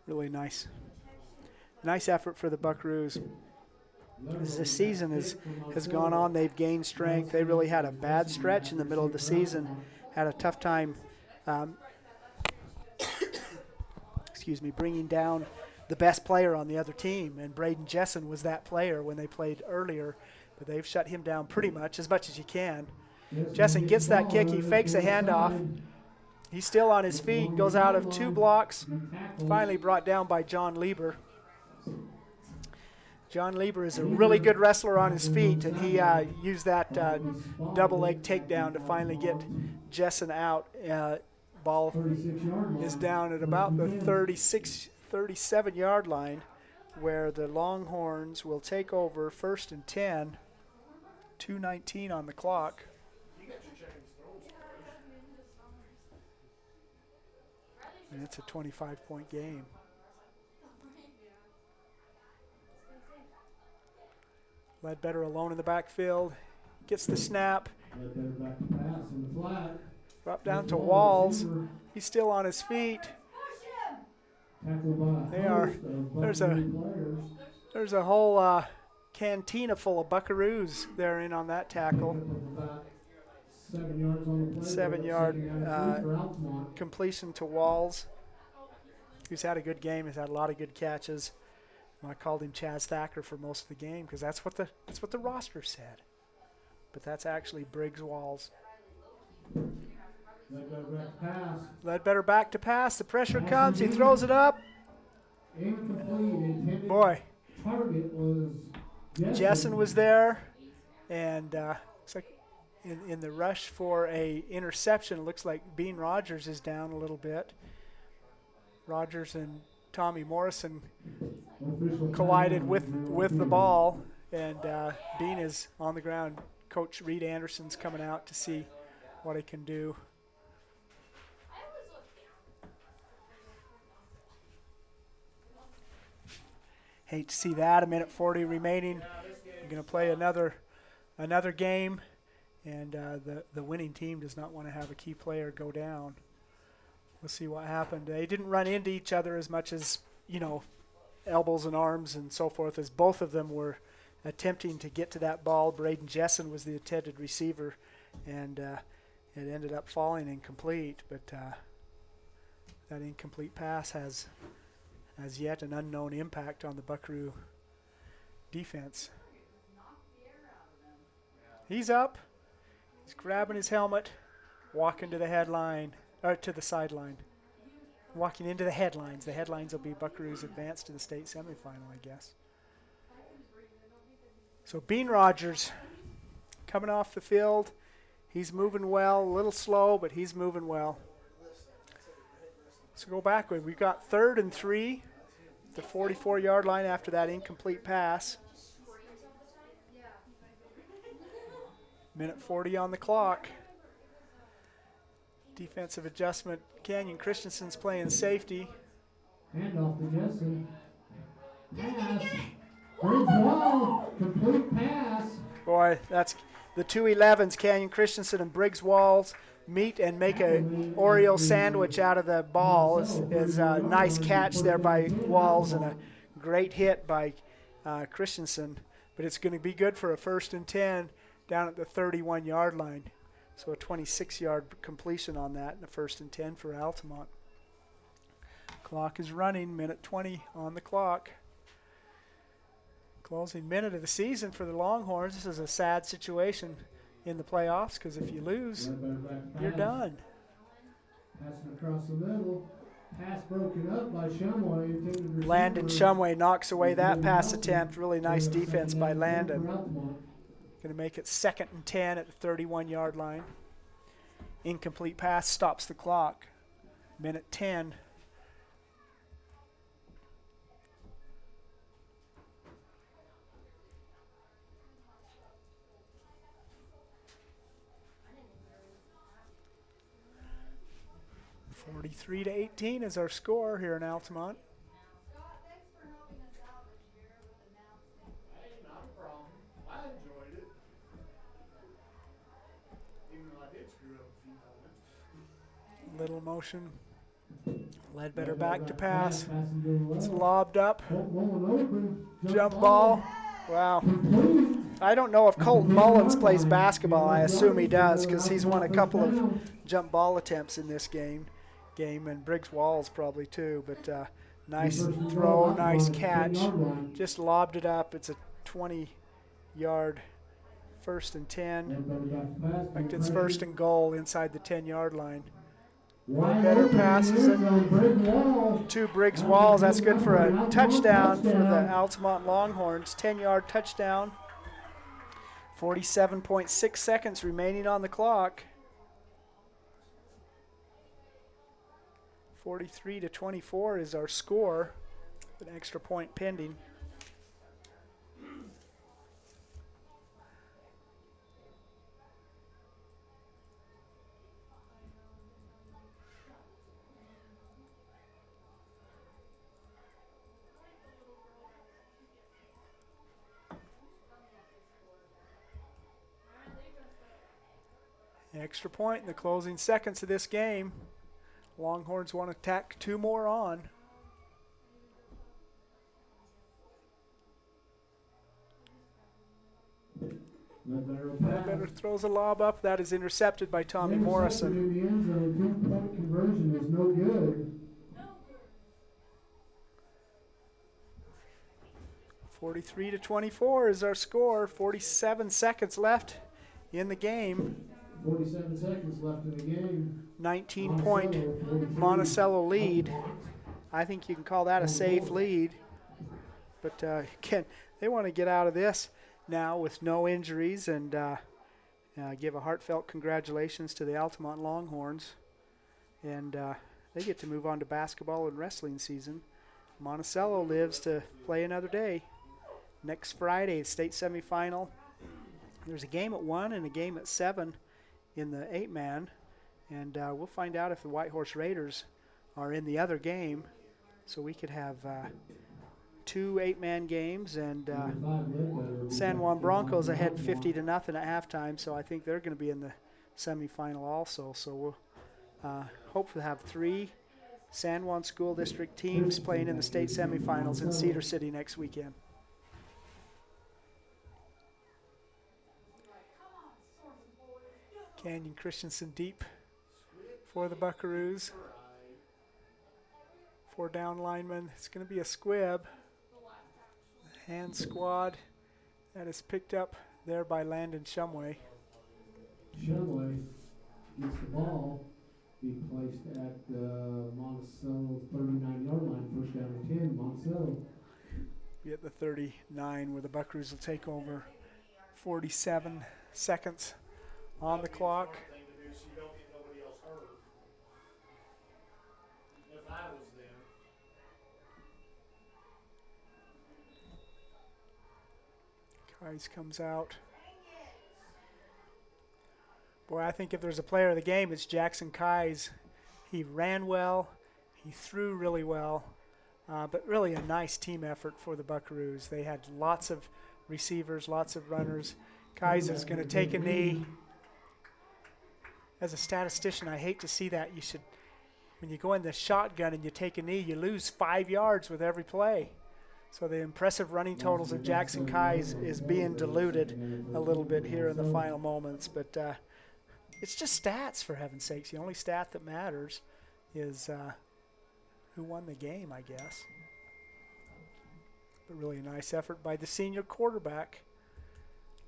Really nice effort for the Buckaroos. As the season has gone on, they've gained strength. They really had a bad stretch in the middle of the season, had a tough time bringing down the best player on the other team, and Braden Jessen was that player when they played earlier, but they've shut him down pretty much as you can. Jessen gets that kick, he fakes a handoff. He's still on his feet, goes out of 2 blocks, finally brought down by John Lieber. John Lieber is a really good wrestler on his feet, and he used that double leg takedown to finally get Jessen out. Ball is down at about the 37-yard line, where the Longhorns will take over 1st and 10, 2:19 on the clock. And it's a 25-point game. Ledbetter alone in the backfield, gets the snap. Up down to Walls. He's still on his feet. There's a whole cantina full of Buckaroos there in on that tackle. 7-yard completion to Walls, who's had a good game. He's had a lot of good catches. I called him Chaz Thacker for most of the game because that's what the roster said. But that's actually Briggs Walls. Ledbetter back to pass. The pressure comes. He throws it up. Boy, Jessen was there, and looks like in the rush for a interception, it looks like Bean Rogers is down a little bit. Rogers and Tommy Morrison collided with the ball, and Bean is on the ground. Coach Reed Anderson's coming out to see what he can do. Hate to see that. 1:40 remaining. We're going to play another game, and the winning team does not want to have a key player go down. We'll see what happened. They didn't run into each other as much as, elbows and arms and so forth, as both of them were attempting to get to that ball. Braden Jessen was the intended receiver, and it ended up falling incomplete. But that incomplete pass has yet an unknown impact on the Buckaroo defense. He's up. He's grabbing his helmet, walking to the headline, or to the sideline. Walking into the headlines. The headlines will be Buckaroos advance to the state semifinal, I guess. So Bean Rogers coming off the field. He's moving well, a little slow, but he's moving well. So go backward. We've got 3rd and 3, the 44-yard line after that incomplete pass. 1:40 on the clock. Defensive adjustment. Canyon Christensen's playing safety. Handoff to Jessen. Pass. Brings Wall. Complete pass. Boy, that's the 2-11s, Canyon Christensen and Briggs Walls, meet and make a Oreo sandwich out of the ball. Is a nice catch there by Walls and a Great hit by Christensen, but it's going to be good for a 1st and 10 down at the 31-yard line. So a 26-yard completion on that, and a 1st and 10 for Altamont. Clock is running, minute 20 on the clock. Closing minute of the season for the Longhorns. This is a sad situation in the playoffs because if you lose, you're done. Passing across the middle. Pass broken up by Shumway. Intended receiver. Landon Shumway knocks away that pass attempt. Really nice defense by Landon. Going to make it 2nd and 10 at the 31-yard line. Incomplete pass stops the clock. Minute 10. (43-18) is our score here in Altamont. Little motion. Ledbetter back to pass. It's lobbed up. Jump ball. Wow. I don't know if Colton Mullins plays basketball. I assume he does because he's won a couple of jump ball attempts in this game, and Briggs Walls probably too. But nice throw, nice catch. Just lobbed it up. It's a 20-yard 1st and 10. In fact, it's 1st and goal inside the 10-yard line. Better passes it to Briggs Walls. That's good for a touchdown for the Altamont Longhorns. 10-yard touchdown. 47.6 seconds remaining on the clock. 43-24 is our score. An extra point pending. Extra point in the closing seconds of this game. Longhorns want to tack 2 more on. Ledbetter throws a lob up. That is intercepted by Tommy Morrison. Conversion is no good. 43-24 is our score. 47 seconds left in the game. 47 seconds left in the game. 19-point Monticello lead. I think you can call that a safe lead. But again, they want to get out of this now with no injuries and give a heartfelt congratulations to the Altamont Longhorns. And they get to move on to basketball and wrestling season. Monticello lives to play another day. Next Friday, state semifinal. There's a game at 1 and a game at 7 in the 8-man, and we'll find out if the White Horse Raiders are in the other game, so we could have 2 8-man games, and San Juan Broncos ahead 50-0 at halftime, so I think they're going to be in the semifinal also. So we'll hope to have 3 San Juan School District teams playing in the state semifinals in Cedar City next weekend. Canyon Christensen deep for the Buckaroos. 4 down linemen. It's going to be a squib. Hand squad. That is picked up there by Landon Shumway. Shumway gets the ball. Be placed at Monticello 39-yard line. 1st down and 10. Monticello. Be at the 39 where the Buckaroos will take over. 47 seconds on the clock. Kais comes out. Boy, I think if there's a player of the game, it's Jackson Kais. He ran well. He threw really well. But really a nice team effort for the Buckaroos. They had lots of receivers, lots of runners. Kais is going to take a knee. As a statistician, I hate to see that. You should, when you go in the shotgun and you take a knee, you lose 5 yards with every play. So the impressive running totals of Jackson Kai is being diluted a little bit here in the final moments. But it's just stats, for heaven's sakes. The only stat that matters is who won the game, I guess. But really a nice effort by the senior quarterback.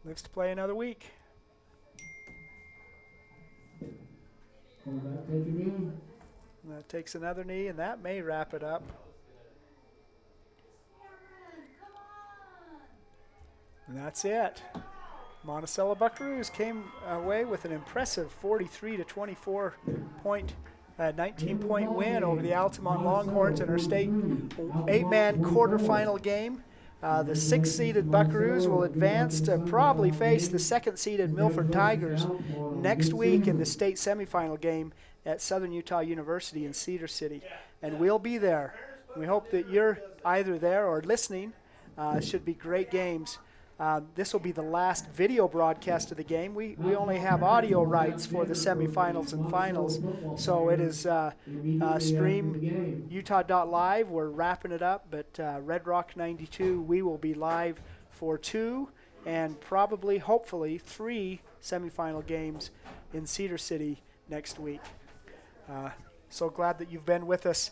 Lives to play another week. Quarterback, take a knee. That takes another knee, and that may wrap it up. And that's it. Monticello Buckaroos came away with an impressive 43-24 point, 19-point win over the Altamont Longhorns in our state 8-man quarterfinal game. The 6th-seeded Buckaroos will advance to probably face the 2nd-seeded Milford Tigers next week in the state semifinal game at Southern Utah University in Cedar City. And we'll be there. We hope that you're either there or listening. Should be great games. This will be the last video broadcast of the game. We only have audio rights for the semifinals and finals. So it is stream utah.live. We're wrapping it up, but Red Rock 92, we will be live for 2 and probably, hopefully, 3 semifinal games in Cedar City next week. So glad that you've been with us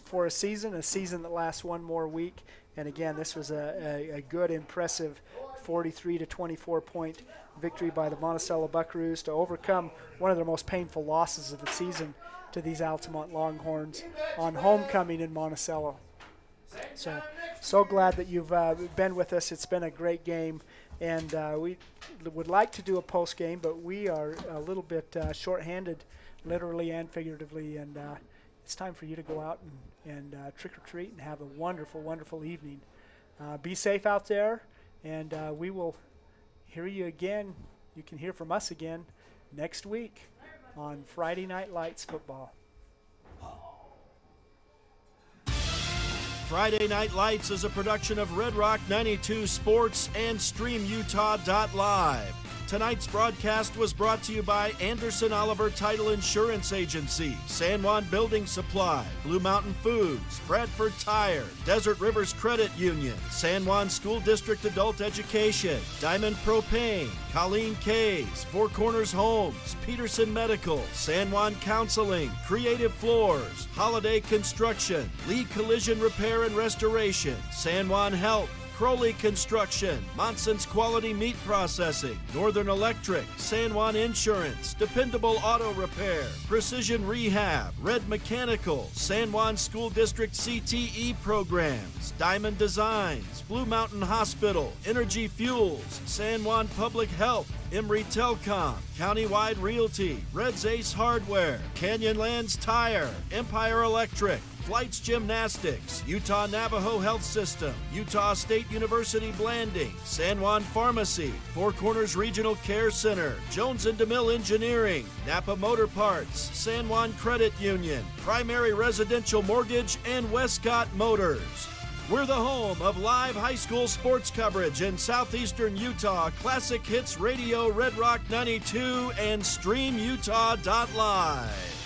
for a season that lasts one more week. And again, this was a good, impressive 43-24 point victory by the Monticello Buckaroos to overcome one of their most painful losses of the season to these Altamont Longhorns on homecoming in Monticello. So glad that you've been with us. It's been a great game, and we would like to do a post game, but we are a little bit shorthanded, literally and figuratively, and it's time for you to go out and trick or treat and have a wonderful, wonderful evening. Be safe out there, and we will hear you again. You can hear from us again next week on Friday Night Lights football. Friday Night Lights is a production of Red Rock 92 Sports and StreamUtah.live. Tonight's broadcast was brought to you by Anderson Oliver Title Insurance Agency, San Juan Building Supply, Blue Mountain Foods, Bradford Tire, Desert Rivers Credit Union, San Juan School District Adult Education, Diamond Propane, Colleen Kays, Four Corners Homes, Peterson Medical, San Juan Counseling, Creative Floors, Holiday Construction, Lee Collision Repair and Restoration, San Juan Health, Crowley Construction, Monson's Quality Meat Processing, Northern Electric, San Juan Insurance, Dependable Auto Repair, Precision Rehab, Red Mechanical, San Juan School District CTE Programs, Diamond Designs, Blue Mountain Hospital, Energy Fuels, San Juan Public Health, Emory Telcom, Countywide Realty, Red's Ace Hardware, Canyonlands Tire, Empire Electric, Flights Gymnastics, Utah Navajo Health System, Utah State University Blanding, San Juan Pharmacy, Four Corners Regional Care Center, Jones and DeMille Engineering, Napa Motor Parts, San Juan Credit Union, Primary Residential Mortgage, and Westcott Motors. We're the home of live high school sports coverage in southeastern Utah, Classic Hits Radio, Red Rock 92, and StreamUtah.live.